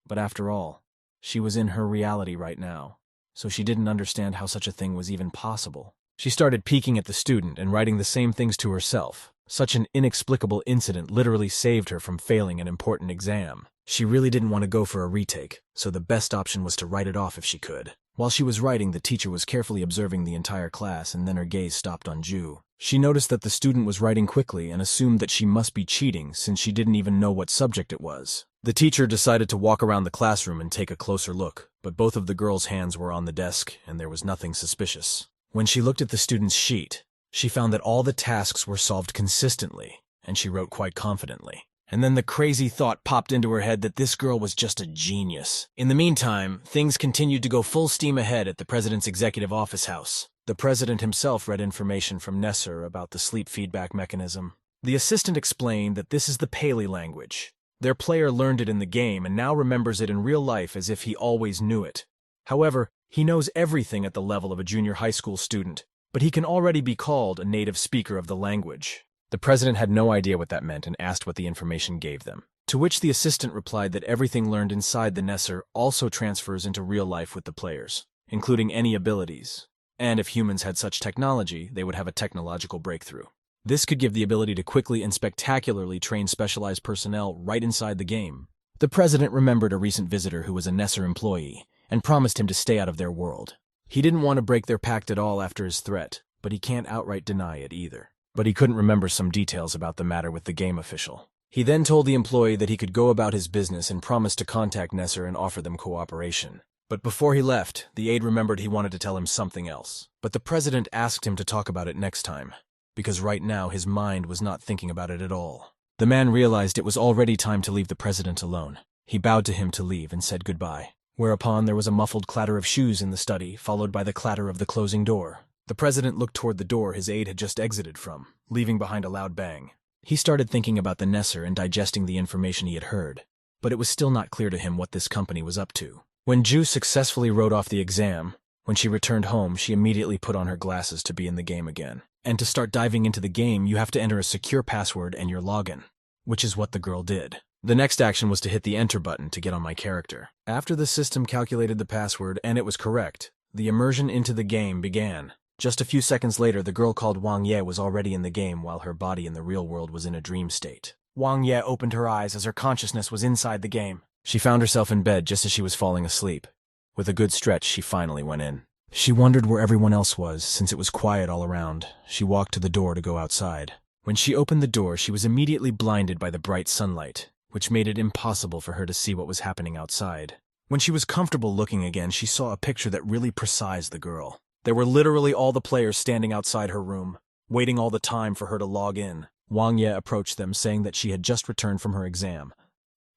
But after all, she was in her reality right now, so she didn't understand how such a thing was even possible. She started peeking at the student and writing the same things to herself. Such an inexplicable incident literally saved her from failing an important exam. She really didn't want to go for a retake, so the best option was to write it off if she could. While she was writing, the teacher was carefully observing the entire class, and then her gaze stopped on Ju. She noticed that the student was writing quickly and assumed that she must be cheating since she didn't even know what subject it was. The teacher decided to walk around the classroom and take a closer look, but both of the girls' hands were on the desk, and there was nothing suspicious. When she looked at the student's sheet, she found that all the tasks were solved consistently, and she wrote quite confidently. And then the crazy thought popped into her head that this girl was just a genius. In the meantime, things continued to go full steam ahead at the president's executive office house. The president himself read information from Nesser about the sleep feedback mechanism. The assistant explained that this is the Paley language. Their player learned it in the game and now remembers it in real life as if he always knew it. However, he knows everything at the level of a junior high school student, but he can already be called a native speaker of the language. The president had no idea what that meant and asked what the information gave them. To which the assistant replied that everything learned inside the Nesser also transfers into real life with the players, including any abilities. And if humans had such technology, they would have a technological breakthrough. This could give the ability to quickly and spectacularly train specialized personnel right inside the game. The president remembered a recent visitor who was a Nesser employee and promised him to stay out of their world. He didn't want to break their pact at all after his threat, but he can't outright deny it either. But he couldn't remember some details about the matter with the game official. He then told the employee that he could go about his business and promised to contact Nesser and offer them cooperation. But before he left, the aide remembered he wanted to tell him something else. But the president asked him to talk about it next time, because right now his mind was not thinking about it at all. The man realized it was already time to leave the president alone. He bowed to him to leave and said goodbye. Whereupon there was a muffled clatter of shoes in the study, followed by the clatter of the closing door. The president looked toward the door his aide had just exited from, leaving behind a loud bang. He started thinking about the Nesser and digesting the information he had heard, but it was still not clear to him what this company was up to. When Ju successfully wrote off the exam, when she returned home, she immediately put on her glasses to be in the game again. And to start diving into the game, you have to enter a secure password and your login, which is what the girl did. The next action was to hit the enter button to get on my character. After the system calculated the password and it was correct, the immersion into the game began. Just a few seconds later, the girl called Wang Ye was already in the game while her body in the real world was in a dream state. Wang Ye opened her eyes as her consciousness was inside the game. She found herself in bed just as she was falling asleep. With a good stretch, she finally went in. She wondered where everyone else was, since it was quiet all around. She walked to the door to go outside. When she opened the door, she was immediately blinded by the bright sunlight, which made it impossible for her to see what was happening outside. When she was comfortable looking again, she saw a picture that really precised the girl. There were literally all the players standing outside her room, waiting all the time for her to log in. Wang Ye approached them, saying that she had just returned from her exam.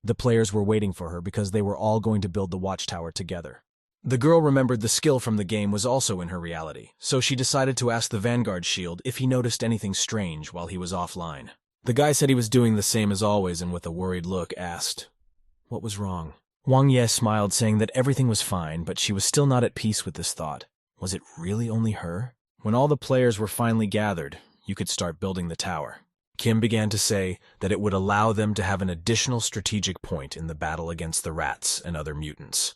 The players were waiting for her because they were all going to build the watchtower together. The girl remembered the skill from the game was also in her reality, so she decided to ask the Vanguard Shield if he noticed anything strange while he was offline. The guy said he was doing the same as always and with a worried look asked, "What was wrong?" Wang Ye smiled, saying that everything was fine, but she was still not at peace with this thought. Was it really only her? When all the players were finally gathered, you could start building the tower. Kim began to say that it would allow them to have an additional strategic point in the battle against the rats and other mutants.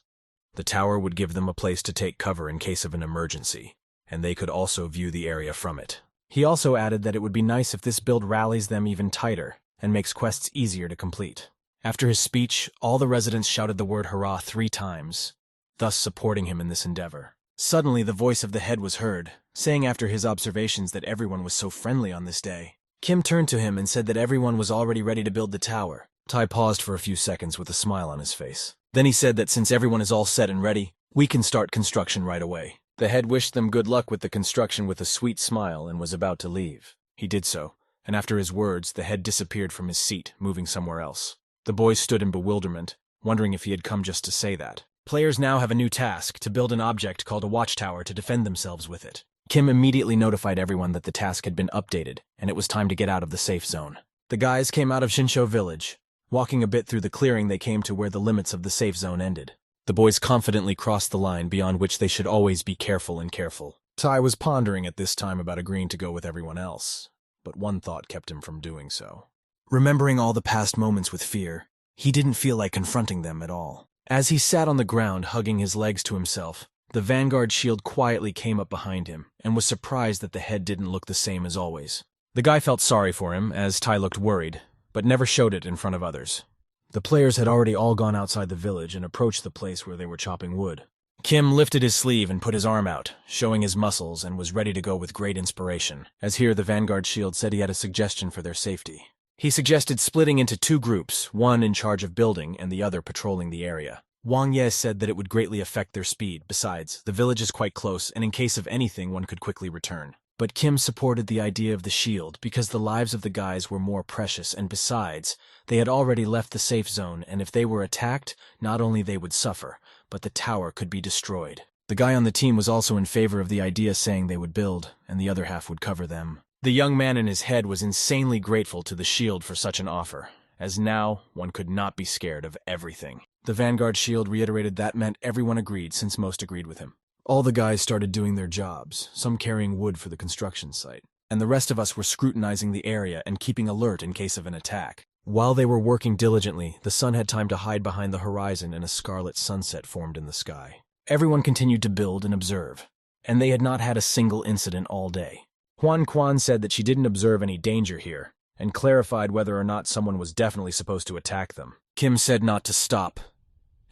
The tower would give them a place to take cover in case of an emergency, and they could also view the area from it. He also added that it would be nice if this build rallies them even tighter and makes quests easier to complete. After his speech, all the residents shouted the word hurrah 3 times, thus supporting him in this endeavor. Suddenly, the voice of the head was heard, saying after his observations that everyone was so friendly on this day. Kim turned to him and said that everyone was already ready to build the tower. Tai paused for a few seconds with a smile on his face. Then he said that since everyone is all set and ready, we can start construction right away. The head wished them good luck with the construction with a sweet smile and was about to leave. He did so, and after his words, the head disappeared from his seat, moving somewhere else. The boys stood in bewilderment, wondering if he had come just to say that. Players now have a new task, to build an object called a watchtower to defend themselves with it. Kim immediately notified everyone that the task had been updated, and it was time to get out of the safe zone. The guys came out of Shinsho village. Walking a bit through the clearing, they came to where the limits of the safe zone ended. The boys confidently crossed the line beyond which they should always be careful and careful. Tai was pondering at this time about agreeing to go with everyone else, but one thought kept him from doing so. Remembering all the past moments with fear, he didn't feel like confronting them at all. As he sat on the ground, hugging his legs to himself, the Vanguard Shield quietly came up behind him and was surprised that the head didn't look the same as always. The guy felt sorry for him, as Tai looked worried, but never showed it in front of others. The players had already all gone outside the village and approached the place where they were chopping wood. Kim lifted his sleeve and put his arm out, showing his muscles, and was ready to go with great inspiration, as here the Vanguard Shield said he had a suggestion for their safety. He suggested splitting into 2 groups, one in charge of building and the other patrolling the area. Wang Ye said that it would greatly affect their speed. Besides, the village is quite close, and in case of anything, one could quickly return. But Kim supported the idea of the shield because the lives of the guys were more precious, and besides, they had already left the safe zone, and if they were attacked, not only they would suffer, but the tower could be destroyed. The guy on the team was also in favor of the idea, saying they would build, and the other half would cover them. The young man in his head was insanely grateful to the shield for such an offer, as now one could not be scared of everything. The Vanguard shield reiterated that meant everyone agreed, since most agreed with him. All the guys started doing their jobs, some carrying wood for the construction site, and the rest of us were scrutinizing the area and keeping alert in case of an attack. While they were working diligently, the sun had time to hide behind the horizon and a scarlet sunset formed in the sky. Everyone continued to build and observe, and they had not had a single incident all day. Huan Quan said that she didn't observe any danger here, and clarified whether or not someone was definitely supposed to attack them. Kim said not to stop,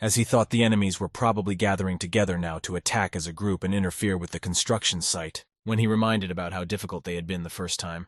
as he thought the enemies were probably gathering together now to attack as a group and interfere with the construction site. When he reminded about how difficult they had been the first time,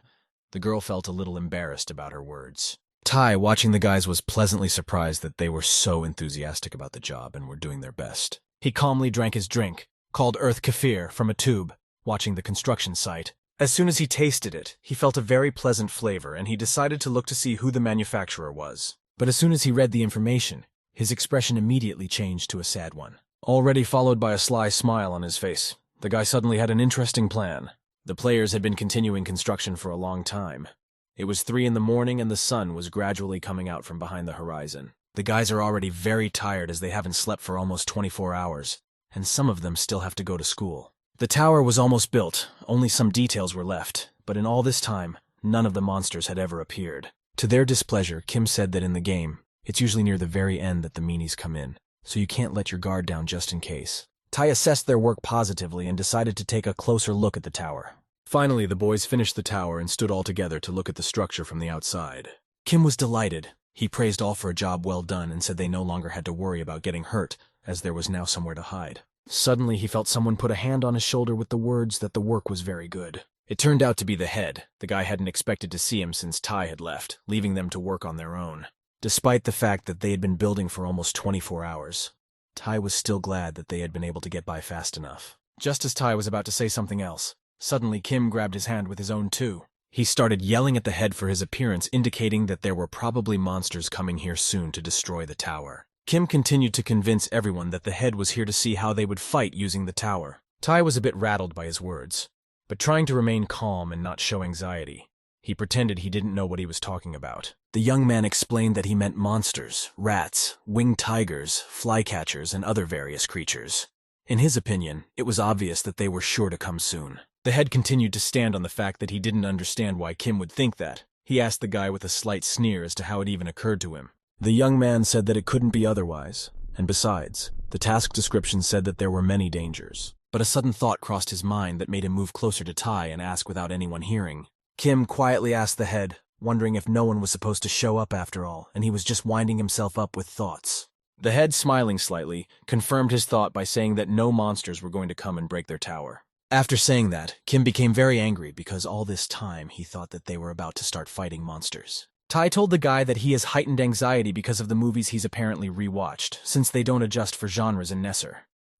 the girl felt a little embarrassed about her words. Tai, watching the guys, was pleasantly surprised that they were so enthusiastic about the job and were doing their best. He calmly drank his drink, called Earth Kefir, from a tube, watching the construction site. As soon as he tasted it, he felt a very pleasant flavor, and he decided to look to see who the manufacturer was. But as soon as he read the information, his expression immediately changed to a sad one. Already followed by a sly smile on his face, the guy suddenly had an interesting plan. The players had been continuing construction for a long time. It was 3 in the morning and the sun was gradually coming out from behind the horizon. The guys are already very tired as they haven't slept for almost 24 hours, and some of them still have to go to school. The tower was almost built, only some details were left, but in all this time, none of the monsters had ever appeared. To their displeasure, Kim said that in the game, it's usually near the very end that the meanies come in, so you can't let your guard down just in case. Tai assessed their work positively and decided to take a closer look at the tower. Finally, the boys finished the tower and stood all together to look at the structure from the outside. Kim was delighted. He praised all for a job well done and said they no longer had to worry about getting hurt, as there was now somewhere to hide. Suddenly, he felt someone put a hand on his shoulder with the words that the work was very good. It turned out to be the head. The guy hadn't expected to see him since Tai had left, leaving them to work on their own. Despite the fact that they had been building for almost 24 hours, Tai was still glad that they had been able to get by fast enough. Just as Tai was about to say something else, suddenly Kim grabbed his hand with his own too. He started yelling at the head for his appearance, indicating that there were probably monsters coming here soon to destroy the tower. Kim continued to convince everyone that the head was here to see how they would fight using the tower. Tai was a bit rattled by his words, but trying to remain calm and not show anxiety, he pretended he didn't know what he was talking about. The young man explained that he meant monsters, rats, winged tigers, flycatchers, and other various creatures. In his opinion, it was obvious that they were sure to come soon. The head continued to stand on the fact that he didn't understand why Kim would think that. He asked the guy with a slight sneer as to how it even occurred to him. The young man said that it couldn't be otherwise, and besides, the task description said that there were many dangers. But a sudden thought crossed his mind that made him move closer to Tai and ask without anyone hearing. Kim quietly asked the head, wondering if no one was supposed to show up after all, and he was just winding himself up with thoughts. The head, smiling slightly, confirmed his thought by saying that no monsters were going to come and break their tower. After saying that, Kim became very angry because all this time he thought that they were about to start fighting monsters. Tai told the guy that he has heightened anxiety because of the movies he's apparently rewatched, since they don't adjust for genres in Nesser.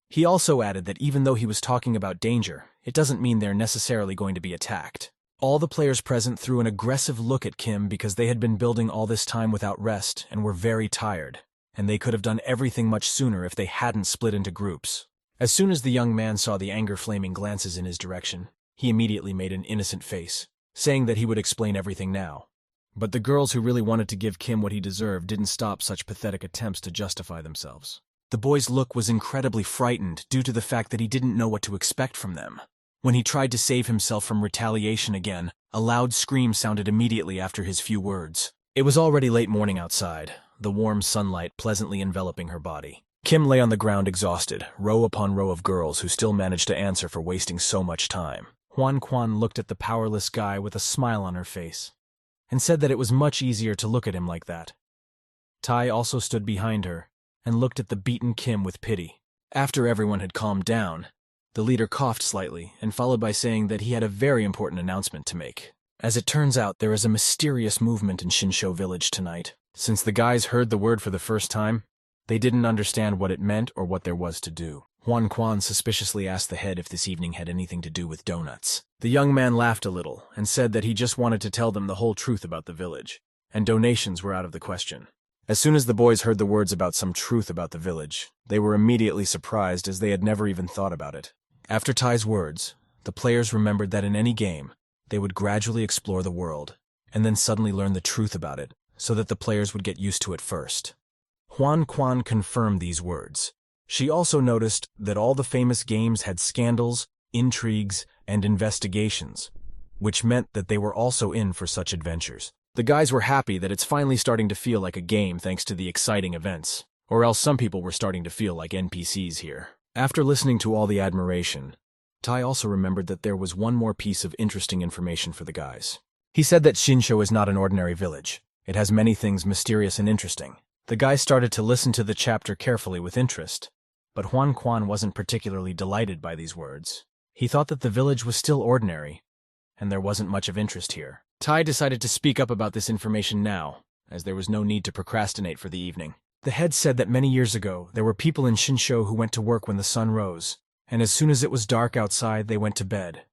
He also added that even though he was talking about danger, it doesn't mean they're necessarily going to be attacked. All the players present threw an aggressive look at Kim because they had been building all this time without rest and were very tired, and they could have done everything much sooner if they hadn't split into groups. As soon as the young man saw the anger-flaming glances in his direction, he immediately made an innocent face, saying that he would explain everything now. But the girls who really wanted to give Kim what he deserved didn't stop such pathetic attempts to justify themselves. The boy's look was incredibly frightened due to the fact that he didn't know what to expect from them. When he tried to save himself from retaliation again, a loud scream sounded immediately after his few words. It was already late morning outside, the warm sunlight pleasantly enveloping her body. Kim lay on the ground exhausted, row upon row of girls who still managed to answer for wasting so much time. Huan Quan looked at the powerless guy with a smile on her face, and said that it was much easier to look at him like that. Tai also stood behind her and looked at the beaten Kim with pity. After everyone had calmed down, the leader coughed slightly and followed by saying that he had a very important announcement to make. As it turns out, there is a mysterious movement in Shinsho village tonight. Since the guys heard the word for the first time, they didn't understand what it meant or what there was to do. Huan Quan suspiciously asked the head if this evening had anything to do with donuts. The young man laughed a little and said that he just wanted to tell them the whole truth about the village, and donations were out of the question. As soon as the boys heard the words about some truth about the village, they were immediately surprised as they had never even thought about it. After Tai's words, the players remembered that in any game, They would gradually explore the world, and then suddenly learn the truth about it, so that the players would get used to it first. Huan Quan confirmed these words. She also noticed that all the famous games had scandals, intrigues, and investigations, which meant that they were also in for such adventures. The guys were happy that it's finally starting to feel like a game thanks to the exciting events, or else some people were starting to feel like NPCs here. After listening to all the admiration, Tai also remembered that there was one more piece of interesting information for the guys. He said that Shinsho is not an ordinary village. It has many things mysterious and interesting. The guys started to listen to the chapter carefully with interest, but Huan Quan wasn't particularly delighted by these words. He thought that the village was still ordinary, and there wasn't much of interest here. Tai decided to speak up about this information now, as there was no need to procrastinate for the evening. The head said that many years ago, there were people in Shinsho who went to work when the sun rose, and as soon as it was dark outside, they went to bed.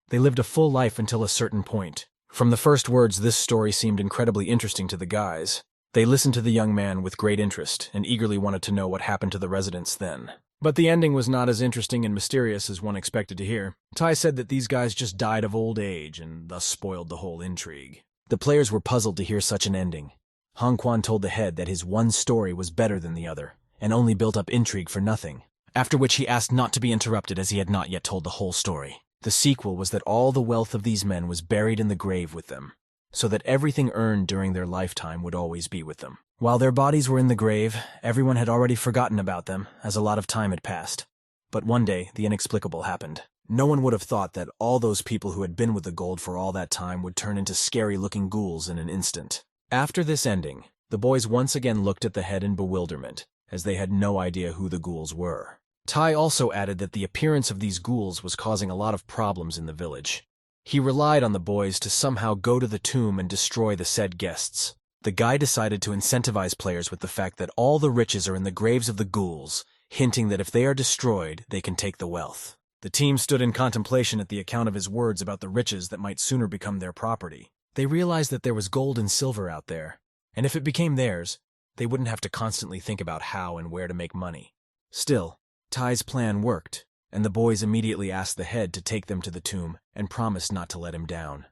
They lived a full life until a certain point. From the first words, this story seemed incredibly interesting to the guys. They listened to the young man with great interest and eagerly wanted to know what happened to the residents then. But the ending was not as interesting and mysterious as one expected to hear. Tai said that these guys just died of old age and thus spoiled the whole intrigue. The players were puzzled to hear such an ending. Hong Quan told the head that his one story was better than the other, and only built up intrigue for nothing, after which he asked not to be interrupted as he had not yet told the whole story. The sequel was that all the wealth of these men was buried in the grave with them, so that everything earned during their lifetime would always be with them. While their bodies were in the grave, everyone had already forgotten about them, as a lot of time had passed. But one day, the inexplicable happened. No one would have thought that all those people who had been with the gold for all that time would turn into scary-looking ghouls in an instant. After this ending, the boys once again looked at the head in bewilderment, as they had no idea who the ghouls were. Tai also added that the appearance of these ghouls was causing a lot of problems in the village. He relied on the boys to somehow go to the tomb and destroy the said guests. The guy decided to incentivize players with the fact that all the riches are in the graves of the ghouls, hinting that if they are destroyed, they can take the wealth. The team stood in contemplation at the account of his words about the riches that might sooner become their property. They realized that there was gold and silver out there, and if it became theirs, they wouldn't have to constantly think about how and where to make money. Still, Tai's plan worked, and the boys immediately asked the head to take them to the tomb and promised not to let him down.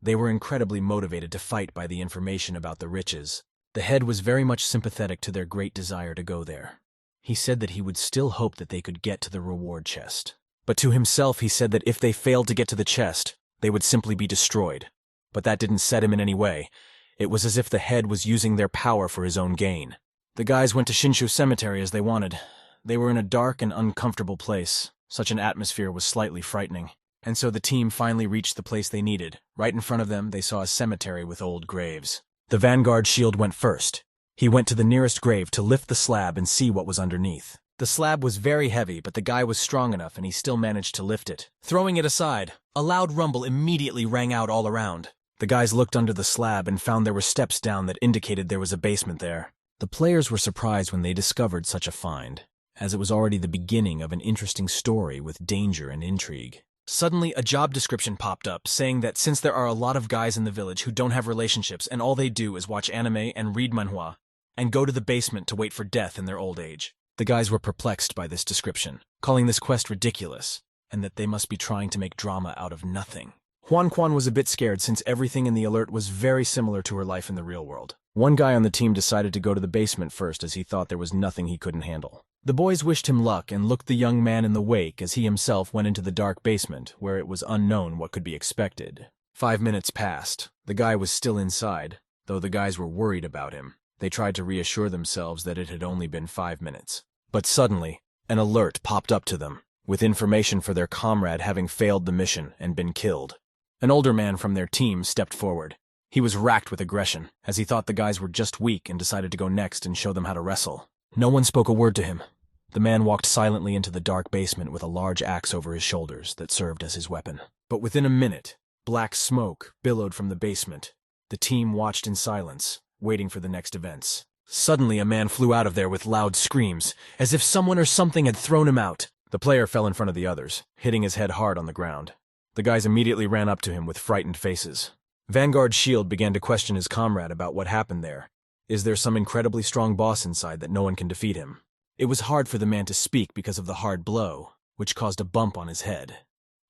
They were incredibly motivated to fight by the information about the riches. The head was very much sympathetic to their great desire to go there. He said that he would still hope that they could get to the reward chest. But to himself he said that if they failed to get to the chest, they would simply be destroyed. But that didn't set him in any way. It was as if the head was using their power for his own gain. The guys went to Shinshu Cemetery as they wanted. They were in a dark and uncomfortable place. Such an atmosphere was slightly frightening. And so the team finally reached the place they needed. Right in front of them, they saw a cemetery with old graves. The vanguard shield went first. He went to the nearest grave to lift the slab and see what was underneath. The slab was very heavy, but the guy was strong enough and he still managed to lift it. Throwing it aside, a loud rumble immediately rang out all around. The guys looked under the slab and found there were steps down that indicated there was a basement there. The players were surprised when they discovered such a find, as it was already the beginning of an interesting story with danger and intrigue. Suddenly, a job description popped up saying that since there are a lot of guys in the village who don't have relationships and all they do is watch anime and read manhwa, and go to the basement to wait for death in their old age. The guys were perplexed by this description, calling this quest ridiculous, and that they must be trying to make drama out of nothing. Huan Quan was a bit scared since everything in the alert was very similar to her life in the real world. One guy on the team decided to go to the basement first as he thought there was nothing he couldn't handle. The boys wished him luck and looked the young man in the wake as he himself went into the dark basement, where it was unknown what could be expected. 5 minutes passed. The guy was still inside, though the guys were worried about him. They tried to reassure themselves that it had only been 5 minutes. But suddenly, an alert popped up to them, with information for their comrade having failed the mission and been killed. An older man from their team stepped forward. He was racked with aggression, as he thought the guys were just weak and decided to go next and show them how to wrestle. No one spoke a word to him. The man walked silently into the dark basement with a large axe over his shoulders that served as his weapon. But within a minute, black smoke billowed from the basement. The team watched in silence, waiting for the next events. Suddenly, a man flew out of there with loud screams, as if someone or something had thrown him out. The player fell in front of the others, hitting his head hard on the ground. The guys immediately ran up to him with frightened faces. Vanguard Shield began to question his comrade about what happened there. Is there some incredibly strong boss inside that no one can defeat him? It was hard for the man to speak because of the hard blow, which caused a bump on his head.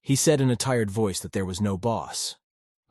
He said in a tired voice that there was no boss,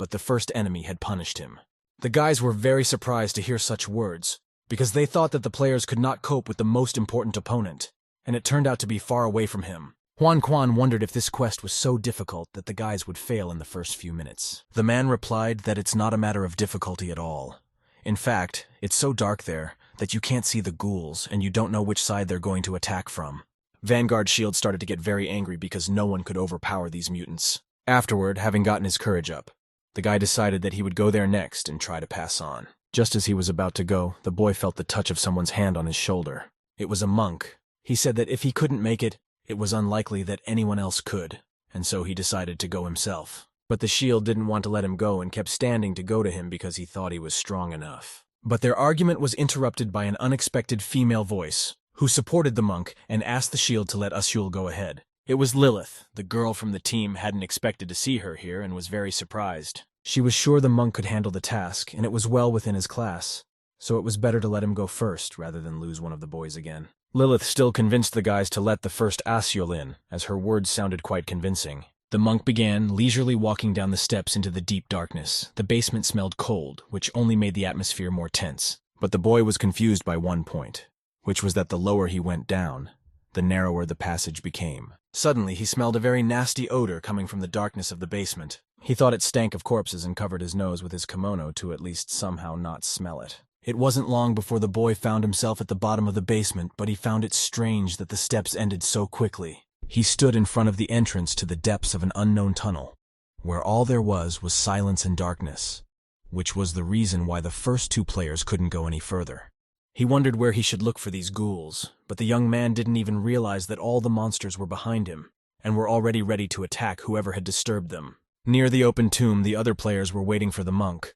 but the first enemy had punished him. The guys were very surprised to hear such words, because they thought that the players could not cope with the most important opponent, and it turned out to be far away from him. Huan Quan wondered if this quest was so difficult that the guys would fail in the first few minutes. The man replied that it's not a matter of difficulty at all. In fact, it's so dark there that you can't see the ghouls and you don't know which side they're going to attack from. Vanguard Shield started to get very angry because no one could overpower these mutants. Afterward, having gotten his courage up, the guy decided that he would go there next and try to pass on. Just as he was about to go, the boy felt the touch of someone's hand on his shoulder. It was a monk. He said that if he couldn't make it, it was unlikely that anyone else could, and so he decided to go himself. But the shield didn't want to let him go and kept standing to go to him because he thought he was strong enough. But their argument was interrupted by an unexpected female voice, who supported the monk and asked the shield to let Ashul go ahead. It was Lilith. The girl from the team hadn't expected to see her here and was very surprised. She was sure the monk could handle the task, and it was well within his class, so it was better to let him go first rather than lose one of the boys again. Lilith still convinced the guys to let the first Ashul in, as her words sounded quite convincing. The monk began leisurely walking down the steps into the deep darkness. The basement smelled cold, which only made the atmosphere more tense. But the boy was confused by one point, which was that the lower he went down, the narrower the passage became. Suddenly, he smelled a very nasty odor coming from the darkness of the basement. He thought it stank of corpses and covered his nose with his kimono to at least somehow not smell it. It wasn't long before the boy found himself at the bottom of the basement, but he found it strange that the steps ended so quickly. He stood in front of the entrance to the depths of an unknown tunnel, where all there was silence and darkness, which was the reason why the first two players couldn't go any further. He wondered where he should look for these ghouls, but the young man didn't even realize that all the monsters were behind him, and were already ready to attack whoever had disturbed them. Near the open tomb, the other players were waiting for the monk,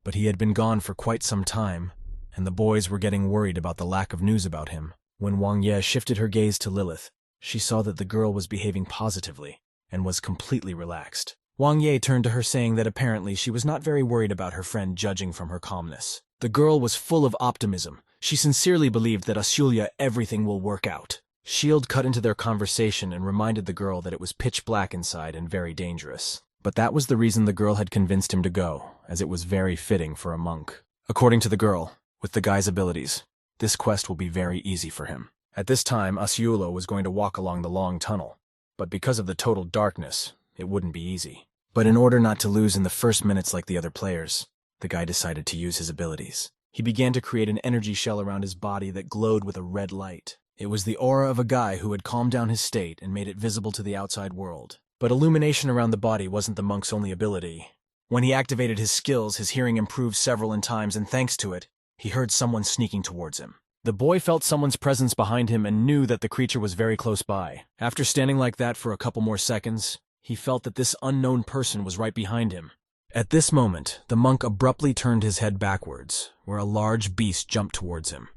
but he had been gone for quite some time, and the boys were getting worried about the lack of news about him. When Wang Ye shifted her gaze to Lilith, she saw that the girl was behaving positively, and was completely relaxed. Wang Ye turned to her saying that apparently she was not very worried about her friend judging from her calmness. The girl was full of optimism. She sincerely believed that Ashulya everything will work out. Shield cut into their conversation and reminded the girl that it was pitch black inside and very dangerous. But that was the reason the girl had convinced him to go, as it was very fitting for a monk. According to the girl, with the guy's abilities, this quest will be very easy for him. At this time, Ashula was going to walk along the long tunnel, but because of the total darkness, it wouldn't be easy. But in order not to lose in the first minutes like the other players, the guy decided to use his abilities. He began to create an energy shell around his body that glowed with a red light. It was the aura of a guy who had calmed down his state and made it visible to the outside world. But illumination around the body wasn't the monk's only ability. When he activated his skills, his hearing improved several times, and thanks to it, he heard someone sneaking towards him. The boy felt someone's presence behind him and knew that the creature was very close by. After standing like that for a couple more seconds, he felt that this unknown person was right behind him. At this moment, the monk abruptly turned his head backwards, where a large beast jumped towards him.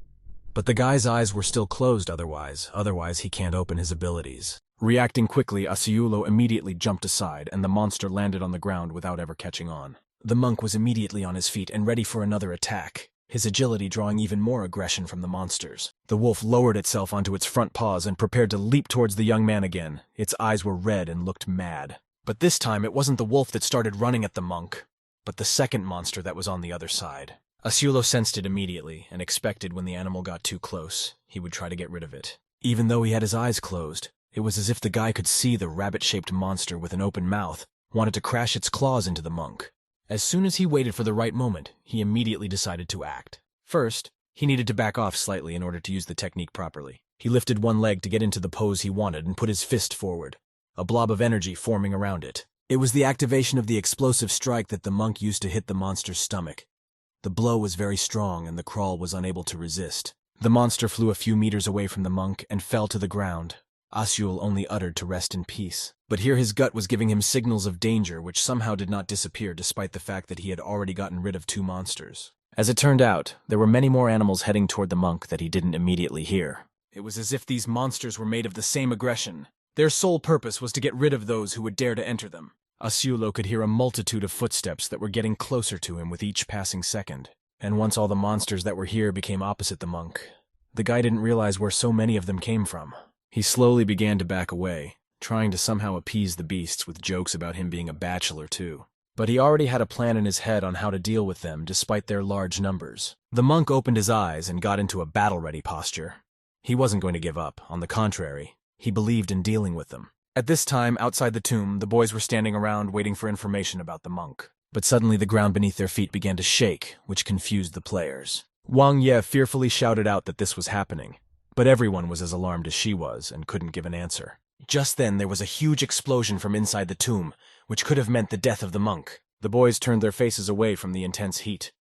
But the guy's eyes were still closed otherwise he can't open his abilities. Reacting quickly, Asiulo immediately jumped aside, and the monster landed on the ground without ever catching on. The monk was immediately on his feet and ready for another attack, his agility drawing even more aggression from the monsters. The wolf lowered itself onto its front paws and prepared to leap towards the young man again. Its eyes were red and looked mad. But this time it wasn't the wolf that started running at the monk, but the second monster that was on the other side. Asiulo sensed it immediately and expected when the animal got too close, he would try to get rid of it. Even though he had his eyes closed, it was as if the guy could see the rabbit-shaped monster with an open mouth wanted to crash its claws into the monk. As soon as he waited for the right moment, he immediately decided to act. First, he needed to back off slightly in order to use the technique properly. He lifted one leg to get into the pose he wanted and put his fist forward, a blob of energy forming around it. It was the activation of the explosive strike that the monk used to hit the monster's stomach. The blow was very strong and the crawl was unable to resist. The monster flew a few meters away from the monk and fell to the ground. Ashul only uttered to rest in peace. But here his gut was giving him signals of danger which somehow did not disappear despite the fact that he had already gotten rid of two monsters. As it turned out, there were many more animals heading toward the monk that he didn't immediately hear. It was as if these monsters were made of the same aggression. Their sole purpose was to get rid of those who would dare to enter them. Asiulo could hear a multitude of footsteps that were getting closer to him with each passing second. And once all the monsters that were here became opposite the monk, the guy didn't realize where so many of them came from. He slowly began to back away, trying to somehow appease the beasts with jokes about him being a bachelor too. but he already had a plan in his head on how to deal with them despite their large numbers. The monk opened his eyes and got into a battle-ready posture. He wasn't going to give up. On the contrary, he believed in dealing with them. At this time, outside the tomb, the boys were standing around waiting for information about the monk. But suddenly the ground beneath their feet began to shake, which confused the players. Wang Ye fearfully shouted out that this was happening, but everyone was as alarmed as she was and couldn't give an answer. Just then there was a huge explosion from inside the tomb, which could have meant the death of the monk. The boys turned their faces away from the intense heat.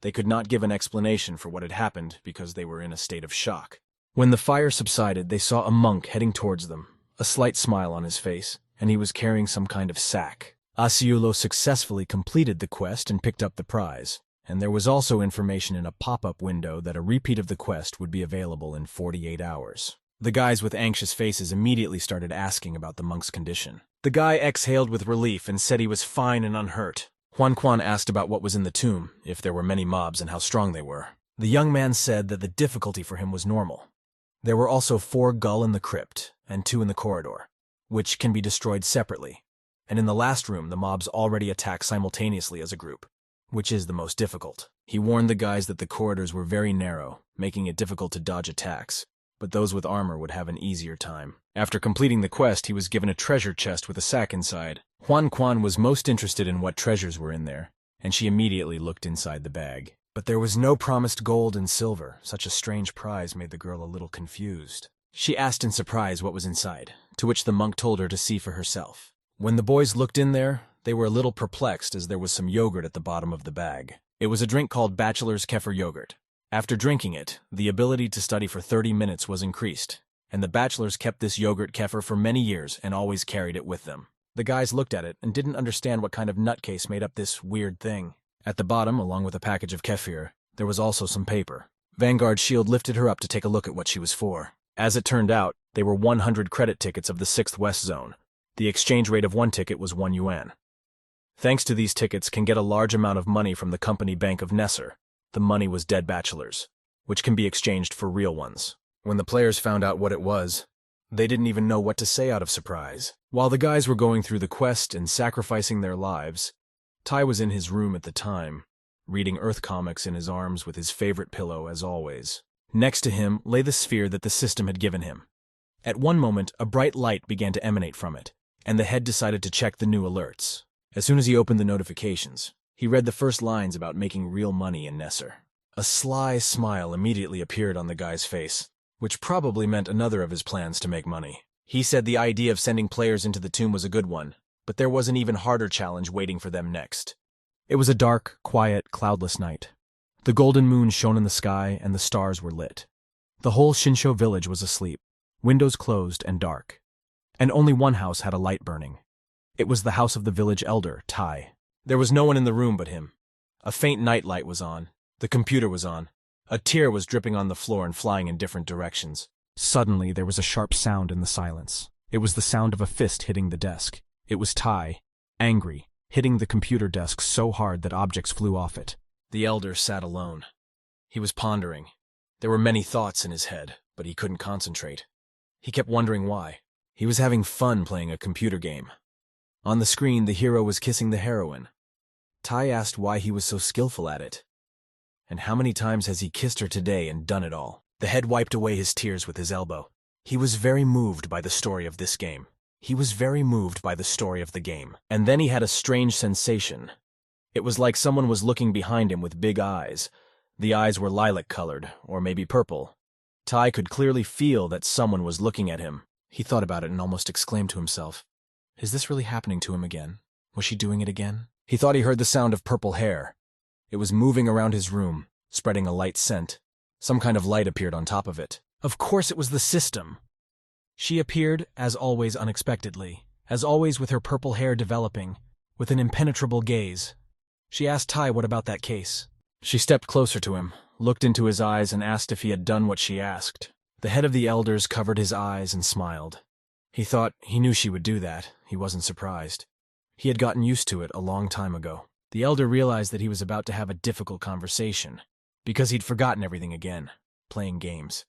They could not give an explanation for what had happened because they were in a state of shock. When the fire subsided, they saw a monk heading towards them, a slight smile on his face, and he was carrying some kind of sack. Asiulo successfully completed the quest and picked up the prize, and there was also information in a pop-up window that a repeat of the quest would be available in 48 hours. The guys with anxious faces immediately started asking about the monk's condition. The guy exhaled with relief and said he was fine and unhurt. Huan Quan asked about what was in the tomb, if there were many mobs and how strong they were. The young man said that the difficulty for him was normal. There were also 4 gull in the crypt and 2 in the corridor, which can be destroyed separately. And in the last room, the mobs already attack simultaneously as a group, which is the most difficult. He warned the guys that the corridors were very narrow, making it difficult to dodge attacks, but those with armor would have an easier time. After completing the quest, he was given a treasure chest with a sack inside. Huan Quan was most interested in what treasures were in there, and she immediately looked inside the bag. But there was no promised gold and silver. Such a strange prize made the girl a little confused. She asked in surprise what was inside, to which the monk told her to see for herself. When the boys looked in there, they were a little perplexed as there was some yogurt at the bottom of the bag. It was a drink called Bachelor's Kefir Yogurt. After drinking it, the ability to study for 30 minutes was increased, and the bachelors kept this yogurt kefir for many years and always carried it with them. The guys looked at it and didn't understand what kind of nutcase made up this weird thing. At the bottom, along with a package of kefir, there was also some paper. Vanguard's shield lifted her up to take a look at what she was for. As it turned out, they were 100 credit tickets of the 6th West Zone. The exchange rate of one ticket was 1 yuan. Thanks to these tickets, can get a large amount of money from the company bank of Nesser. The money was dead bachelors, which can be exchanged for real ones. When the players found out what it was, they didn't even know what to say out of surprise. While the guys were going through the quest and sacrificing their lives, Tai was in his room at the time, reading Earth comics in his arms with his favorite pillow as always. Next to him lay the sphere that the system had given him. At one moment, a bright light began to emanate from it, and the head decided to check the new alerts. As soon as he opened the notifications, he read the first lines about making real money in Nesser. A sly smile immediately appeared on the guy's face, which probably meant another of his plans to make money. He said the idea of sending players into the tomb was a good one, but there was an even harder challenge waiting for them next. It was a dark, quiet, cloudless night. The golden moon shone in the sky and the stars were lit. The whole Shinsho village was asleep, windows closed and dark. And only one house had a light burning. It was the house of the village elder, Tai. There was no one in the room but him. A faint night light was on. The computer was on. A tear was dripping on the floor and flying in different directions. Suddenly, there was a sharp sound in the silence. It was the sound of a fist hitting the desk. It was Tai, angry, hitting the computer desk so hard that objects flew off it. The elder sat alone. He was pondering. There were many thoughts in his head, but he couldn't concentrate. He kept wondering why. He was having fun playing a computer game. On the screen, the hero was kissing the heroine. Tai asked why he was so skillful at it. And how many times has he kissed her today and done it all? The head wiped away his tears with his elbow. He was very moved by the story of this game. He was very moved by the story of the game. And then he had a strange sensation. It was like someone was looking behind him with big eyes. The eyes were lilac-colored, or maybe purple. Tai could clearly feel that someone was looking at him. He thought about it and almost exclaimed to himself, "Is this really happening to him again? Was she doing it again?" He thought he heard the sound of purple hair. It was moving around his room, spreading a light scent. Some kind of light appeared on top of it. Of course it was the system. She appeared, as always unexpectedly, as always with her purple hair developing, with an impenetrable gaze. She asked Tai what about that case. She stepped closer to him, looked into his eyes and asked if he had done what she asked. The head of the elders covered his eyes and smiled. He thought he knew she would do that. He wasn't surprised. He had gotten used to it a long time ago. The elder realized that he was about to have a difficult conversation, because he'd forgotten everything again, playing games.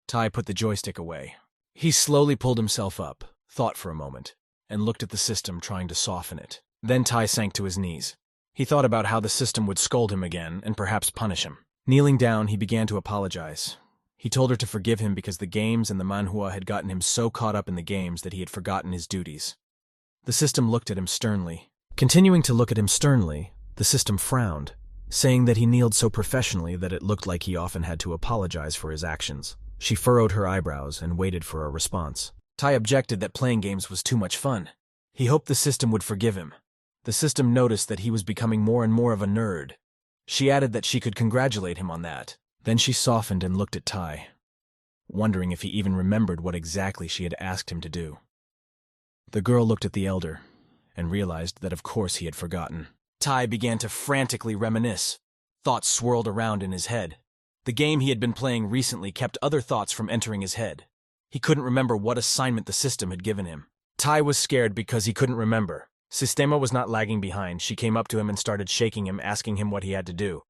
Tai put the joystick away. He slowly pulled himself up, thought for a moment, and looked at the system trying to soften it. Then Tai sank to his knees. He thought about how the system would scold him again and perhaps punish him. Kneeling down, he began to apologize. He told her to forgive him because the games and the manhwa had gotten him so caught up in the games that he had forgotten his duties. The system looked at him sternly. Continuing to look at him sternly, the system frowned, saying that he kneeled so professionally that it looked like he often had to apologize for his actions. She furrowed her eyebrows and waited for a response. Tai objected that playing games was too much fun. He hoped the system would forgive him. The system noticed that he was becoming more and more of a nerd. She added that she could congratulate him on that. Then she softened and looked at Tai, wondering if he even remembered what exactly she had asked him to do. The girl looked at the elder and realized that of course he had forgotten. Tai began to frantically reminisce. Thoughts swirled around in his head. The game he had been playing recently kept other thoughts from entering his head. He couldn't remember what assignment the system had given him. Tai was scared because he couldn't remember. Sistema was not lagging behind. She came up to him and started shaking him, asking him what he had to do.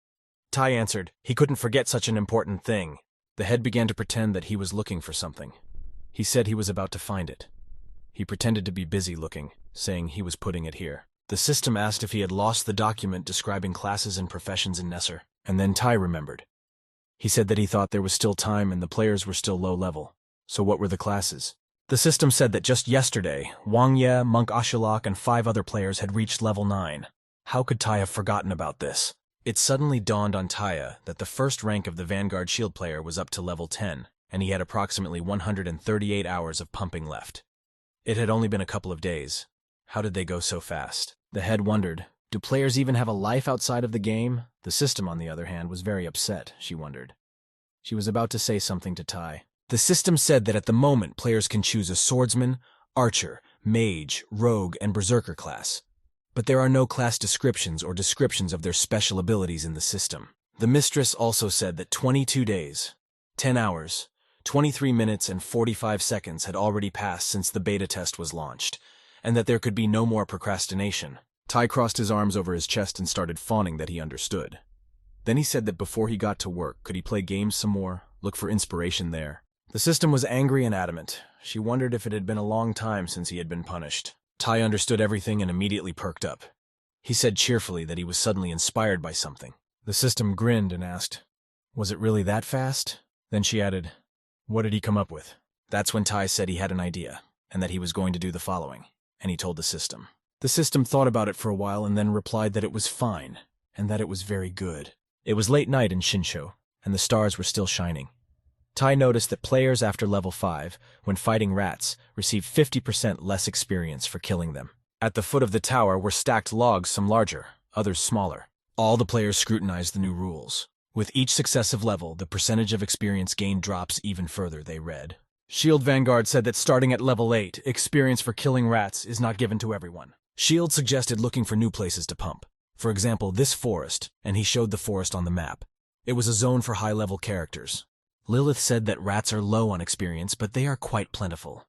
Tai answered he couldn't forget such an important thing. The head began to pretend that he was looking for something. He said he was about to find it. He pretended to be busy looking, saying he was putting it here. The system asked if he had lost the document describing classes and professions in Nesser, and then Tai remembered. He said that he thought there was still time and the players were still low level. So what were the classes? The system said that just yesterday, Wang Ye, Monk Ashilak, and 5 other players had reached level 9. How could Tai have forgotten about this? It suddenly dawned on Taya that the first rank of the Vanguard Shield player was up to level 10, and he had approximately 138 hours of pumping left. It had only been a couple of days. How did they go so fast? The head wondered, do players even have a life outside of the game? The system, on the other hand, was very upset, she wondered. She was about to say something to Tai. The system said that at the moment players can choose a swordsman, archer, mage, rogue, and berserker class. But there are no class descriptions or descriptions of their special abilities in the system. The mistress also said that 22 days, 10 hours, 23 minutes and 45 seconds had already passed since the beta test was launched, and that there could be no more procrastination. Tai crossed his arms over his chest and started fawning that he understood. Then he said that before he got to work, could he play games some more, look for inspiration there. The system was angry and adamant. She wondered if it had been a long time since he had been punished. Tai understood everything and immediately perked up. He said cheerfully that he was suddenly inspired by something. The system grinned and asked, "Was it really that fast?" Then she added, "What did he come up with?" That's when Tai said he had an idea, and that he was going to do the following, and he told the system. The system thought about it for a while and then replied that it was fine, and that it was very good. It was late night in Shinsho, and the stars were still shining. Tai noticed that players after level 5, when fighting rats, received 50% less experience for killing them. At the foot of the tower were stacked logs, some larger, others smaller. All the players scrutinized the new rules. With each successive level, the percentage of experience gained drops even further, they read. Shield Vanguard said that starting at level 8, experience for killing rats is not given to everyone. Shield suggested looking for new places to pump. For example, this forest, and he showed the forest on the map. It was a zone for high-level characters. Lilith said that rats are low on experience, but they are quite plentiful.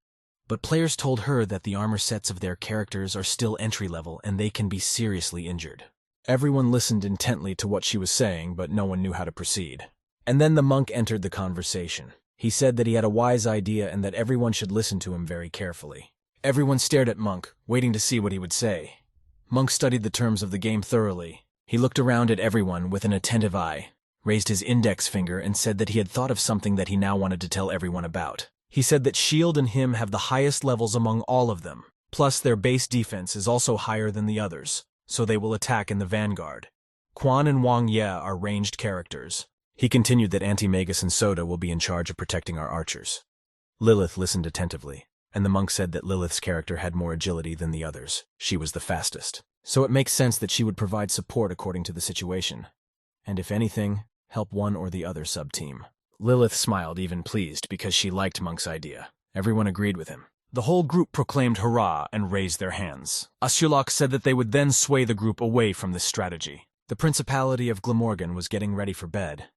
But players told her that the armor sets of their characters are still entry-level and they can be seriously injured. Everyone listened intently to what she was saying, but no one knew how to proceed. And then the monk entered the conversation. He said that he had a wise idea and that everyone should listen to him very carefully. Everyone stared at Monk, waiting to see what he would say. Monk studied the terms of the game thoroughly. He looked around at everyone with an attentive eye, raised his index finger, and said that he had thought of something that he now wanted to tell everyone about. He said that Shield and him have the highest levels among all of them, plus their base defense is also higher than the others, so they will attack in the vanguard. Quan and Wang Ye are ranged characters. He continued that Anti-Magus and Soda will be in charge of protecting our archers. Lilith listened attentively, and the monk said that Lilith's character had more agility than the others. She was the fastest. So it makes sense that she would provide support according to the situation. And if anything, help one or the other sub-team. Lilith smiled, even pleased, because she liked Monk's idea. Everyone agreed with him. The whole group proclaimed hurrah and raised their hands. Ashulak said that they would then sway the group away from this strategy. The Principality of Glamorgan was getting ready for bed.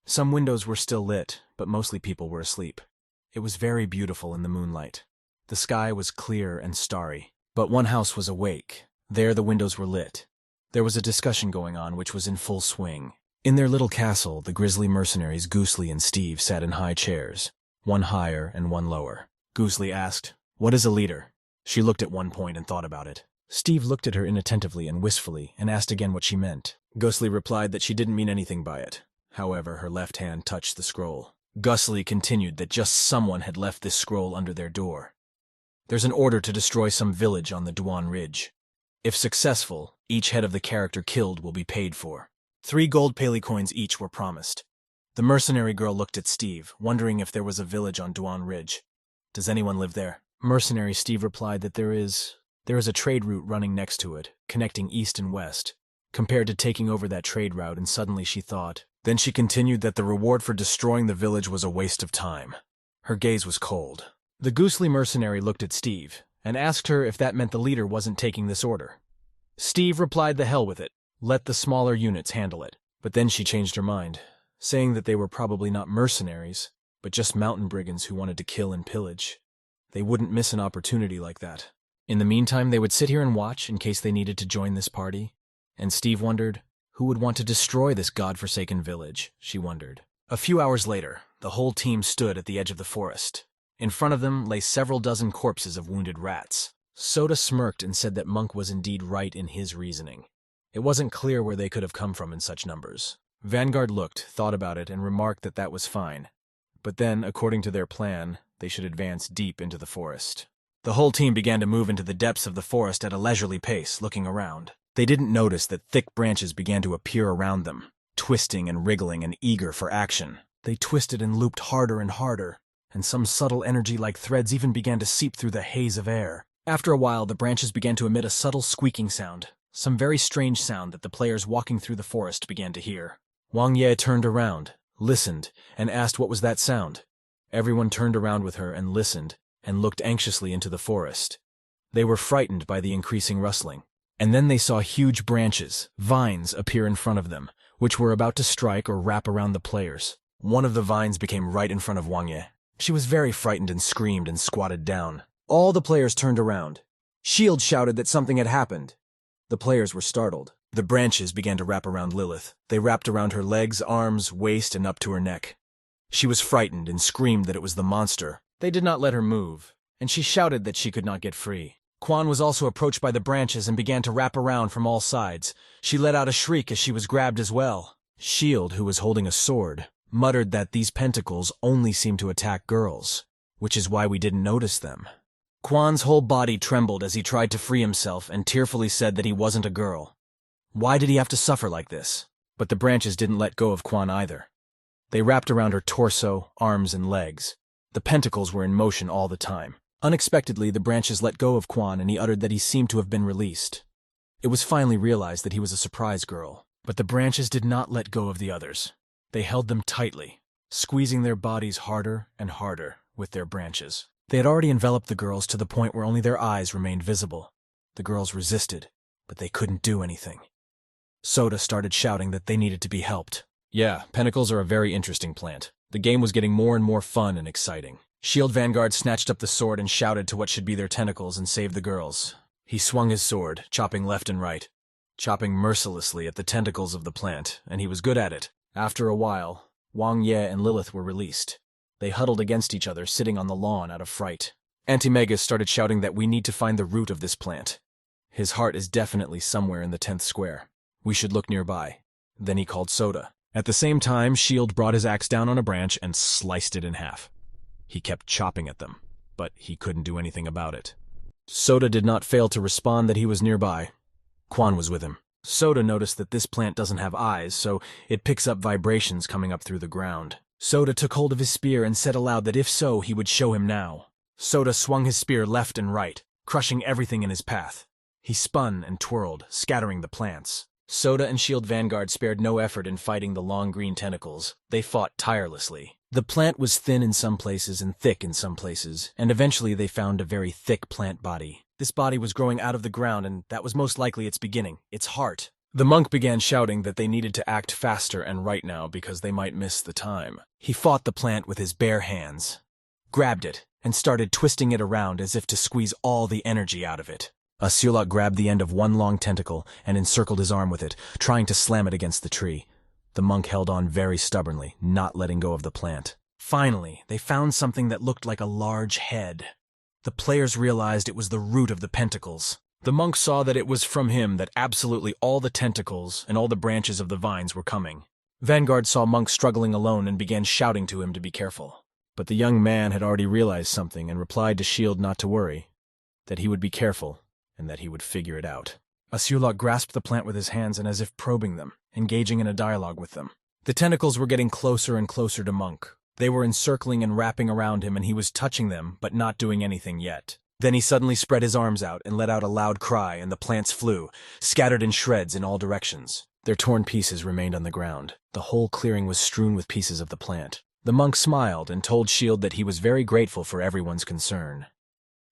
Some windows were still lit, but mostly people were asleep. It was very beautiful in the moonlight. The sky was clear and starry, but one house was awake. There the windows were lit. There was a discussion going on which was in full swing. In their little castle, the grisly mercenaries Goosley and Steve sat in high chairs, one higher and one lower. Goosley asked, "What is a leader?" She looked at one point and thought about it. Steve looked at her inattentively and wistfully and asked again what she meant. Ghostly replied that she didn't mean anything by it. However, her left hand touched the scroll. Ghostly continued that just someone had left this scroll under their door. There's an order to destroy some village on the Duan Ridge. If successful, each head of the character killed will be paid for. 3 gold paley coins each were promised. The mercenary girl looked at Steve, wondering if there was a village on Duan Ridge. Does anyone live there? Mercenary Steve replied that there is a trade route running next to it, connecting east and west. Compared to taking over that trade route, and suddenly she thought. Then she continued that the reward for destroying the village was a waste of time. Her gaze was cold. The goosely mercenary looked at Steve and asked her if that meant the leader wasn't taking this order. Steve replied the hell with it. Let the smaller units handle it. But then she changed her mind, saying that they were probably not mercenaries, but just mountain brigands who wanted to kill and pillage. They wouldn't miss an opportunity like that. In the meantime, they would sit here and watch in case they needed to join this party. And Steve wondered, who would want to destroy this godforsaken village, she wondered. A few hours later, the whole team stood at the edge of the forest. In front of them lay several dozen corpses of wounded rats. Soda smirked and said that Monk was indeed right in his reasoning. It wasn't clear where they could have come from in such numbers. Vanguard looked, thought about it, and remarked that that was fine. But then, according to their plan, they should advance deep into the forest. The whole team began to move into the depths of the forest at a leisurely pace, looking around. They didn't notice that thick branches began to appear around them, twisting and wriggling and eager for action. They twisted and looped harder and harder, and some subtle energy like threads even began to seep through the haze of air. After a while, the branches began to emit a subtle squeaking sound, some very strange sound that the players walking through the forest began to hear. Wang Ye turned around, listened, and asked what was that sound. Everyone turned around with her and listened, and looked anxiously into the forest. They were frightened by the increasing rustling. And then they saw huge branches, vines, appear in front of them, which were about to strike or wrap around the players. One of the vines became right in front of Wang Ye. She was very frightened and screamed and squatted down. All the players turned around. Shield shouted that something had happened. The players were startled. The branches began to wrap around Lilith. They wrapped around her legs, arms, waist, and up to her neck. She was frightened and screamed that it was the monster. They did not let her move, and she shouted that she could not get free. Quan was also approached by the branches and began to wrap around from all sides. She let out a shriek as she was grabbed as well. Shield, who was holding a sword, muttered that these pentacles only seemed to attack girls, which is why we didn't notice them. Quan's whole body trembled as he tried to free himself and tearfully said that he wasn't a girl. Why did he have to suffer like this? But the branches didn't let go of Quan either. They wrapped around her torso, arms, and legs. The pentacles were in motion all the time. Unexpectedly, the branches let go of Quan and he uttered that he seemed to have been released. It was finally realized that he was a surprise girl, but the branches did not let go of the others. They held them tightly, squeezing their bodies harder and harder with their branches. They had already enveloped the girls to the point where only their eyes remained visible. The girls resisted, but they couldn't do anything. Soda started shouting that they needed to be helped. Yeah, pentacles are a very interesting plant. The game was getting more and more fun and exciting. Shield Vanguard snatched up the sword and shouted to what should be their tentacles and save the girls. He swung his sword, chopping left and right, chopping mercilessly at the tentacles of the plant, and he was good at it. After a while, Wang Ye and Lilith were released. They huddled against each other, sitting on the lawn out of fright. Antimegas started shouting that we need to find the root of this plant. His heart is definitely somewhere in the 10th square. We should look nearby. Then he called Soda. At the same time, Shield brought his axe down on a branch and sliced it in half. He kept chopping at them, but he couldn't do anything about it. Soda did not fail to respond that he was nearby. Quan was with him. Soda noticed that this plant doesn't have eyes, so it picks up vibrations coming up through the ground. Soda took hold of his spear and said aloud that if so, he would show him now. Soda swung his spear left and right, crushing everything in his path. He spun and twirled, scattering the plants. Soda and Shield Vanguard spared no effort in fighting the long green tentacles. They fought tirelessly. The plant was thin in some places and thick in some places, and eventually they found a very thick plant body. This body was growing out of the ground, and that was most likely its beginning, its heart. The monk began shouting that they needed to act faster and right now because they might miss the time. He fought the plant with his bare hands, grabbed it, and started twisting it around as if to squeeze all the energy out of it. A Sulak grabbed the end of one long tentacle and encircled his arm with it, trying to slam it against the tree. The monk held on very stubbornly, not letting go of the plant. Finally, they found something that looked like a large head. The players realized it was the root of the pentacles. The monk saw that it was from him that absolutely all the tentacles and all the branches of the vines were coming. Vanguard saw Monk struggling alone and began shouting to him to be careful. But the young man had already realized something and replied to Shield not to worry, that he would be careful, and that he would figure it out. Asulok grasped the plant with his hands and as if probing them, engaging in a dialogue with them. The tentacles were getting closer and closer to Monk. They were encircling and wrapping around him and he was touching them, but not doing anything yet. Then he suddenly spread his arms out and let out a loud cry and the plants flew, scattered in shreds in all directions. Their torn pieces remained on the ground. The whole clearing was strewn with pieces of the plant. The monk smiled and told Shield that he was very grateful for everyone's concern.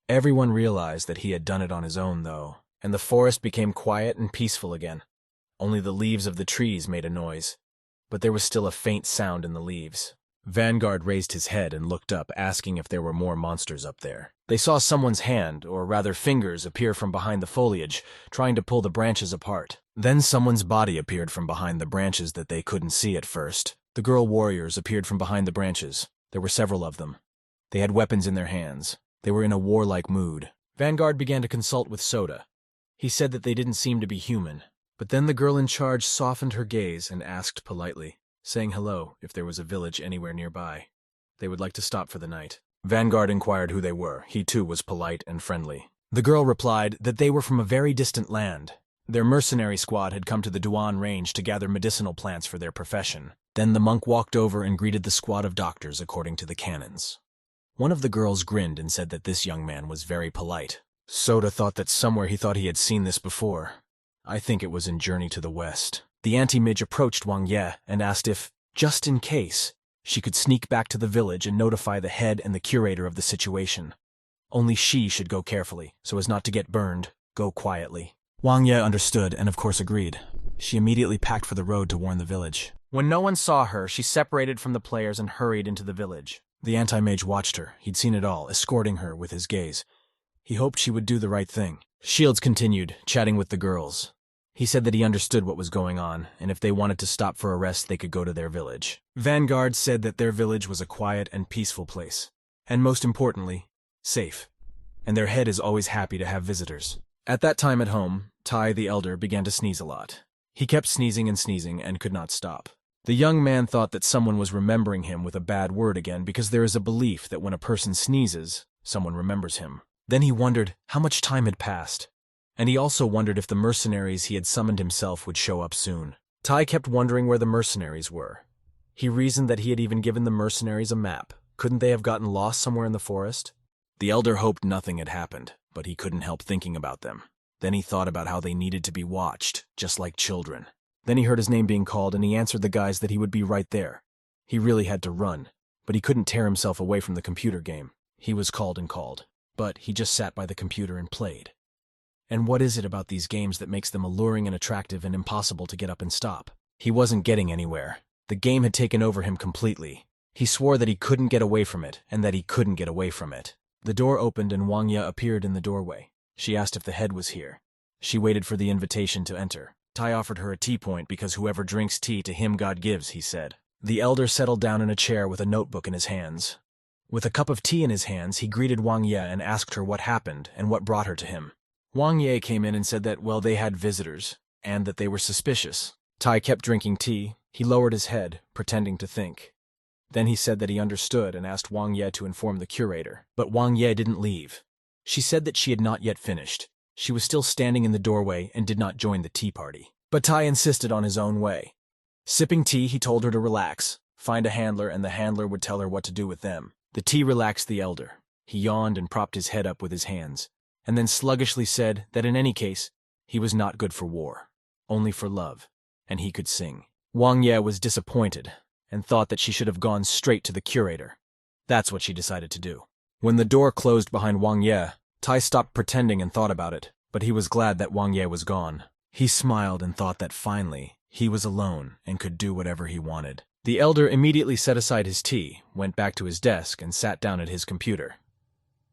Everyone realized that he had done it on his own, though, and the forest became quiet and peaceful again. Only the leaves of the trees made a noise, but there was still a faint sound in the leaves. Vanguard raised his head and looked up, asking if there were more monsters up there. They saw someone's hand, or rather fingers, appear from behind the foliage, trying to pull the branches apart. Then someone's body appeared from behind the branches that they couldn't see at first. The girl warriors appeared from behind the branches. There were several of them. They had weapons in their hands. They were in a warlike mood. Vanguard began to consult with Soda. He said that they didn't seem to be human. But then the girl in charge softened her gaze and asked politely, saying hello if there was a village anywhere nearby. They would like to stop for the night. Vanguard inquired who they were. He too was polite and friendly. The girl replied that they were from a very distant land. Their mercenary squad had come to the Duan range to gather medicinal plants for their profession. Then the monk walked over and greeted the squad of doctors according to the canons. One of the girls grinned and said that this young man was very polite. Soda thought that somewhere he thought he had seen this before. I think it was in Journey to the West. The anti-mage approached Wang Ye and asked if, just in case, she could sneak back to the village and notify the head and the curator of the situation. Only she should go carefully, so as not to get burned, go quietly. Wang Ye understood and of course agreed. She immediately packed for the road to warn the village. When no one saw her, she separated from the players and hurried into the village. The anti-mage watched her. He'd seen it all, escorting her with his gaze. He hoped she would do the right thing. Shields continued, chatting with the girls. He said that he understood what was going on, and if they wanted to stop for a rest, they could go to their village. Vanguard said that their village was a quiet and peaceful place, and most importantly, safe. And their head is always happy to have visitors. At that time at home, Tai the elder began to sneeze a lot. He kept sneezing and could not stop. The young man thought that someone was remembering him with a bad word again because there is a belief that when a person sneezes, someone remembers him. Then he wondered how much time had passed. And he also wondered if the mercenaries he had summoned himself would show up soon. Tai kept wondering where the mercenaries were. He reasoned that he had even given the mercenaries a map. Couldn't they have gotten lost somewhere in the forest? The elder hoped nothing had happened, but he couldn't help thinking about them. Then he thought about how they needed to be watched, just like children. Then he heard his name being called and he answered the guys that he would be right there. He really had to run, but he couldn't tear himself away from the computer game. He was called and called, but he just sat by the computer and played. And what is it about these games that makes them alluring and attractive and impossible to get up and stop? He wasn't getting anywhere. The game had taken over him completely. He swore that he couldn't get away from it, and that he couldn't get away from it. The door opened and Wang Ye appeared in the doorway. She asked if the head was here. She waited for the invitation to enter. Tai offered her a tea point because whoever drinks tea to him God gives, he said. The elder settled down in a chair with a notebook in his hands. With a cup of tea in his hands, he greeted Wang Ye and asked her what happened and what brought her to him. Wang Ye came in and said that, well, they had visitors, and that they were suspicious. Tai kept drinking tea. He lowered his head, pretending to think. Then he said that he understood and asked Wang Ye to inform the curator. But Wang Ye didn't leave. She said that she had not yet finished. She was still standing in the doorway and did not join the tea party. But Tai insisted on his own way. Sipping tea, he told her to relax, find a handler, and the handler would tell her what to do with them. The tea relaxed the elder. He yawned and propped his head up with his hands, and then sluggishly said that in any case, he was not good for war, only for love, and he could sing. Wang Ye was disappointed and thought that she should have gone straight to the curator. That's what she decided to do. When the door closed behind Wang Ye, Tai stopped pretending and thought about it, but he was glad that Wang Ye was gone. He smiled and thought that finally, he was alone and could do whatever he wanted. The elder immediately set aside his tea, went back to his desk, and sat down at his computer.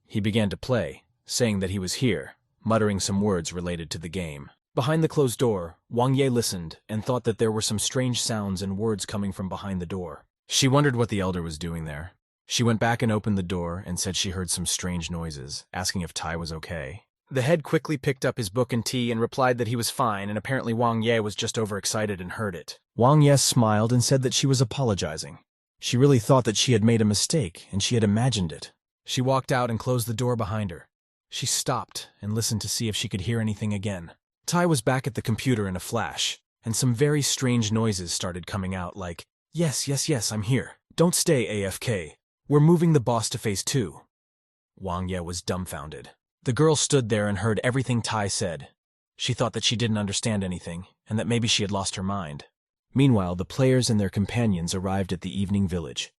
He began to play, saying that he was here, muttering some words related to the game. Behind the closed door, Wang Ye listened and thought that there were some strange sounds and words coming from behind the door. She wondered what the elder was doing there. She went back and opened the door and said she heard some strange noises, asking if Tai was okay. The head quickly picked up his book and tea and replied that he was fine, and apparently Wang Ye was just overexcited and heard it. Wang Ye smiled and said that she was apologizing. She really thought that she had made a mistake, and she had imagined it. She walked out and closed the door behind her. She stopped and listened to see if she could hear anything again. Tai was back at the computer in a flash, and some very strange noises started coming out like, "Yes, yes, yes, I'm here. Don't stay AFK. We're moving the boss to phase 2. Wang Ye was dumbfounded. The girl stood there and heard everything Tai said. She thought that she didn't understand anything, and that maybe she had lost her mind. Meanwhile, the players and their companions arrived at the evening village.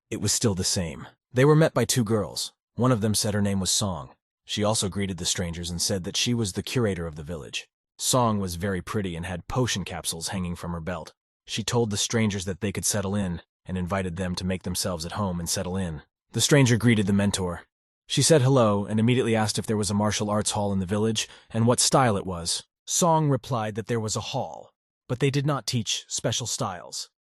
It was still the same. They were met by 2 girls. One of them said her name was Song. She also greeted the strangers and said that she was the curator of the village. Song was very pretty and had potion capsules hanging from her belt. She told the strangers that they could settle in, and invited them to make themselves at home and settle in. The stranger greeted the mentor. She said hello and immediately asked if there was a martial arts hall in the village and what style it was. Song replied that there was a hall, but they did not teach special styles.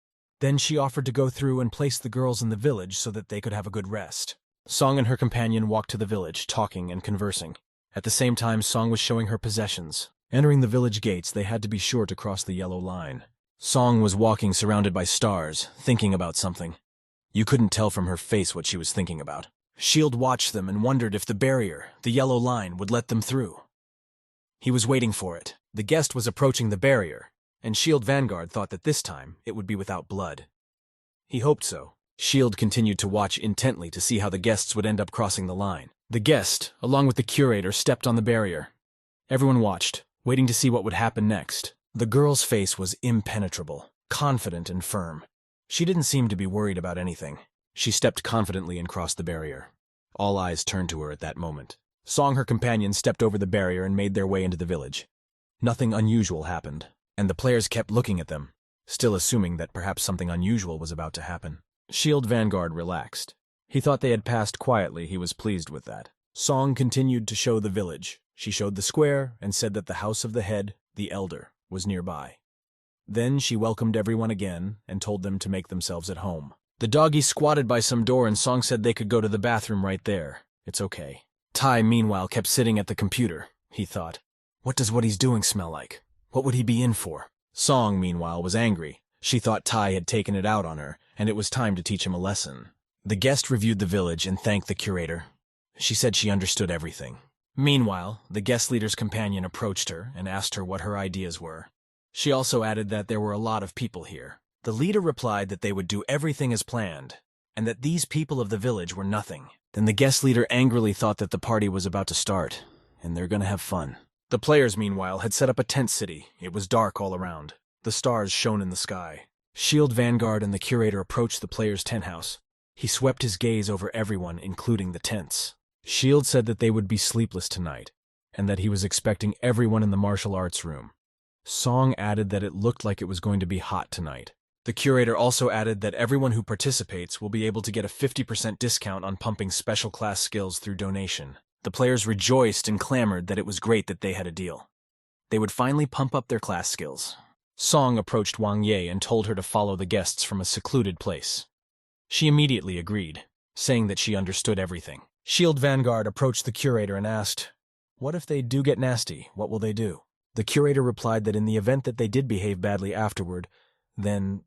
Then she offered to go through and place the girls in the village so that they could have a good rest. Song and her companion walked to the village, talking and conversing. At the same time, Song was showing her possessions. Entering the village gates, they had to be sure to cross the yellow line. Song was walking surrounded by stars, thinking about something. You couldn't tell from her face what she was thinking about. Shield watched them and wondered if the barrier, the yellow line, would let them through. He was waiting for it. The guest was approaching the barrier, and Shield Vanguard thought that this time it would be without blood. He hoped so. Shield continued to watch intently to see how the guests would end up crossing the line. The guest, along with the curator, stepped on the barrier. Everyone watched, waiting to see what would happen next. The girl's face was impenetrable, confident and firm. She didn't seem to be worried about anything. She stepped confidently and crossed the barrier. All eyes turned to her at that moment. Song, her companion, stepped over the barrier and made their way into the village. Nothing unusual happened, and the players kept looking at them, still assuming that perhaps something unusual was about to happen. Shield Vanguard relaxed. He thought they had passed quietly. He was pleased with that. Song continued to show the village. She showed the square and said that the house of the head, the elder, was nearby. Then she welcomed everyone again and told them to make themselves at home. The doggy squatted by some door and Song said they could go to the bathroom right there. It's okay. Tai, meanwhile, kept sitting at the computer. He thought, what does what he's doing smell like? What would he be in for? Song, meanwhile, was angry. She thought Tai had taken it out on her, and it was time to teach him a lesson. The guest reviewed the village and thanked the curator. She said she understood everything. Meanwhile, the guest leader's companion approached her and asked her what her ideas were. She also added that there were a lot of people here. The leader replied that they would do everything as planned, and that these people of the village were nothing. Then the guest leader angrily thought that the party was about to start, and they're gonna have fun. The players, meanwhile, had set up a tent city. It was dark all around. The stars shone in the sky. Shield Vanguard and the curator approached the players' tent house. He swept his gaze over everyone, including the tents. Shield said that they would be sleepless tonight, and that he was expecting everyone in the martial arts room. Song added that it looked like it was going to be hot tonight. The curator also added that everyone who participates will be able to get a 50% discount on pumping special class skills through donation. The players rejoiced and clamored that it was great that they had a deal. They would finally pump up their class skills. Song approached Wang Ye and told her to follow the guests from a secluded place. She immediately agreed, saying that she understood everything. Shield Vanguard approached the curator and asked, what if they do get nasty? What will they do? The curator replied that in the event that they did behave badly afterward, then...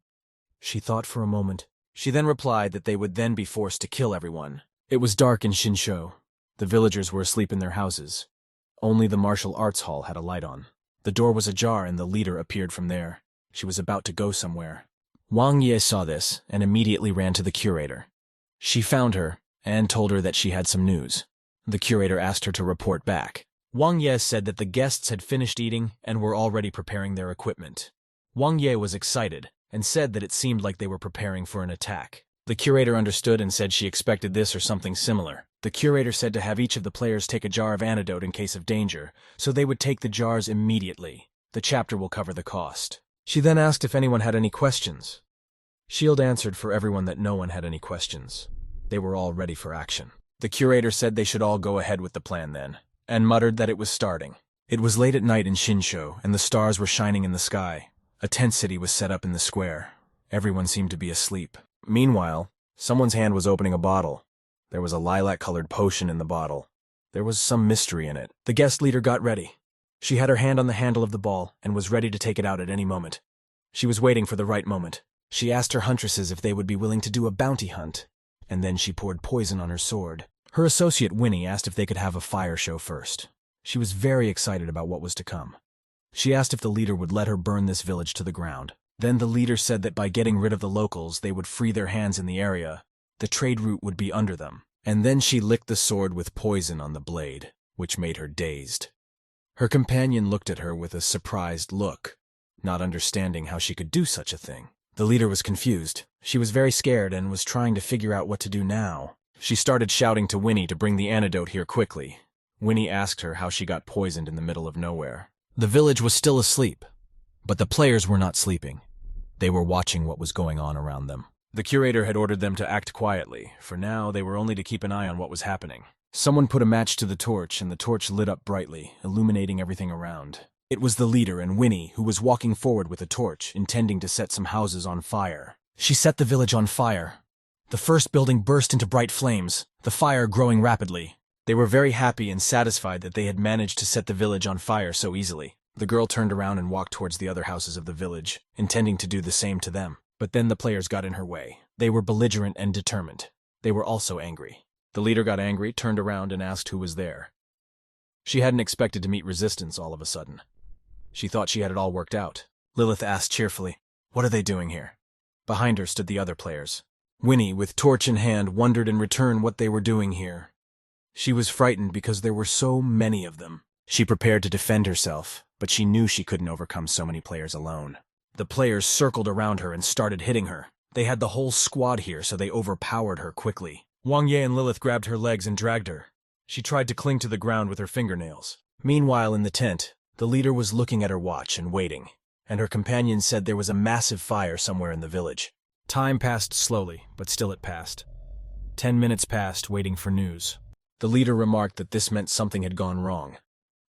She thought for a moment. She then replied that they would then be forced to kill everyone. It was dark in Shinsho. The villagers were asleep in their houses. Only the martial arts hall had a light on. The door was ajar and the leader appeared from there. She was about to go somewhere. Wang Ye saw this and immediately ran to the curator. She found her and told her that she had some news. The curator asked her to report back. Wang Ye said that the guests had finished eating and were already preparing their equipment. Wang Ye was excited and said that it seemed like they were preparing for an attack. The curator understood and said she expected this or something similar. The curator said to have each of the players take a jar of antidote in case of danger, so they would take the jars immediately. The chapter will cover the cost. She then asked if anyone had any questions. Shield answered for everyone that no one had any questions. They were all ready for action. The curator said they should all go ahead with the plan then, and muttered that it was starting. It was late at night in Shinsho, and the stars were shining in the sky. A tent city was set up in the square. Everyone seemed to be asleep. Meanwhile, someone's hand was opening a bottle. There was a lilac-colored potion in the bottle. There was some mystery in it. The guest leader got ready. She had her hand on the handle of the ball and was ready to take it out at any moment. She was waiting for the right moment. She asked her huntresses if they would be willing to do a bounty hunt, and then she poured poison on her sword. Her associate Winnie asked if they could have a fire show first. She was very excited about what was to come. She asked if the leader would let her burn this village to the ground. Then the leader said that by getting rid of the locals, they would free their hands in the area. The trade route would be under them. And then she licked the sword with poison on the blade, which made her dazed. Her companion looked at her with a surprised look, not understanding how she could do such a thing. The leader was confused. She was very scared and was trying to figure out what to do now. She started shouting to Winnie to bring the antidote here quickly. Winnie asked her how she got poisoned in the middle of nowhere. The village was still asleep, but the players were not sleeping. They were watching what was going on around them. The curator had ordered them to act quietly. For now, they were only to keep an eye on what was happening. Someone put a match to the torch, and the torch lit up brightly, illuminating everything around. It was the leader and Winnie, who was walking forward with a torch, intending to set some houses on fire. She set the village on fire. The first building burst into bright flames, the fire growing rapidly. They were very happy and satisfied that they had managed to set the village on fire so easily. The girl turned around and walked towards the other houses of the village, intending to do the same to them. But then the players got in her way. They were belligerent and determined. They were also angry. The leader got angry, turned around, and asked who was there. She hadn't expected to meet resistance all of a sudden. She thought she had it all worked out. Lilith asked cheerfully, "What are they doing here?" Behind her stood the other players. Winnie, with torch in hand, wondered in return what they were doing here. She was frightened because there were so many of them. She prepared to defend herself, but she knew she couldn't overcome so many players alone. The players circled around her and started hitting her. They had the whole squad here, so they overpowered her quickly. Wang Ye and Lilith grabbed her legs and dragged her. She tried to cling to the ground with her fingernails. Meanwhile, in the tent, the leader was looking at her watch and waiting, and her companion said there was a massive fire somewhere in the village. Time passed slowly, but still it passed. 10 minutes passed, waiting for news. The leader remarked that this meant something had gone wrong.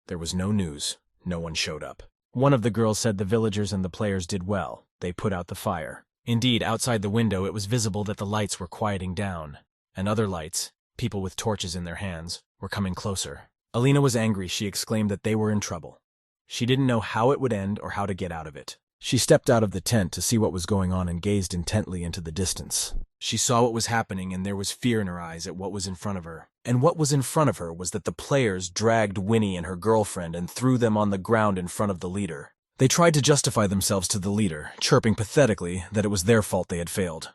There was no news. No one showed up. One of the girls said the villagers and the players did well. They put out the fire. Indeed, outside the window it was visible that the lights were quieting down, and other lights, people with torches in their hands, were coming closer. Alina was angry. She exclaimed that they were in trouble. She didn't know how it would end or how to get out of it. She stepped out of the tent to see what was going on and gazed intently into the distance. She saw what was happening, and there was fear in her eyes at what was in front of her. And what was in front of her was that the players dragged Winnie and her girlfriend and threw them on the ground in front of the leader. They tried to justify themselves to the leader, chirping pathetically that it was their fault they had failed.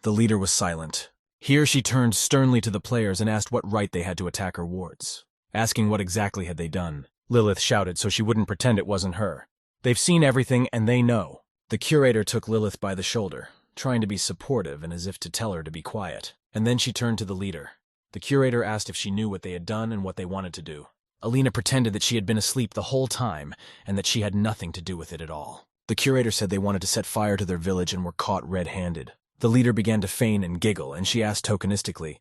The leader was silent. Here she turned sternly to the players and asked what right they had to attack her wards. Asking what exactly had they done, Lilith shouted so she wouldn't pretend it wasn't her. They've seen everything and they know. The curator took Lilith by the shoulder, trying to be supportive and as if to tell her to be quiet. And then she turned to the leader. The curator asked if she knew what they had done and what they wanted to do. Alina pretended that she had been asleep the whole time and that she had nothing to do with it at all. The curator said they wanted to set fire to their village and were caught red-handed. The leader began to feign and giggle, and she asked tokenistically,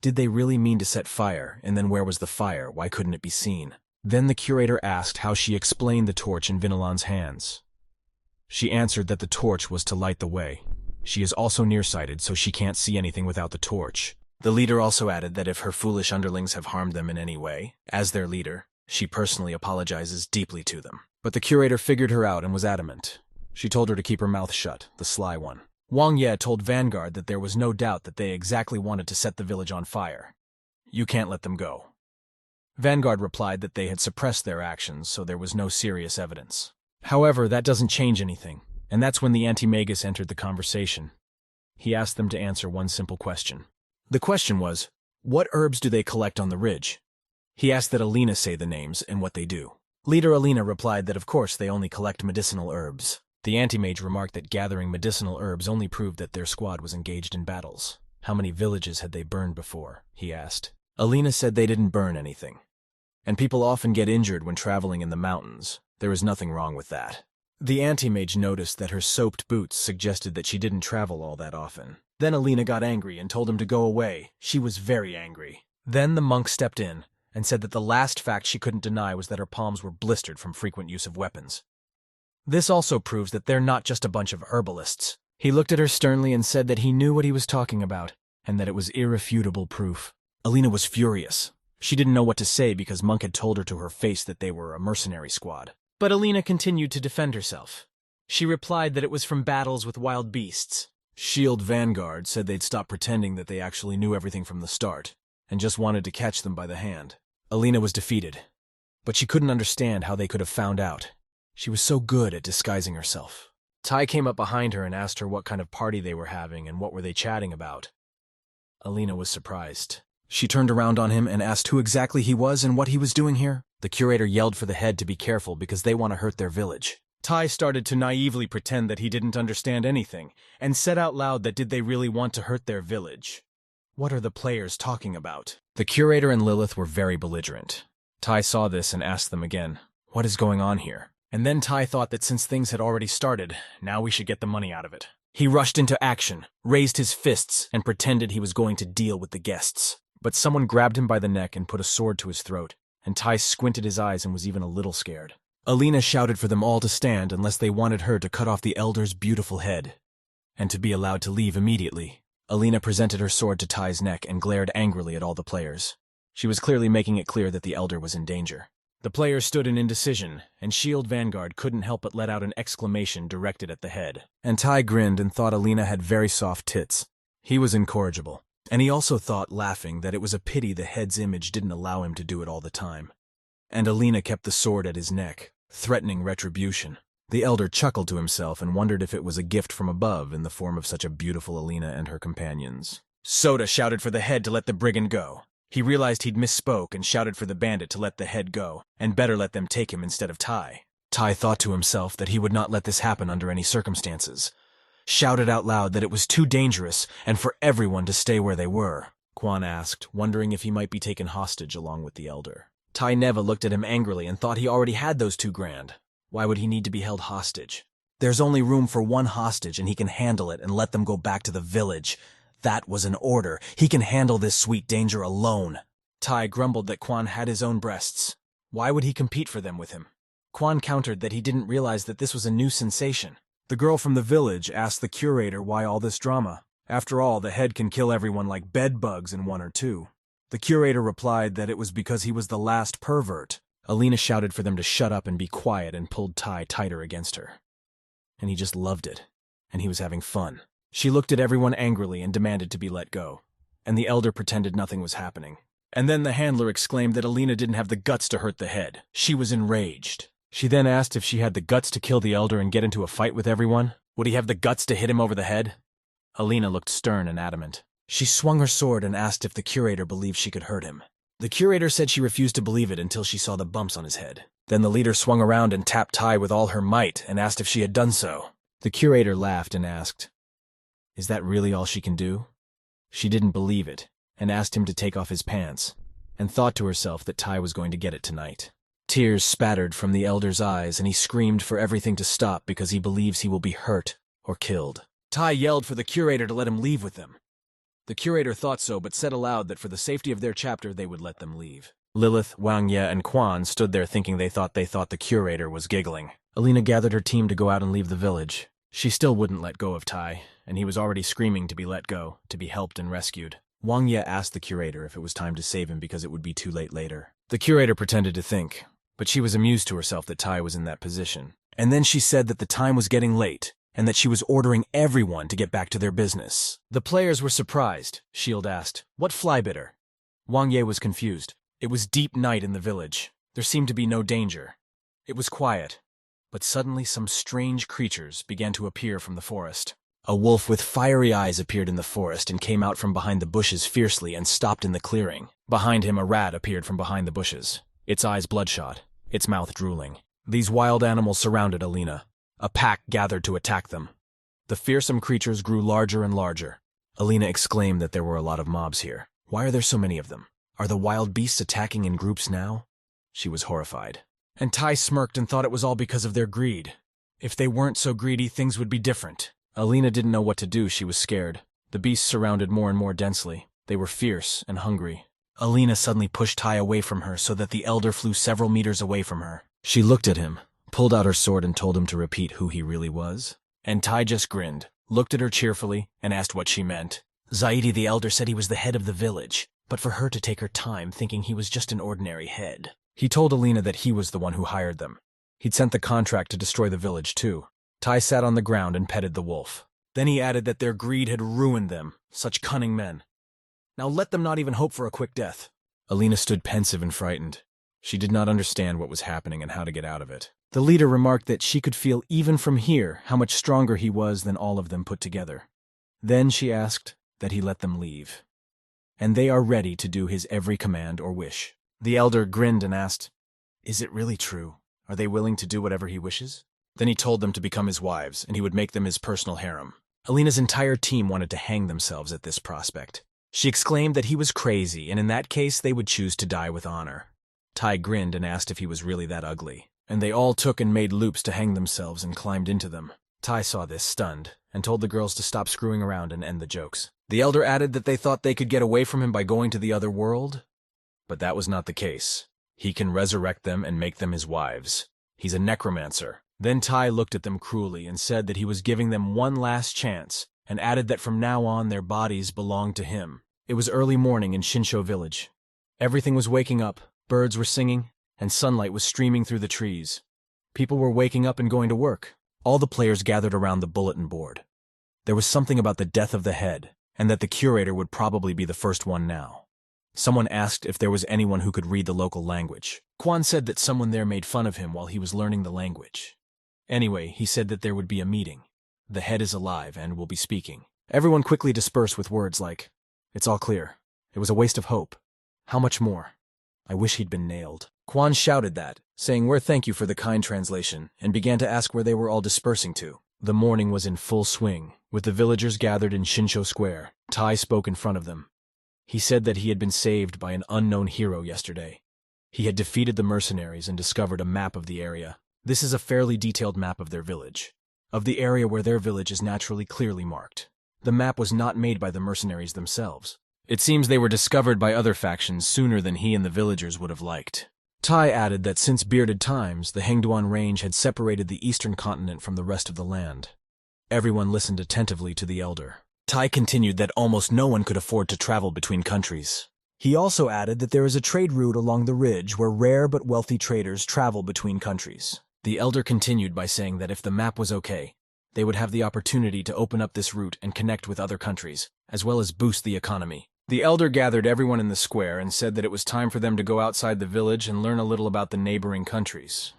did they really mean to set fire, and then where was the fire? Why couldn't it be seen? Then the curator asked how she explained the torch in Vinalan's hands. She answered that the torch was to light the way. She is also nearsighted, so she can't see anything without the torch. The leader also added that if her foolish underlings have harmed them in any way, as their leader, she personally apologizes deeply to them. But the curator figured her out and was adamant. She told her to keep her mouth shut, the sly one. Wang Ye told Vanguard that there was no doubt that they exactly wanted to set the village on fire. You can't let them go. Vanguard replied that they had suppressed their actions, so there was no serious evidence. However, that doesn't change anything, and that's when the anti-magus entered the conversation. He asked them to answer one simple question. The question was, what herbs do they collect on the ridge? He asked that Alina say the names and what they do. Leader Alina replied that of course they only collect medicinal herbs. The anti-mage remarked that gathering medicinal herbs only proved that their squad was engaged in battles. How many villages had they burned before? He asked. Alina said they didn't burn anything. And people often get injured when traveling in the mountains. There is nothing wrong with that. The anti-mage noticed that her soaped boots suggested that she didn't travel all that often. Then Alina got angry and told him to go away. She was very angry. Then the monk stepped in and said that the last fact she couldn't deny was that her palms were blistered from frequent use of weapons. This also proves that they're not just a bunch of herbalists. He looked at her sternly and said that he knew what he was talking about, and that it was irrefutable proof. Alina was furious. She didn't know what to say because Monk had told her to her face that they were a mercenary squad. But Alina continued to defend herself. She replied that it was from battles with wild beasts. Shield Vanguard said they'd stop pretending that they actually knew everything from the start, and just wanted to catch them by the hand. Alina was defeated, but she couldn't understand how they could have found out. She was so good at disguising herself. Tai came up behind her and asked her what kind of party they were having and what were they chatting about. Alina was surprised. She turned around on him and asked who exactly he was and what he was doing here. The curator yelled for the head to be careful because they want to hurt their village. Tai started to naively pretend that he didn't understand anything, and said out loud that did they really want to hurt their village? What are the players talking about? The curator and Lilith were very belligerent. Tai saw this and asked them again, what is going on here? And then Tai thought that since things had already started, now we should get the money out of it. He rushed into action, raised his fists, and pretended he was going to deal with the guests. But someone grabbed him by the neck and put a sword to his throat, and Tai squinted his eyes and was even a little scared. Alina shouted for them all to stand unless they wanted her to cut off the elder's beautiful head, and to be allowed to leave immediately. Alina presented her sword to Tai's neck and glared angrily at all the players. She was clearly making it clear that the elder was in danger. The players stood in indecision, and Shield Vanguard couldn't help but let out an exclamation directed at the head. And Tai grinned and thought Alina had very soft tits. He was incorrigible. And he also thought, laughing, that it was a pity the head's image didn't allow him to do it all the time. And Alina kept the sword at his neck, threatening retribution. The elder chuckled to himself and wondered if it was a gift from above in the form of such a beautiful Alina and her companions. Soda shouted for the head to let the brigand go. He realized he'd misspoke and shouted for the bandit to let the head go, and better let them take him instead of Tai. Tai thought to himself that he would not let this happen under any circumstances. Shouted out loud that it was too dangerous and for everyone to stay where they were. Quan asked, wondering if he might be taken hostage along with the elder. Tai Neva looked at him angrily and thought he already had those $2,000. Why would he need to be held hostage? There's only room for one hostage and he can handle it and let them go back to the village. That was an order. He can handle this sweet danger alone. Tai grumbled that Quan had his own breasts. Why would he compete for them with him? Quan countered that he didn't realize that this was a new sensation. The girl from the village asked the curator why all this drama. After all, the head can kill everyone like bed bugs in 1 or 2. The curator replied that it was because he was the last pervert. Alina shouted for them to shut up and be quiet and pulled Tai tighter against her. And he just loved it. And he was having fun. She looked at everyone angrily and demanded to be let go. And the elder pretended nothing was happening. And then the handler exclaimed that Alina didn't have the guts to hurt the head. She was enraged. She then asked if she had the guts to kill the elder and get into a fight with everyone. Would he have the guts to hit him over the head? Alina looked stern and adamant. She swung her sword and asked if the curator believed she could hurt him. The curator said she refused to believe it until she saw the bumps on his head. Then the leader swung around and tapped Tai with all her might and asked if she had done so. The curator laughed and asked, "Is that really all she can do?" She didn't believe it, and asked him to take off his pants, and thought to herself that Tai was going to get it tonight. Tears spattered from the elder's eyes, and he screamed for everything to stop because he believes he will be hurt or killed. Tai yelled for the curator to let him leave with them. The curator thought so, but said aloud that for the safety of their chapter they would let them leave. Lilith, Wang Ye, and Quan stood there thinking they thought the curator was giggling. Alina gathered her team to go out and leave the village. She still wouldn't let go of Tai, and he was already screaming to be let go, to be helped and rescued. Wang Ye asked the curator if it was time to save him because it would be too late later. The curator pretended to think, but she was amused to herself that Tai was in that position. And then she said that the time was getting late, and that she was ordering everyone to get back to their business. The players were surprised. Shield asked, "What flybidder?" Wang Ye was confused. It was deep night in the village. There seemed to be no danger. It was quiet. But suddenly some strange creatures began to appear from the forest. A wolf with fiery eyes appeared in the forest and came out from behind the bushes fiercely and stopped in the clearing. Behind him a rat appeared from behind the bushes, its eyes bloodshot, its mouth drooling. These wild animals surrounded Alina. A pack gathered to attack them. The fearsome creatures grew larger and larger. Alina exclaimed that there were a lot of mobs here. Why are there so many of them? Are the wild beasts attacking in groups now? She was horrified. And Tai smirked and thought it was all because of their greed. If they weren't so greedy, things would be different. Alina didn't know what to do. She was scared. The beasts surrounded more and more densely. They were fierce and hungry. Alina suddenly pushed Tai away from her so that the elder flew several meters away from her. She looked at him, pulled out her sword and told him to repeat who he really was. And Tai just grinned, looked at her cheerfully, and asked what she meant. Zaidi the elder said he was the head of the village. but for her to take her time thinking he was just an ordinary head. He told Alina that he was the one who hired them. He'd sent the contract to destroy the village, too. Tai sat on the ground and petted the wolf. Then he added that their greed had ruined them, such cunning men. Now let them not even hope for a quick death. Alina stood pensive and frightened. She did not understand what was happening and how to get out of it. The leader remarked that she could feel even from here how much stronger he was than all of them put together. Then she asked that he let them leave. And they are ready to do his every command or wish. The elder grinned and asked, "Is it really true? Are they willing to do whatever he wishes?" Then he told them to become his wives, and he would make them his personal harem. Alina's entire team wanted to hang themselves at this prospect. She exclaimed that he was crazy, and in that case they would choose to die with honor. Tai grinned and asked if he was really that ugly, and they all took and made loops to hang themselves and climbed into them. Tai saw this, stunned, and told the girls to stop screwing around and end the jokes. The elder added that they thought they could get away from him by going to the other world, but that was not the case. He can resurrect them and make them his wives. He's a necromancer. Then Tai looked at them cruelly and said that he was giving them one last chance, and added that from now on their bodies belonged to him. It was early morning in Shinsho village. Everything was waking up, birds were singing, and sunlight was streaming through the trees. People were waking up and going to work. All the players gathered around the bulletin board. There was something about the death of the head, and that the curator would probably be the first one now. Someone asked if there was anyone who could read the local language. Quan said that someone there made fun of him while he was learning the language. Anyway, he said that there would be a meeting. The head is alive and will be speaking. Everyone quickly dispersed with words like, "It's all clear. It was a waste of hope. How much more? I wish he'd been nailed." Quan shouted that, saying thank you for the kind translation, and began to ask where they were all dispersing to. The morning was in full swing, with the villagers gathered in Shinsho Square. Tai spoke in front of them. He said that he had been saved by an unknown hero yesterday. He had defeated the mercenaries and discovered a map of the area. This is a fairly detailed map of their village, of the area where their village is naturally clearly marked. The map was not made by the mercenaries themselves. It seems they were discovered by other factions sooner than he and the villagers would have liked. Tai added that since bearded times, the Hengduan Range had separated the eastern continent from the rest of the land. Everyone listened attentively to the elder. Tai continued that almost no one could afford to travel between countries. He also added that there is a trade route along the ridge where rare but wealthy traders travel between countries. The elder continued by saying that if the map was okay, they would have the opportunity to open up this route and connect with other countries, as well as boost the economy. The elder gathered everyone in the square and said that it was time for them to go outside the village and learn a little about the neighboring countries.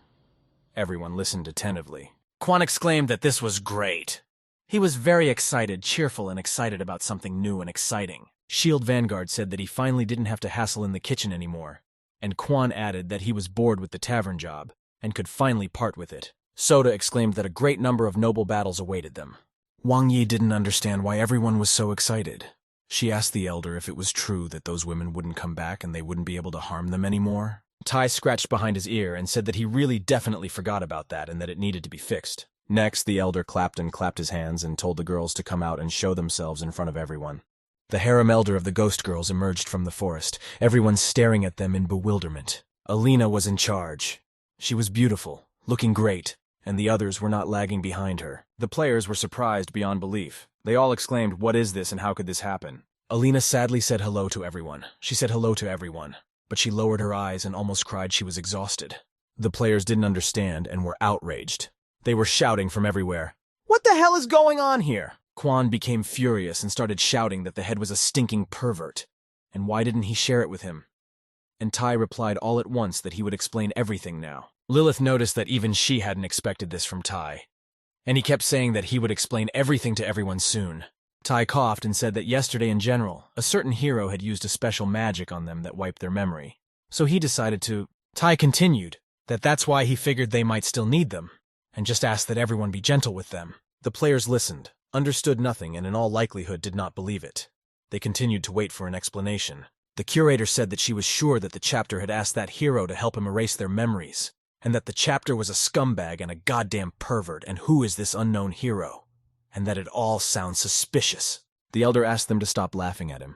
Everyone listened attentively. Quan exclaimed that this was great. He was very excited, cheerful, and excited about something new and exciting. Shield Vanguard said that he finally didn't have to hassle in the kitchen anymore, and Quan added that he was bored with the tavern job and could finally part with it. Soda exclaimed that a great number of noble battles awaited them. Wang Yi didn't understand why everyone was so excited. She asked the elder if it was true that those women wouldn't come back and they wouldn't be able to harm them anymore. Tai scratched behind his ear and said that he really definitely forgot about that and that it needed to be fixed. Next, the elder clapped and clapped his hands and told the girls to come out and show themselves in front of everyone. The harem elder of the ghost girls emerged from the forest, everyone staring at them in bewilderment. Alina was in charge. She was beautiful, looking great, and the others were not lagging behind her. The players were surprised beyond belief. They all exclaimed, "What is this and how could this happen?" Alina sadly said hello to everyone. She said hello to everyone, but she lowered her eyes and almost cried she was exhausted. The players didn't understand and were outraged. They were shouting from everywhere, "What the hell is going on here?" Quan became furious and started shouting that the head was a stinking pervert, and why didn't he share it with him? And Tai replied all at once that he would explain everything now. Lilith noticed that even she hadn't expected this from Tai, and he kept saying that he would explain everything to everyone soon. Tai coughed and said that yesterday in general, a certain hero had used a special magic on them that wiped their memory. So he decided to... Tai continued that that's why he figured they might still need them, and just asked that everyone be gentle with them. The players listened, understood nothing, and in all likelihood did not believe it. They continued to wait for an explanation. The curator said that she was sure that the chapter had asked that hero to help him erase their memories, and that the chapter was a scumbag and a goddamn pervert, and who is this unknown hero? And that it all sounds suspicious. The elder asked them to stop laughing at him.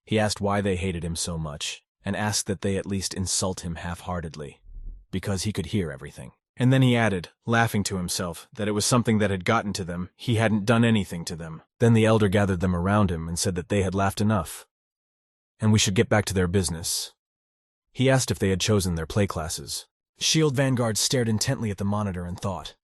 He asked why they hated him so much, and asked that they at least insult him half-heartedly, because he could hear everything. And then he added, laughing to himself, that it was something that had gotten to them. He hadn't done anything to them. Then the elder gathered them around him and said that they had laughed enough. and we should get back to their business. He asked if they had chosen their play classes. Shield Vanguard stared intently at the monitor and thought.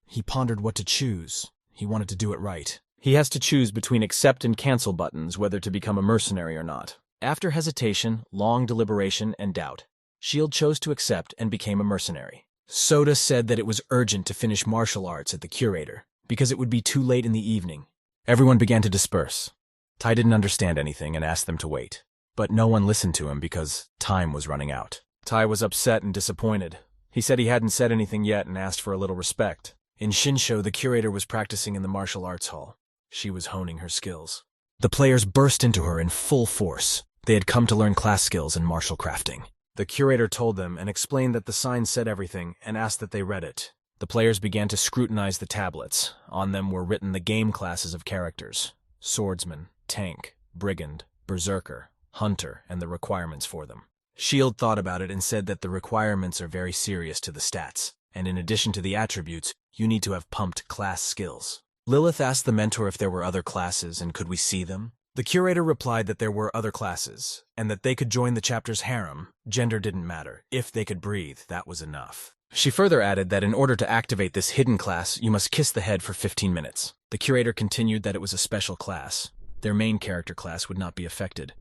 He pondered what to choose. He wanted to do it right. He has to choose between accept and cancel buttons whether to become a mercenary or not. After hesitation, long deliberation, and doubt, Shield chose to accept and became a mercenary. Soda said that it was urgent to finish martial arts at the curator, because it would be too late in the evening. Everyone began to disperse. Tai didn't understand anything and asked them to wait. But no one listened to him because time was running out. Tai was upset and disappointed. He said he hadn't said anything yet and asked for a little respect. In Shinsho, the curator was practicing in the martial arts hall. She was honing her skills. The players burst into her in full force. They had come to learn class skills in martial crafting. The curator told them and explained that the sign said everything and asked that they read it. The players began to scrutinize the tablets. On them were written the game classes of characters: swordsman, tank, brigand, berserker, hunter, and the requirements for them. Shield thought about it and said that the requirements are very serious to the stats, and in addition to the attributes, you need to have pumped class skills. Lilith asked the mentor if there were other classes and could we see them. The curator replied that there were other classes, and that they could join the chapter's harem. Gender didn't matter. If they could breathe, that was enough. She further added that in order to activate this hidden class, you must kiss the head for 15 minutes. The curator continued that it was a special class. Their main character class would not be affected.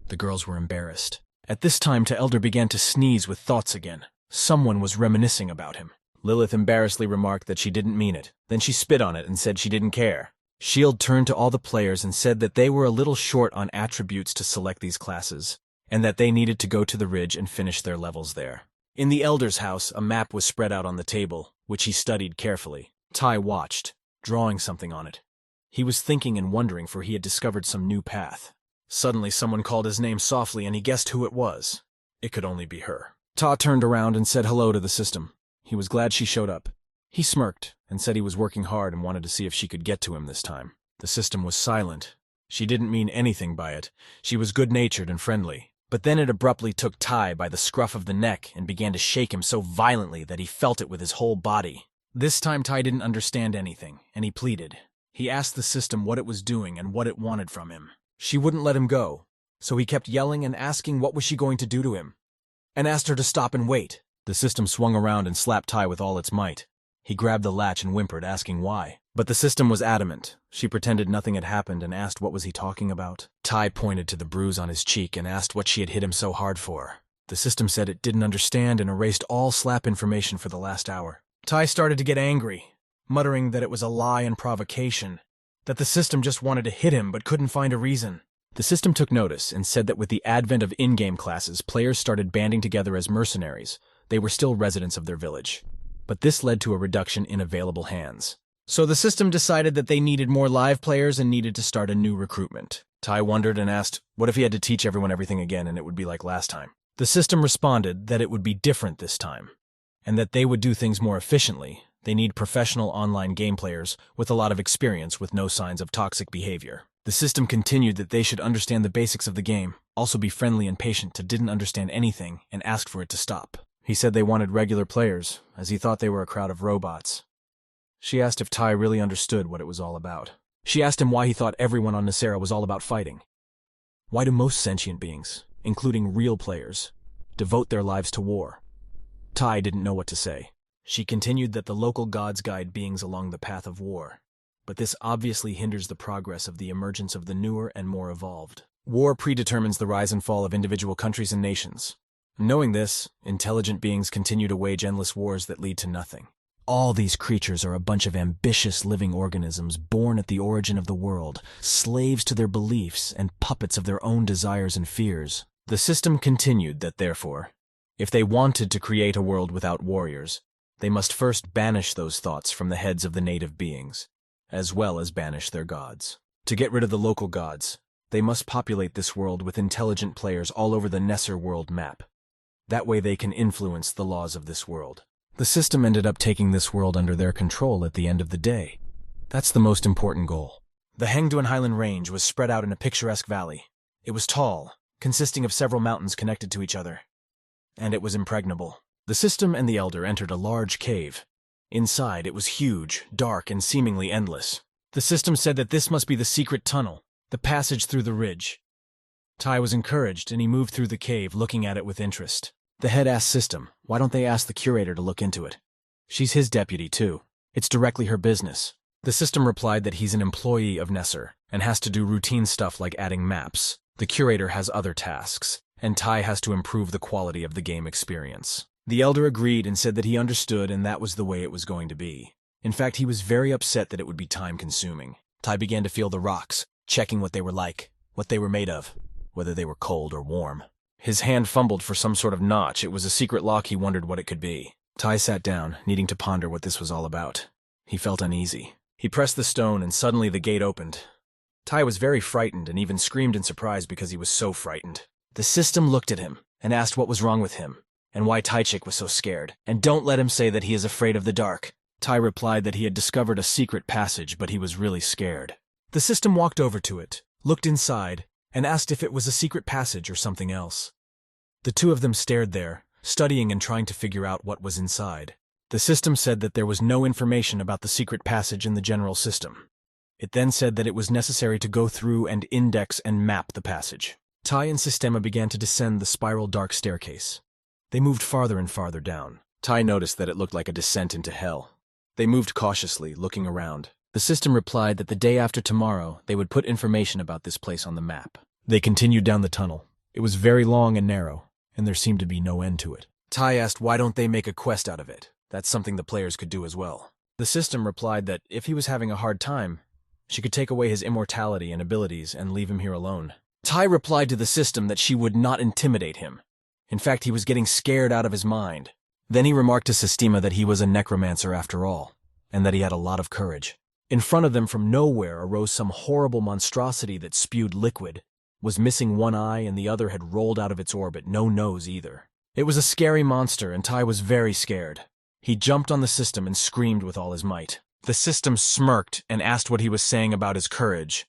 The girls were embarrassed. At this time, Elder began to sneeze with thoughts again. Someone was reminiscing about him. Lilith embarrassedly remarked that she didn't mean it. Then she spit on it and said she didn't care. Shield turned to all the players and said that they were a little short on attributes to select these classes, and that they needed to go to the ridge and finish their levels there. In the Elder's house, a map was spread out on the table, which he studied carefully. Tai watched, drawing something on it. He was thinking and wondering, for he had discovered some new path. Suddenly someone called his name softly and he guessed who it was. It could only be her. Ta turned around and said hello to the system. He was glad she showed up. He smirked and said he was working hard and wanted to see if she could get to him this time. The system was silent. She didn't mean anything by it. She was good-natured and friendly. But then it abruptly took Tai by the scruff of the neck and began to shake him so violently that he felt it with his whole body. This time Tai didn't understand anything, and he pleaded. He asked the system what it was doing and what it wanted from him. She wouldn't let him go, so he kept yelling and asking what was she going to do to him, and asked her to stop and wait. The system swung around and slapped Tai with all its might. He grabbed the latch and whimpered, asking why. But the system was adamant. She pretended nothing had happened and asked what was he talking about. Tai pointed to the bruise on his cheek and asked what she had hit him so hard for. The system said it didn't understand and erased all slap information for the last hour. Tai started to get angry, muttering that it was a lie and provocation, that the system just wanted to hit him but couldn't find a reason. The system took notice and said that with the advent of in-game classes, players started banding together as mercenaries. They were still residents of their village, but this led to a reduction in available hands. So the system decided that they needed more live players and needed to start a new recruitment. Tai wondered and asked, what if he had to teach everyone everything again and it would be like last time? The system responded that it would be different this time, and that they would do things more efficiently. They need professional online game players with a lot of experience with no signs of toxic behavior. The system continued that they should understand the basics of the game, also be friendly and patient to didn't understand anything, and asked for it to stop. He said they wanted regular players, as he thought they were a crowd of robots. She asked if Tai really understood what it was all about. She asked him why he thought everyone on Nicera was all about fighting. Why do most sentient beings, including real players, devote their lives to war? Tai didn't know what to say. She continued that the local gods guide beings along the path of war, but this obviously hinders the progress of the emergence of the newer and more evolved. War predetermines the rise and fall of individual countries and nations. Knowing this, intelligent beings continue to wage endless wars that lead to nothing. All these creatures are a bunch of ambitious living organisms born at the origin of the world, slaves to their beliefs and puppets of their own desires and fears. The system continued that, therefore, if they wanted to create a world without warriors, they must first banish those thoughts from the heads of the native beings, as well as banish their gods. To get rid of the local gods, they must populate this world with intelligent players all over the Nesser world map. That way they can influence the laws of this world. The system ended up taking this world under their control at the end of the day. That's the most important goal. The Hengduan Highland Range was spread out in a picturesque valley. It was tall, consisting of several mountains connected to each other, and it was impregnable. The system and the elder entered a large cave. Inside, it was huge, dark, and seemingly endless. The system said that this must be the secret tunnel, the passage through the ridge. Tai was encouraged, and he moved through the cave, looking at it with interest. The head asked System, why don't they ask the curator to look into it? She's his deputy, too. It's directly her business. The System replied that he's an employee of Nesser, and has to do routine stuff like adding maps. The curator has other tasks, and Tai has to improve the quality of the game experience. The elder agreed and said that he understood and that was the way it was going to be. In fact, he was very upset that it would be time-consuming. Tai began to feel the rocks, checking what they were like, what they were made of, whether they were cold or warm. His hand fumbled for some sort of notch. It was a secret lock. He wondered what it could be. Tai sat down, needing to ponder what this was all about. He felt uneasy. He pressed the stone and suddenly the gate opened. Tai was very frightened and even screamed in surprise because he was so frightened. The System looked at him and asked what was wrong with him and why Taichik was so scared. And don't let him say that he is afraid of the dark. Tai replied that he had discovered a secret passage, but he was really scared. The System walked over to it, looked inside, and asked if it was a secret passage or something else. The two of them stared there, studying and trying to figure out what was inside. The System said that there was no information about the secret passage in the general system. It then said that it was necessary to go through and index and map the passage. Tai and Sistema began to descend the spiral dark staircase. They moved farther and farther down. Tai noticed that it looked like a descent into hell. They moved cautiously, looking around. The System replied that the day after tomorrow, they would put information about this place on the map. They continued down the tunnel. It was very long and narrow, and there seemed to be no end to it. Tai asked why don't they make a quest out of it. That's something the players could do as well. The System replied that if he was having a hard time, she could take away his immortality and abilities and leave him here alone. Tai replied to the System that she would not intimidate him. In fact, he was getting scared out of his mind. Then he remarked to Sistema that he was a necromancer after all, and that he had a lot of courage. In front of them from nowhere arose some horrible monstrosity that spewed liquid, was missing one eye and the other had rolled out of its orbit, no nose either. It was a scary monster and Tai was very scared. He jumped on the System and screamed with all his might. The System smirked and asked what he was saying about his courage,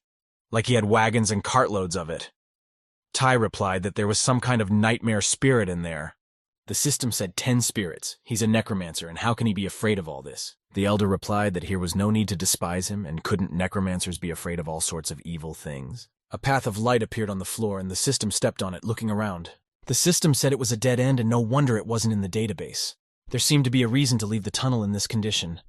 like he had wagons and cartloads of it. Tai replied that there was some kind of nightmare spirit in there. The System said 10 spirits. He's a necromancer, and how can he be afraid of all this? The elder replied that here was no need to despise him, and couldn't necromancers be afraid of all sorts of evil things? A path of light appeared on the floor, and the System stepped on it, looking around. The System said it was a dead end, and no wonder it wasn't in the database. There seemed to be a reason to leave the tunnel in this condition.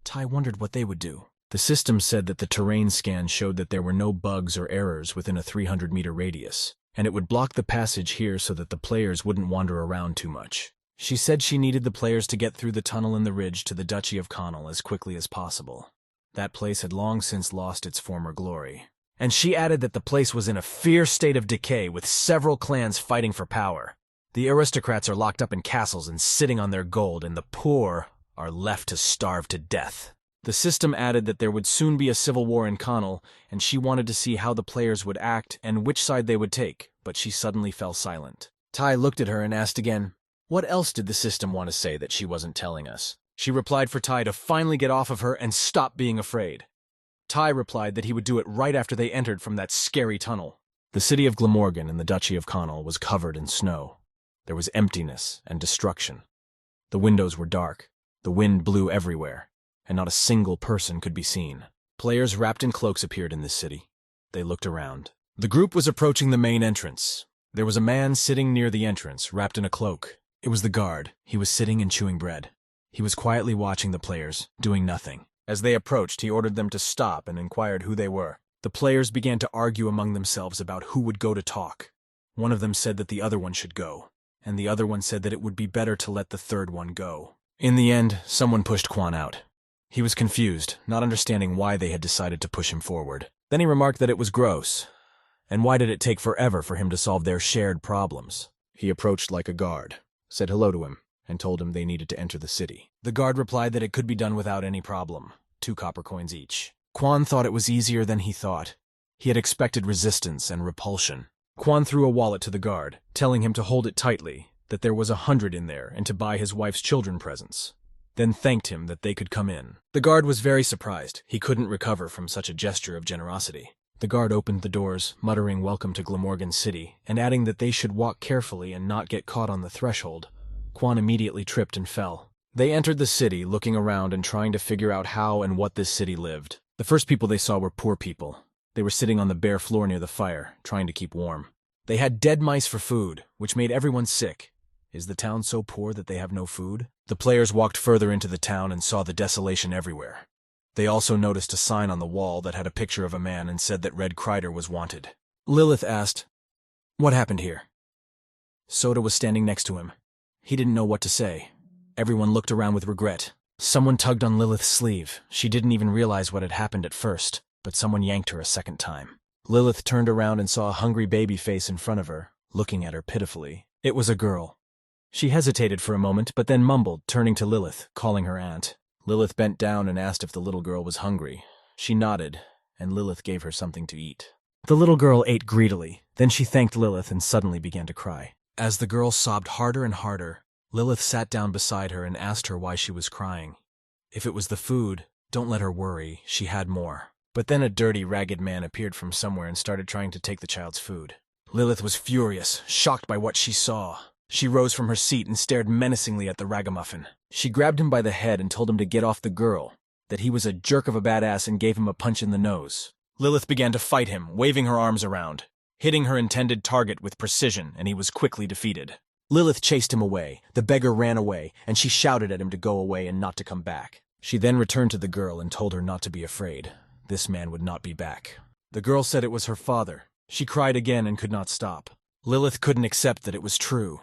Tai wondered what they would do. The System said that the terrain scan showed that there were no bugs or errors within a 300-meter radius, and it would block the passage here so that the players wouldn't wander around too much. She said she needed the players to get through the tunnel in the ridge to the Duchy of Connell as quickly as possible. That place had long since lost its former glory. And she added that the place was in a fierce state of decay with several clans fighting for power. The aristocrats are locked up in castles and sitting on their gold, and the poor are left to starve to death. The System added that there would soon be a civil war in Connell, and she wanted to see how the players would act and which side they would take, but she suddenly fell silent. Tai looked at her and asked again, what else did the System want to say that she wasn't telling us? She replied for Tai to finally get off of her and stop being afraid. Tai replied that he would do it right after they entered from that scary tunnel. The city of Glamorgan in the Duchy of Connell was covered in snow. There was emptiness and destruction. The windows were dark. The wind blew everywhere, and not a single person could be seen. Players wrapped in cloaks appeared in this city. They looked around. The group was approaching the main entrance. There was a man sitting near the entrance, wrapped in a cloak. It was the guard. He was sitting and chewing bread. He was quietly watching the players, doing nothing. As they approached, he ordered them to stop and inquired who they were. The players began to argue among themselves about who would go to talk. One of them said that the other one should go, and the other one said that it would be better to let the third one go. In the end, someone pushed Quan out. He was confused, not understanding why they had decided to push him forward. Then he remarked that it was gross, and why did it take forever for him to solve their shared problems? He approached like a guard, said hello to him, and told him they needed to enter the city. The guard replied that it could be done without any problem, 2 copper coins each. Quan thought it was easier than he thought. He had expected resistance and repulsion. Quan threw a wallet to the guard, telling him to hold it tightly, that there was 100 in there and to buy his wife's children presents, then thanked him that they could come in. The guard was very surprised. He couldn't recover from such a gesture of generosity. The guard opened the doors, muttering welcome to Glamorgan City, and adding that they should walk carefully and not get caught on the threshold. Quan immediately tripped and fell. They entered the city, looking around and trying to figure out how and what this city lived. The first people they saw were poor people. They were sitting on the bare floor near the fire, trying to keep warm. They had dead mice for food, which made everyone sick. Is the town so poor that they have no food? The players walked further into the town and saw the desolation everywhere. They also noticed a sign on the wall that had a picture of a man and said that Red Kreider was wanted. Lilith asked, "What happened here?" Soda was standing next to him. He didn't know what to say. Everyone looked around with regret. Someone tugged on Lilith's sleeve. She didn't even realize what had happened at first, but someone yanked her a second time. Lilith turned around and saw a hungry baby face in front of her, looking at her pitifully. It was a girl. She hesitated for a moment, but then mumbled, turning to Lilith, calling her aunt. Lilith bent down and asked if the little girl was hungry. She nodded, and Lilith gave her something to eat. The little girl ate greedily. Then she thanked Lilith and suddenly began to cry. As the girl sobbed harder and harder, Lilith sat down beside her and asked her why she was crying. If it was the food, don't let her worry, she had more. But then a dirty, ragged man appeared from somewhere and started trying to take the child's food. Lilith was furious, shocked by what she saw. She rose from her seat and stared menacingly at the ragamuffin. She grabbed him by the head and told him to get off the girl, that he was a jerk of a badass, and gave him a punch in the nose. Lilith began to fight him, waving her arms around, hitting her intended target with precision, and he was quickly defeated. Lilith chased him away. The beggar ran away, and she shouted at him to go away and not to come back. She then returned to the girl and told her not to be afraid. This man would not be back. The girl said it was her father. She cried again and could not stop. Lilith couldn't accept that it was true.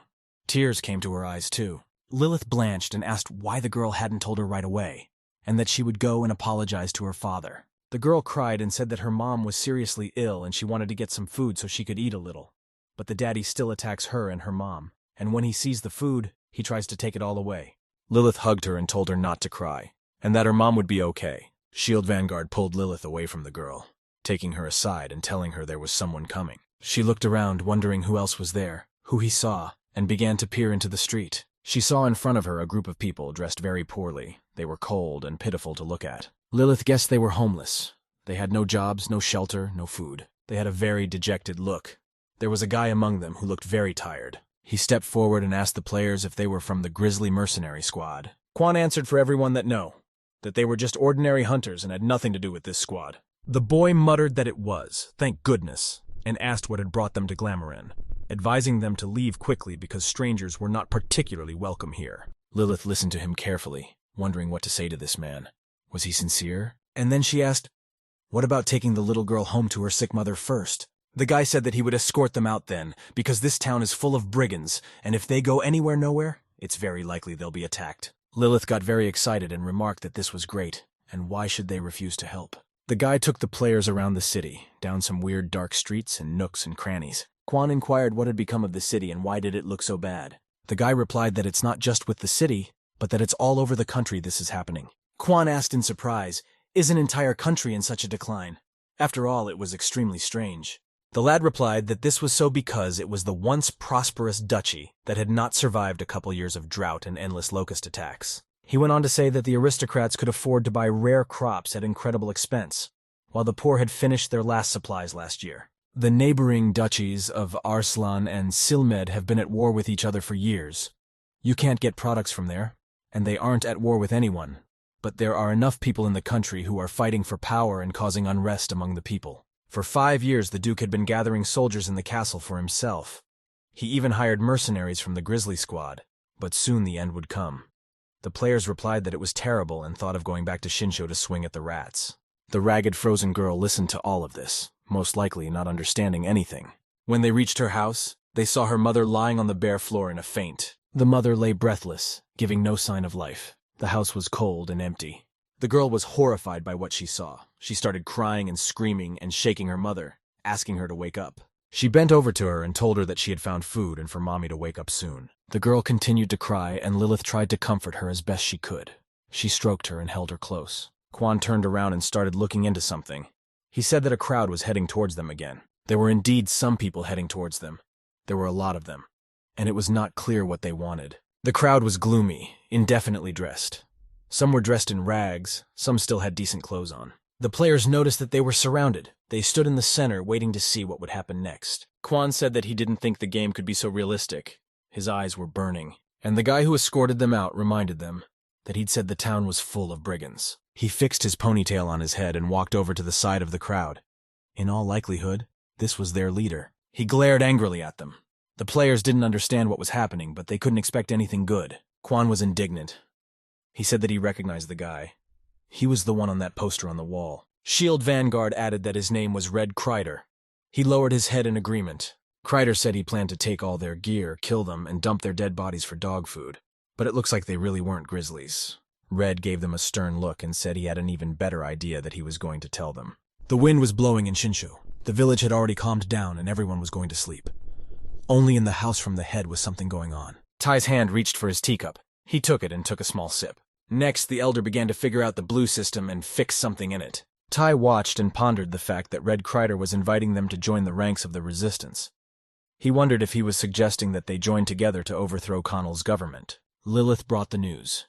Tears came to her eyes too. Lilith blanched and asked why the girl hadn't told her right away, and that she would go and apologize to her father. The girl cried and said that her mom was seriously ill and she wanted to get some food so she could eat a little. But the daddy still attacks her and her mom, and when he sees the food, he tries to take it all away. Lilith hugged her and told her not to cry, and that her mom would be okay. Shield Vanguard pulled Lilith away from the girl, taking her aside and telling her there was someone coming. She looked around, wondering who else was there, who he saw, and began to peer into the street. She saw in front of her a group of people dressed very poorly. They were cold and pitiful to look at. Lilith guessed they were homeless. They had no jobs, no shelter, no food. They had a very dejected look. There was a guy among them who looked very tired. He stepped forward and asked the players if they were from the Grizzly Mercenary squad. Quan answered for everyone that no, that they were just ordinary hunters and had nothing to do with this squad. The boy muttered that it was, thank goodness, and asked what had brought them to Glamorin, advising them to leave quickly because strangers were not particularly welcome here. Lilith listened to him carefully, wondering what to say to this man. Was he sincere? And then she asked, what about taking the little girl home to her sick mother first? The guy said that he would escort them out then, because this town is full of brigands, and if they go anywhere nowhere, it's very likely they'll be attacked. Lilith got very excited and remarked that this was great, and why should they refuse to help? The guy took the players around the city, down some weird dark streets and nooks and crannies. Quan inquired what had become of the city and why did it look so bad. The guy replied that it's not just with the city, but that it's all over the country this is happening. Quan asked in surprise, is an entire country in such a decline? After all, it was extremely strange. The lad replied that this was so because it was the once prosperous duchy that had not survived a couple years of drought and endless locust attacks. He went on to say that the aristocrats could afford to buy rare crops at incredible expense, while the poor had finished their last supplies last year. The neighboring duchies of Arslan and Silmed have been at war with each other for years. You can't get products from there, and they aren't at war with anyone. But there are enough people in the country who are fighting for power and causing unrest among the people. For 5 years the Duke had been gathering soldiers in the castle for himself. He even hired mercenaries from the Grizzly squad, but soon the end would come. The players replied that it was terrible and thought of going back to Shinsho to swing at the rats. The ragged frozen girl listened to all of this, most likely not understanding anything. When they reached her house, they saw her mother lying on the bare floor in a faint. The mother lay breathless, giving no sign of life. The house was cold and empty. The girl was horrified by what she saw. She started crying and screaming and shaking her mother, asking her to wake up. She bent over to her and told her that she had found food and for Mommy to wake up soon. The girl continued to cry and Lilith tried to comfort her as best she could. She stroked her and held her close. Quan turned around and started looking into something. He said that a crowd was heading towards them again. There were indeed some people heading towards them. There were a lot of them, and it was not clear what they wanted. The crowd was gloomy, indefinitely dressed. Some were dressed in rags, some still had decent clothes on. The players noticed that they were surrounded. They stood in the center waiting to see what would happen next. Quan said that he didn't think the game could be so realistic. His eyes were burning. And the guy who escorted them out reminded them that he'd said the town was full of brigands. He fixed his ponytail on his head and walked over to the side of the crowd. In all likelihood, this was their leader. He glared angrily at them. The players didn't understand what was happening, but they couldn't expect anything good. Quan was indignant. He said that he recognized the guy. He was the one on that poster on the wall. Shield Vanguard added that his name was Red Kreider. He lowered his head in agreement. Kreider said he planned to take all their gear, kill them, and dump their dead bodies for dog food. But it looks like they really weren't grizzlies. Red gave them a stern look and said he had an even better idea that he was going to tell them. The wind was blowing in Shinshu. The village had already calmed down and everyone was going to sleep. Only in the house from the head was something going on. Ty's hand reached for his teacup. He took it and took a small sip. Next, the elder began to figure out the blue system and fix something in it. Ty watched and pondered the fact that Red Kreider was inviting them to join the ranks of the resistance. He wondered if he was suggesting that they join together to overthrow Connell's government. Lilith brought the news.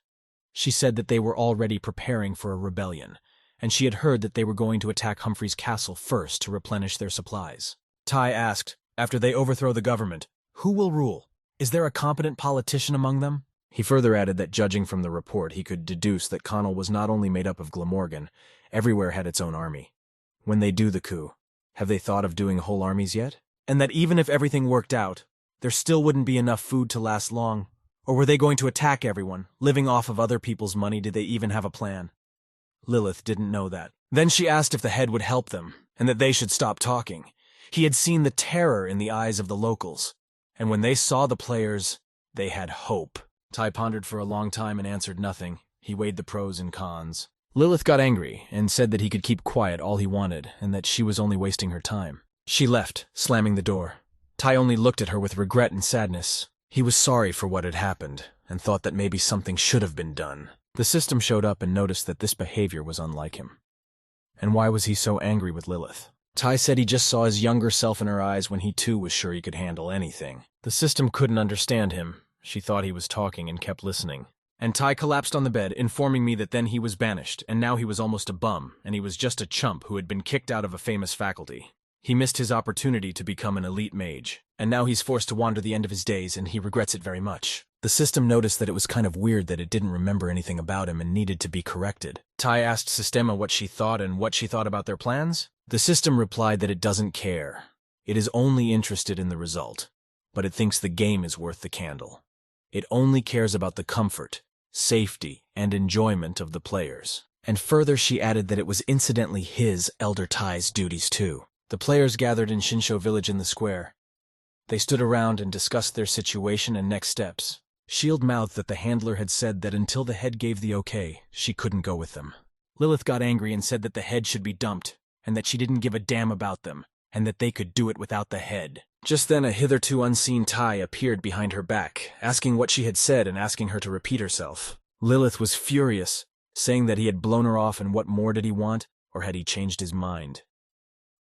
She said that they were already preparing for a rebellion, and she had heard that they were going to attack Humphrey's castle first to replenish their supplies. Ty asked, after they overthrow the government, who will rule? Is there a competent politician among them? He further added that judging from the report, he could deduce that Connell was not only made up of Glamorgan, everywhere had its own army. When they do the coup, have they thought of doing whole armies yet? And that even if everything worked out, there still wouldn't be enough food to last long. Or were they going to attack everyone, living off of other people's money? Did they even have a plan? Lilith didn't know that. Then she asked if the head would help them, and that they should stop talking. He had seen the terror in the eyes of the locals, and when they saw the players, they had hope. Ty pondered for a long time and answered nothing. He weighed the pros and cons. Lilith got angry and said that he could keep quiet all he wanted, and that she was only wasting her time. She left, slamming the door. Ty only looked at her with regret and sadness. He was sorry for what had happened, and thought that maybe something should have been done. The system showed up and noticed that this behavior was unlike him. And why was he so angry with Lilith? Ty said he just saw his younger self in her eyes when he too was sure he could handle anything. The system couldn't understand him. She thought he was talking and kept listening. And Ty collapsed on the bed, informing me that then he was banished, and now he was almost a bum, and he was just a chump who had been kicked out of a famous faculty. He missed his opportunity to become an elite mage, and now he's forced to wander the end of his days, and he regrets it very much. The system noticed that it was kind of weird that it didn't remember anything about him and needed to be corrected. Ty asked Sistema what she thought and what she thought about their plans. The system replied that it doesn't care. It is only interested in the result, but it thinks the game is worth the candle. It only cares about the comfort, safety, and enjoyment of the players. And further, she added that it was incidentally his, Elder Ty's, duties too. The players gathered in Shinsho village in the square. They stood around and discussed their situation and next steps. Shield mouthed that the handler had said that until the head gave the okay, she couldn't go with them. Lilith got angry and said that the head should be dumped, and that she didn't give a damn about them, and that they could do it without the head. Just then a hitherto unseen Ty appeared behind her back, asking what she had said and asking her to repeat herself. Lilith was furious, saying that he had blown her off and what more did he want, or had he changed his mind?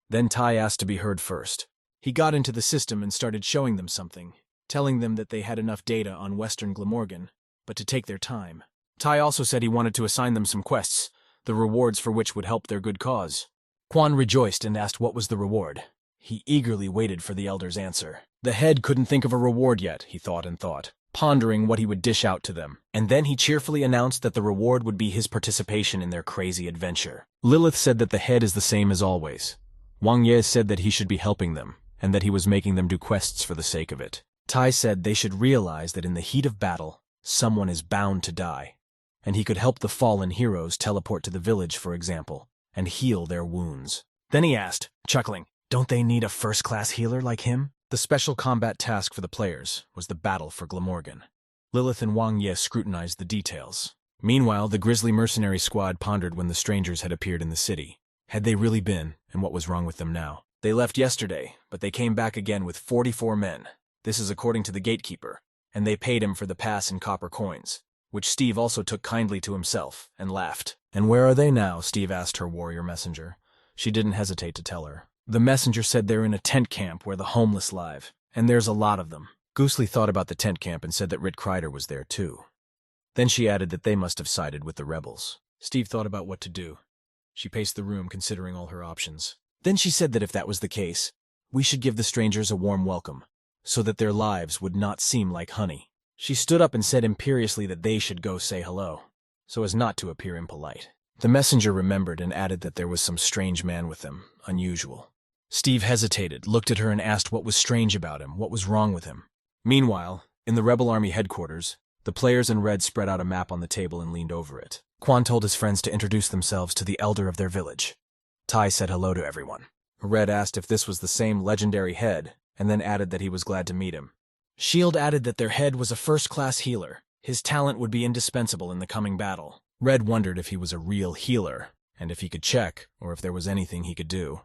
Then Ty asked to be heard first. He got into the system and started showing them something, telling them that they had enough data on Western Glamorgan, but to take their time. Ty also said he wanted to assign them some quests, the rewards for which would help their good cause. Quan rejoiced and asked what was the reward. He eagerly waited for the elder's answer. The head couldn't think of a reward yet, he thought and thought, pondering what he would dish out to them. And then he cheerfully announced that the reward would be his participation in their crazy adventure. Lilith said that the head is the same as always. Wang Ye said that he should be helping them, and that he was making them do quests for the sake of it. Tai said they should realize that in the heat of battle, someone is bound to die, and he could help the fallen heroes teleport to the village, for example, and heal their wounds. Then he asked, chuckling, don't they need a first-class healer like him? The special combat task for the players was the battle for Glamorgan. Lilith and Wang Ye scrutinized the details. Meanwhile, the grisly mercenary squad pondered when the strangers had appeared in the city. Had they really been, and what was wrong with them now? They left yesterday, but they came back again with 44 men. This is according to the gatekeeper, and they paid him for the pass in copper coins, which Steve also took kindly to himself, and laughed. And where are they now? Steve asked her warrior messenger. She didn't hesitate to tell her. The messenger said they're in a tent camp where the homeless live, and there's a lot of them. Goosley thought about the tent camp and said that Rit Kreider was there too. Then she added that they must have sided with the rebels. Steve thought about what to do. She paced the room, considering all her options. Then she said that if that was the case, we should give the strangers a warm welcome, so that their lives would not seem like honey. She stood up and said imperiously that they should go say hello, so as not to appear impolite. The messenger remembered and added that there was some strange man with them, unusual. Steve hesitated, looked at her and asked what was strange about him, what was wrong with him. Meanwhile, in the rebel army headquarters, the players and Red spread out a map on the table and leaned over it. Quan told his friends to introduce themselves to the elder of their village. Tai said hello to everyone. Red asked if this was the same legendary head, and then added that he was glad to meet him. Shield added that their head was a first-class healer. His talent would be indispensable in the coming battle. Red wondered if he was a real healer, and if he could check, or if there was anything he could do.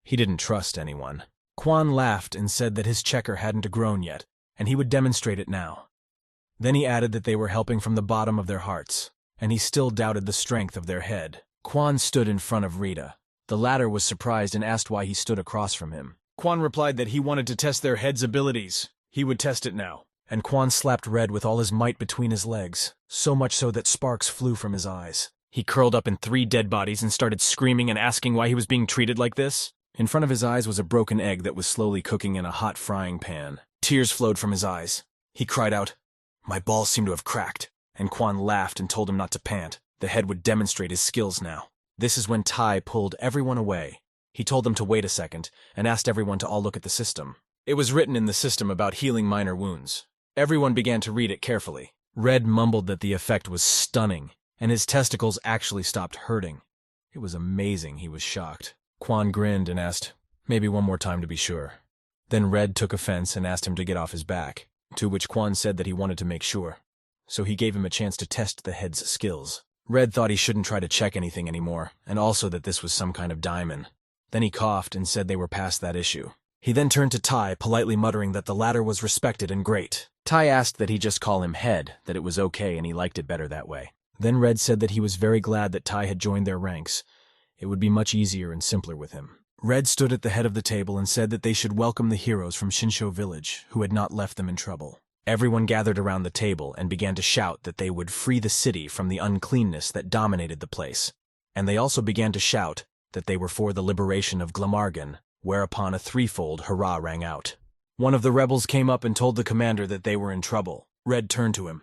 He didn't trust anyone. Quan laughed and said that his checker hadn't grown yet, and he would demonstrate it now. Then he added that they were helping from the bottom of their hearts, and he still doubted the strength of their head. Quan stood in front of Rita. The latter was surprised and asked why he stood across from him. Quan replied that he wanted to test their head's abilities. He would test it now. And Quan slapped Red with all his might between his legs, so much so that sparks flew from his eyes. He curled up in 3 dead bodies and started screaming and asking why he was being treated like this. In front of his eyes was a broken egg that was slowly cooking in a hot frying pan. Tears flowed from his eyes. He cried out, "My balls seem to have cracked," and Quan laughed and told him not to pant. The head would demonstrate his skills now. This is when Tai pulled everyone away. He told them to wait a second and asked everyone to all look at the system. It was written in the system about healing minor wounds. Everyone began to read it carefully. Red mumbled that the effect was stunning, and his testicles actually stopped hurting. It was amazing. He was shocked. Quan grinned and asked, "Maybe one more time to be sure." Then Red took offense and asked him to get off his back, to which Quan said that he wanted to make sure. So he gave him a chance to test the head's skills. Red thought he shouldn't try to check anything anymore, and also that this was some kind of diamond. Then he coughed and said they were past that issue. He then turned to Tai, politely muttering that the latter was respected and great. Tai asked that he just call him Head, that it was okay and he liked it better that way. Then Red said that he was very glad that Tai had joined their ranks. It would be much easier and simpler with him. Red stood at the head of the table and said that they should welcome the heroes from Shinsho village, who had not left them in trouble. Everyone gathered around the table and began to shout that they would free the city from the uncleanness that dominated the place. And they also began to shout that they were for the liberation of Glamorgan, whereupon a threefold hurrah rang out. One of the rebels came up and told the commander that they were in trouble. Red turned to him.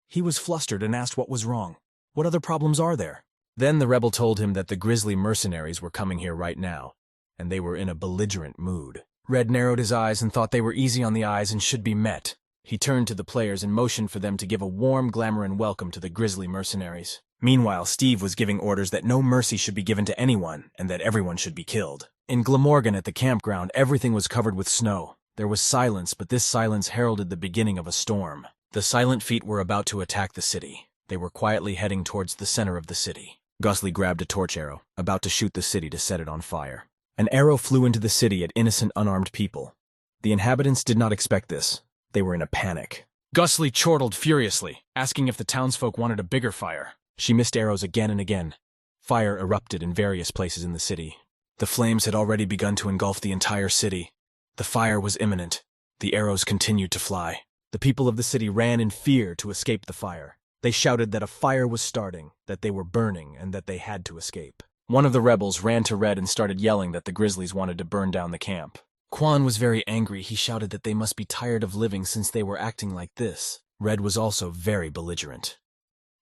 He was flustered and asked what was wrong. What other problems are there? Then the rebel told him that the grisly mercenaries were coming here right now, and they were in a belligerent mood. Red narrowed his eyes and thought they were easy on the eyes and should be met. He turned to the players and motioned for them to give a warm Glamoran welcome to the grisly mercenaries. Meanwhile, Steve was giving orders that no mercy should be given to anyone and that everyone should be killed. In Glamorgan at the campground, everything was covered with snow. There was silence, but this silence heralded the beginning of a storm. The Silent Feet were about to attack the city. They were quietly heading towards the center of the city. Gusly grabbed a torch arrow, about to shoot the city to set it on fire. An arrow flew into the city at innocent, unarmed people. The inhabitants did not expect this. They were in a panic. Gusly chortled furiously, asking if the townsfolk wanted a bigger fire. She missed arrows again and again. Fire erupted in various places in the city. The flames had already begun to engulf the entire city. The fire was imminent. The arrows continued to fly. The people of the city ran in fear to escape the fire. They shouted that a fire was starting, that they were burning, and that they had to escape. One of the rebels ran to Red and started yelling that the Grizzlies wanted to burn down the camp. Quan was very angry. He shouted that they must be tired of living since they were acting like this. Red was also very belligerent.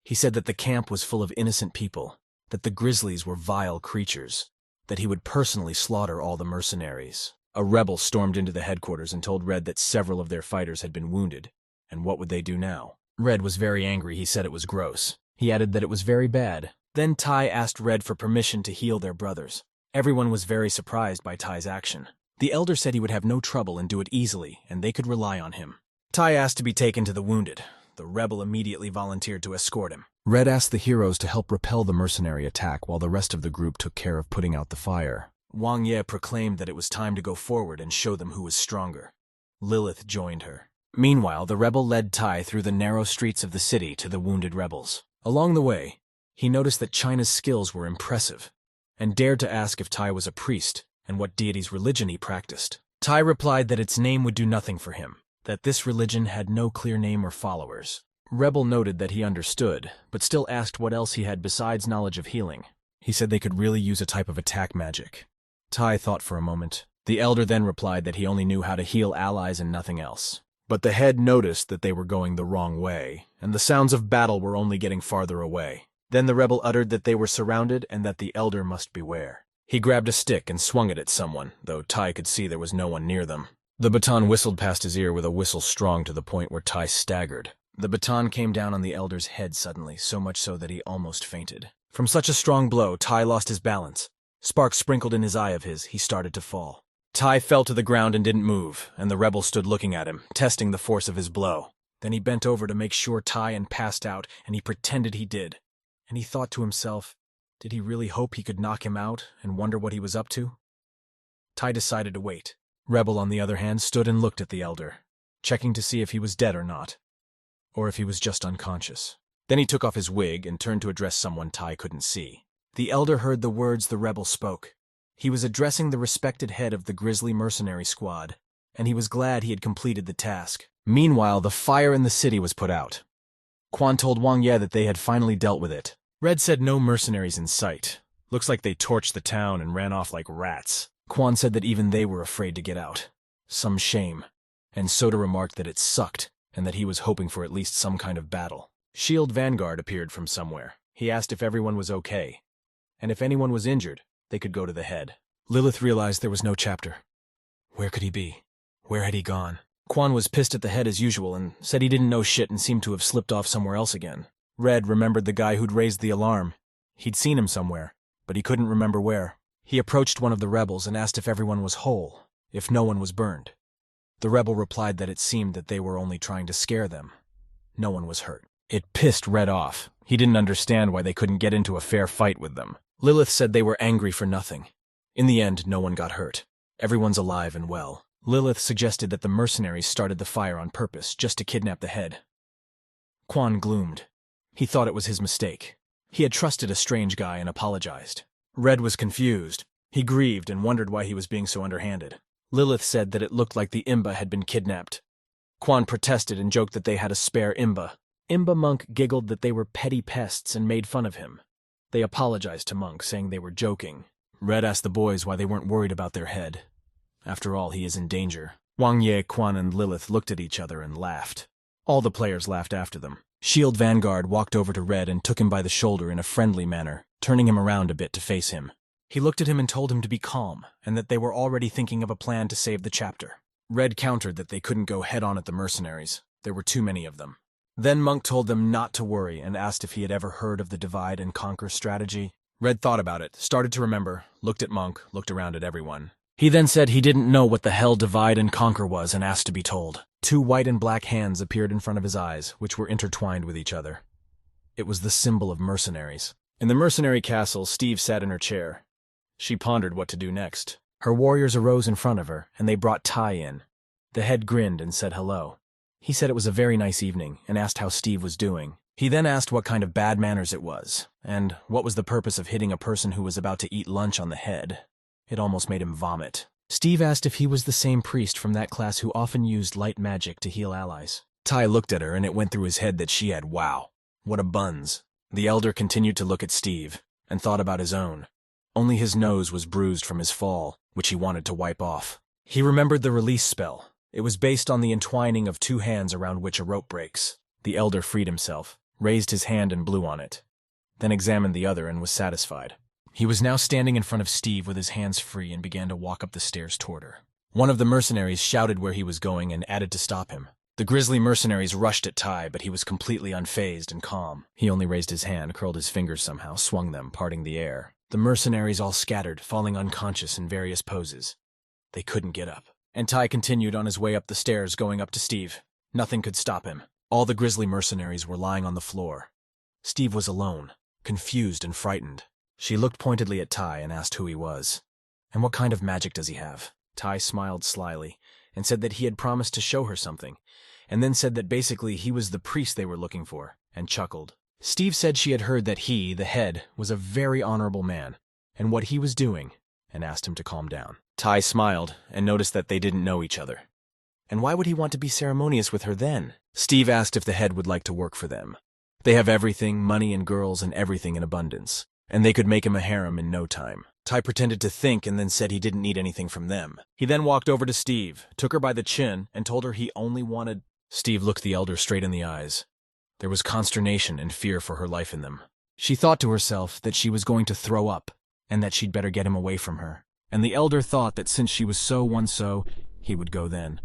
He said that the camp was full of innocent people, that the Grizzlies were vile creatures, that he would personally slaughter all the mercenaries. A rebel stormed into the headquarters and told Red that several of their fighters had been wounded, and what would they do now? Red was very angry. He said it was gross. He added that it was very bad. Then Tai asked Red for permission to heal their brothers. Everyone was very surprised by Tai's action. The elder said he would have no trouble and do it easily, and they could rely on him. Tai asked to be taken to the wounded. The rebel immediately volunteered to escort him. Red asked the heroes to help repel the mercenary attack while the rest of the group took care of putting out the fire. Wang Ye proclaimed that it was time to go forward and show them who was stronger. Lilith joined her. Meanwhile, the rebel led Tai through the narrow streets of the city to the wounded rebels. Along the way, he noticed that China's skills were impressive, and dared to ask if Tai was a priest and what deity's religion he practiced. Tai replied that its name would do nothing for him, that this religion had no clear name or followers. Rebel noted that he understood, but still asked what else he had besides knowledge of healing. He said they could really use a type of attack magic. Tai thought for a moment. The elder then replied that he only knew how to heal allies and nothing else. But the head noticed that they were going the wrong way, and the sounds of battle were only getting farther away. Then the rebel uttered that they were surrounded and that the elder must beware. He grabbed a stick and swung it at someone, though Tai could see there was no one near them. The baton whistled past his ear with a whistle strong to the point where Tai staggered. The baton came down on the elder's head suddenly, so much so that he almost fainted. From such a strong blow, Tai lost his balance. Sparks sprinkled in his eye of his. He started to fall. Tai fell to the ground and didn't move, and the rebel stood looking at him, testing the force of his blow. Then he bent over to make sure Tai and passed out, and he pretended he did. And he thought to himself, did he really hope he could knock him out and wonder what he was up to? Tai decided to wait. Rebel, on the other hand, stood and looked at the elder, checking to see if he was dead or not, or if he was just unconscious. Then he took off his wig and turned to address someone Tai couldn't see. The elder heard the words the rebel spoke. He was addressing the respected head of the grisly mercenary squad, and he was glad he had completed the task. Meanwhile, the fire in the city was put out. Quan told Wang Ye that they had finally dealt with it. Red said no mercenaries in sight. Looks like they torched the town and ran off like rats. Quan said that even they were afraid to get out. Some shame. And Soda remarked that it sucked, and that he was hoping for at least some kind of battle. Shield Vanguard appeared from somewhere. He asked if everyone was okay, and if anyone was injured, they could go to the head. Lilith realized there was no chapter. Where could he be? Where had he gone? Quan was pissed at the head as usual and said he didn't know shit and seemed to have slipped off somewhere else again. Red remembered the guy who'd raised the alarm. He'd seen him somewhere, but he couldn't remember where. He approached one of the rebels and asked if everyone was whole, if no one was burned. The rebel replied that it seemed that they were only trying to scare them. No one was hurt. It pissed Red off. He didn't understand why they couldn't get into a fair fight with them. Lilith said they were angry for nothing. In the end, no one got hurt. Everyone's alive and well. Lilith suggested that the mercenaries started the fire on purpose, just to kidnap the head. Quan gloomed. He thought it was his mistake. He had trusted a strange guy and apologized. Red was confused. He grieved and wondered why he was being so underhanded. Lilith said that it looked like the Imba had been kidnapped. Quan protested and joked that they had a spare Imba. Imba Monk giggled that they were petty pests and made fun of him. They apologized to Monk, saying they were joking. Red asked the boys why they weren't worried about their head. After all, he is in danger. Wang Ye, Quan, and Lilith looked at each other and laughed. All the players laughed after them. Shield Vanguard walked over to Red and took him by the shoulder in a friendly manner, turning him around a bit to face him. He looked at him and told him to be calm, and that they were already thinking of a plan to save the chapter. Red countered that they couldn't go head-on at the mercenaries. There were too many of them. Then Monk told them not to worry and asked if he had ever heard of the divide and conquer strategy. Red thought about it, started to remember, looked at Monk, looked around at everyone. He then said he didn't know what the hell divide and conquer was and asked to be told. 2 white and black hands appeared in front of his eyes, which were intertwined with each other. It was the symbol of mercenaries. In the mercenary castle, Steve sat in her chair. She pondered what to do next. Her warriors arose in front of her, and they brought Tai in. The head grinned and said hello. He said it was a very nice evening, and asked how Steve was doing. He then asked what kind of bad manners it was, and what was the purpose of hitting a person who was about to eat lunch on the head. It almost made him vomit. Steve asked if he was the same priest from that class who often used light magic to heal allies. Tai looked at her, and it went through his head that she had wow. What a buns. The elder continued to look at Steve, and thought about his own. Only his nose was bruised from his fall, which he wanted to wipe off. He remembered the release spell. It was based on the entwining of 2 hands around which a rope breaks. The elder freed himself, raised his hand and blew on it, then examined the other and was satisfied. He was now standing in front of Steve with his hands free and began to walk up the stairs toward her. One of the mercenaries shouted where he was going and added to stop him. The grisly mercenaries rushed at Tai, but he was completely unfazed and calm. He only raised his hand, curled his fingers somehow, swung them, parting the air. The mercenaries all scattered, falling unconscious in various poses. They couldn't get up. And Tai continued on his way up the stairs, going up to Steve. Nothing could stop him. All the grisly mercenaries were lying on the floor. Steve was alone, confused and frightened. She looked pointedly at Tai and asked who he was. And what kind of magic does he have? Tai smiled slyly and said that he had promised to show her something, and then said that basically he was the priest they were looking for, and chuckled. Steve said she had heard that he, the head, was a very honorable man, and what he was doing, and asked him to calm down. Tai smiled and noticed that they didn't know each other. And why would he want to be ceremonious with her then? Steve asked if the head would like to work for them. They have everything, money and girls and everything in abundance, and they could make him a harem in no time. Tai pretended to think and then said he didn't need anything from them. He then walked over to Steve, took her by the chin, and told her he only wanted... Steve looked the elder straight in the eyes. There was consternation and fear for her life in them. She thought to herself that she was going to throw up. and that she'd better get him away from her. And the elder thought that since she was so, he would go then.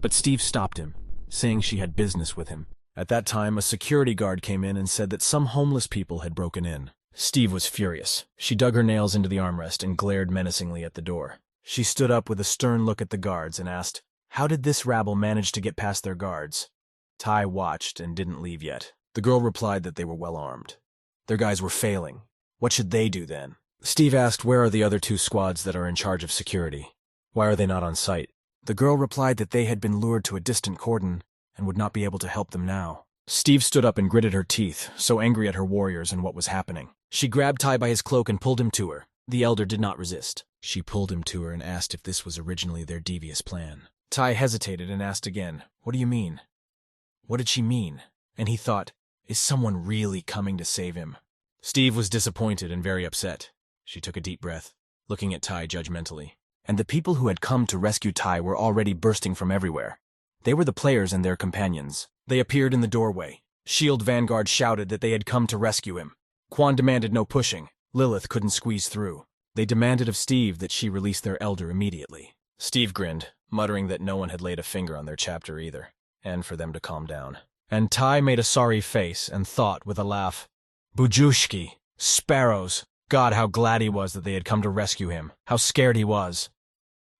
But Steve stopped him, saying she had business with him. At that time, a security guard came in and said that some homeless people had broken in. Steve was furious. She dug her nails into the armrest and glared menacingly at the door. She stood up with a stern look at the guards and asked, "How did this rabble manage to get past their guards?" Tai watched and didn't leave yet. The girl replied that they were well armed. Their guys were failing. What should they do then? Steve asked, "Where are the other 2 squads that are in charge of security? Why are they not on site?" The girl replied that they had been lured to a distant cordon and would not be able to help them now. Steve stood up and gritted her teeth, so angry at her warriors and what was happening. She grabbed Tai by his cloak and pulled him to her. The elder did not resist. She pulled him to her and asked if this was originally their devious plan. Tai hesitated and asked again, "What do you mean?" What did she mean? And he thought, is someone really coming to save him? Steve was disappointed and very upset. She took a deep breath, looking at Tai judgmentally. And the people who had come to rescue Tai were already bursting from everywhere. They were the players and their companions. They appeared in the doorway. Shield Vanguard shouted that they had come to rescue him. Quan demanded no pushing. Lilith couldn't squeeze through. They demanded of Steve that she release their elder immediately. Steve grinned, muttering that no one had laid a finger on their chapter either, and for them to calm down. And Tai made a sorry face and thought with a laugh, "Bujushki, sparrows. God, how glad he was that they had come to rescue him. How scared he was."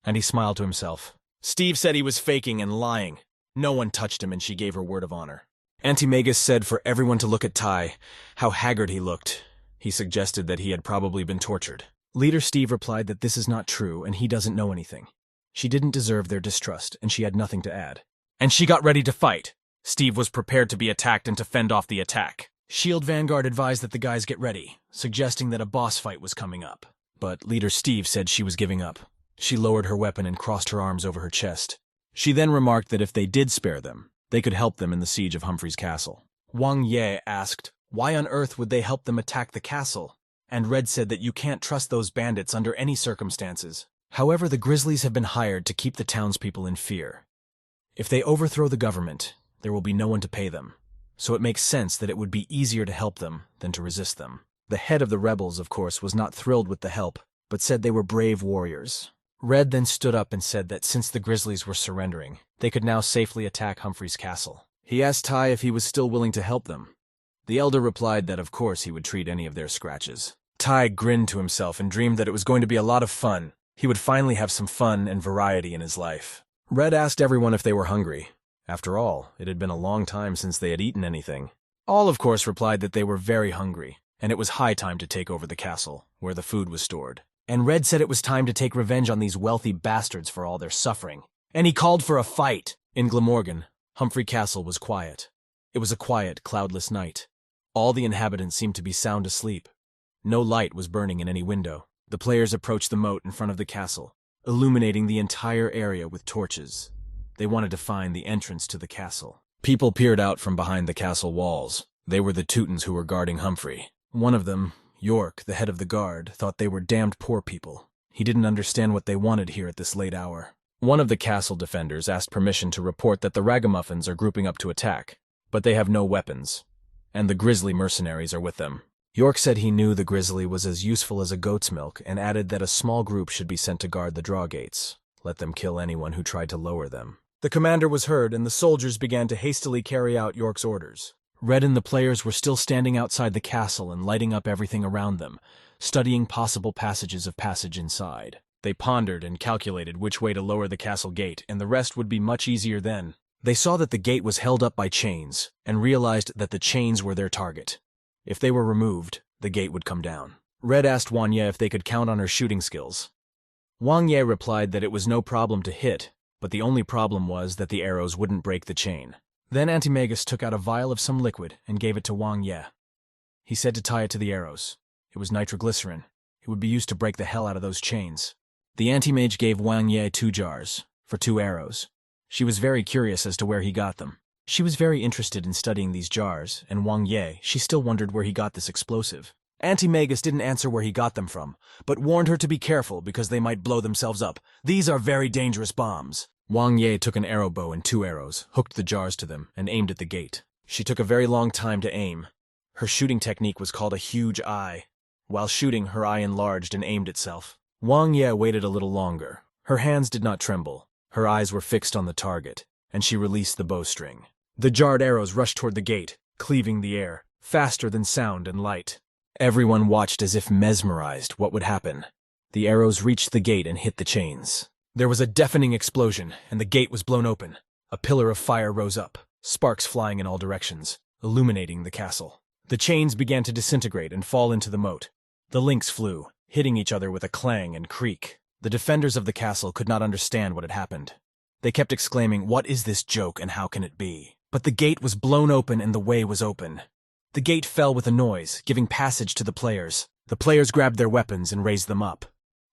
And he smiled to himself. Steve said he was faking and lying. No one touched him and she gave her word of honor. AnimeRecap said for everyone to look at Tai, how haggard he looked. He suggested that he had probably been tortured. Leader Steve replied that this is not true and he doesn't know anything. She didn't deserve their distrust and she had nothing to add. And she got ready to fight. Steve was prepared to be attacked and to fend off the attack. Shield Vanguard advised that the guys get ready, suggesting that a boss fight was coming up. But Leader Steve said she was giving up. She lowered her weapon and crossed her arms over her chest. She then remarked that if they did spare them, they could help them in the siege of Humphrey's castle. Wang Ye asked, why on earth would they help them attack the castle? And Red said that you can't trust those bandits under any circumstances. However, the Grizzlies have been hired to keep the townspeople in fear. If they overthrow the government, there will be no one to pay them. So it makes sense that it would be easier to help them than to resist them. The head of the rebels, of course, was not thrilled with the help, but said they were brave warriors. Red then stood up and said that since the Grizzlies were surrendering, they could now safely attack Humphrey's castle. He asked Tai if he was still willing to help them. The elder replied that of course he would treat any of their scratches. Tai grinned to himself and dreamed that it was going to be a lot of fun. He would finally have some fun and variety in his life. Red asked everyone if they were hungry. After all, it had been a long time since they had eaten anything. All, of course, replied that they were very hungry, and it was high time to take over the castle, where the food was stored. And Red said it was time to take revenge on these wealthy bastards for all their suffering. And he called for a fight. In Glamorgan, Humphrey Castle was quiet. It was a quiet, cloudless night. All the inhabitants seemed to be sound asleep. No light was burning in any window. The players approached the moat in front of the castle, illuminating the entire area with torches. They wanted to find the entrance to the castle. People peered out from behind the castle walls. They were the Teutons who were guarding Humphrey. One of them, York, the head of the guard, thought they were damned poor people. He didn't understand what they wanted here at this late hour. One of the castle defenders asked permission to report that the ragamuffins are grouping up to attack, but they have no weapons, and the grizzly mercenaries are with them. York said he knew the grizzly was as useful as a goat's milk and added that a small group should be sent to guard the draw gates. Let them kill anyone who tried to lower them. The commander was heard and the soldiers began to hastily carry out York's orders. Red and the players were still standing outside the castle and lighting up everything around them, studying possible passages of passage inside. They pondered and calculated which way to lower the castle gate, and the rest would be much easier then. They saw that the gate was held up by chains, and realized that the chains were their target. If they were removed, the gate would come down. Red asked Wang Ye if they could count on her shooting skills. Wang Ye replied that it was no problem to hit, but the only problem was that the arrows wouldn't break the chain. Then AnimeRecap took out a vial of some liquid and gave it to Wang Ye. He said to tie it to the arrows. It was nitroglycerin. It would be used to break the hell out of those chains. The anti-mage gave Wang Ye 2 jars, for 2 arrows. She was very curious as to where he got them. She was very interested in studying these jars, and Wang Ye, she still wondered where he got this explosive. AnimeRecap didn't answer where he got them from, but warned her to be careful because they might blow themselves up. These are very dangerous bombs. Wang Ye took an arrow bow and 2 arrows, hooked the jars to them, and aimed at the gate. She took a very long time to aim. Her shooting technique was called a huge eye. While shooting, her eye enlarged and aimed itself. Wang Ye waited a little longer. Her hands did not tremble. Her eyes were fixed on the target, and she released the bowstring. The jarred arrows rushed toward the gate, cleaving the air, faster than sound and light. Everyone watched as if mesmerized what would happen. The arrows reached the gate and hit the chains. There was a deafening explosion, and the gate was blown open. A pillar of fire rose up, sparks flying in all directions, illuminating the castle. The chains began to disintegrate and fall into the moat. The links flew, hitting each other with a clang and creak. The defenders of the castle could not understand what had happened. They kept exclaiming, "What is this joke and how can it be?" But the gate was blown open and the way was open. The gate fell with a noise, giving passage to the players. The players grabbed their weapons and raised them up.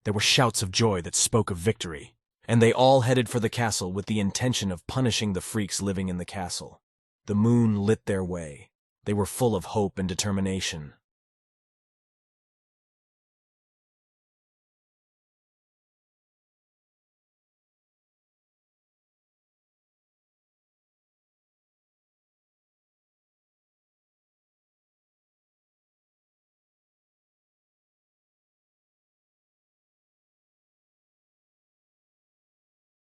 There were shouts of joy that spoke of victory, and they all headed for the castle with the intention of punishing the freaks living in the castle. The moon lit their way. They were full of hope and determination.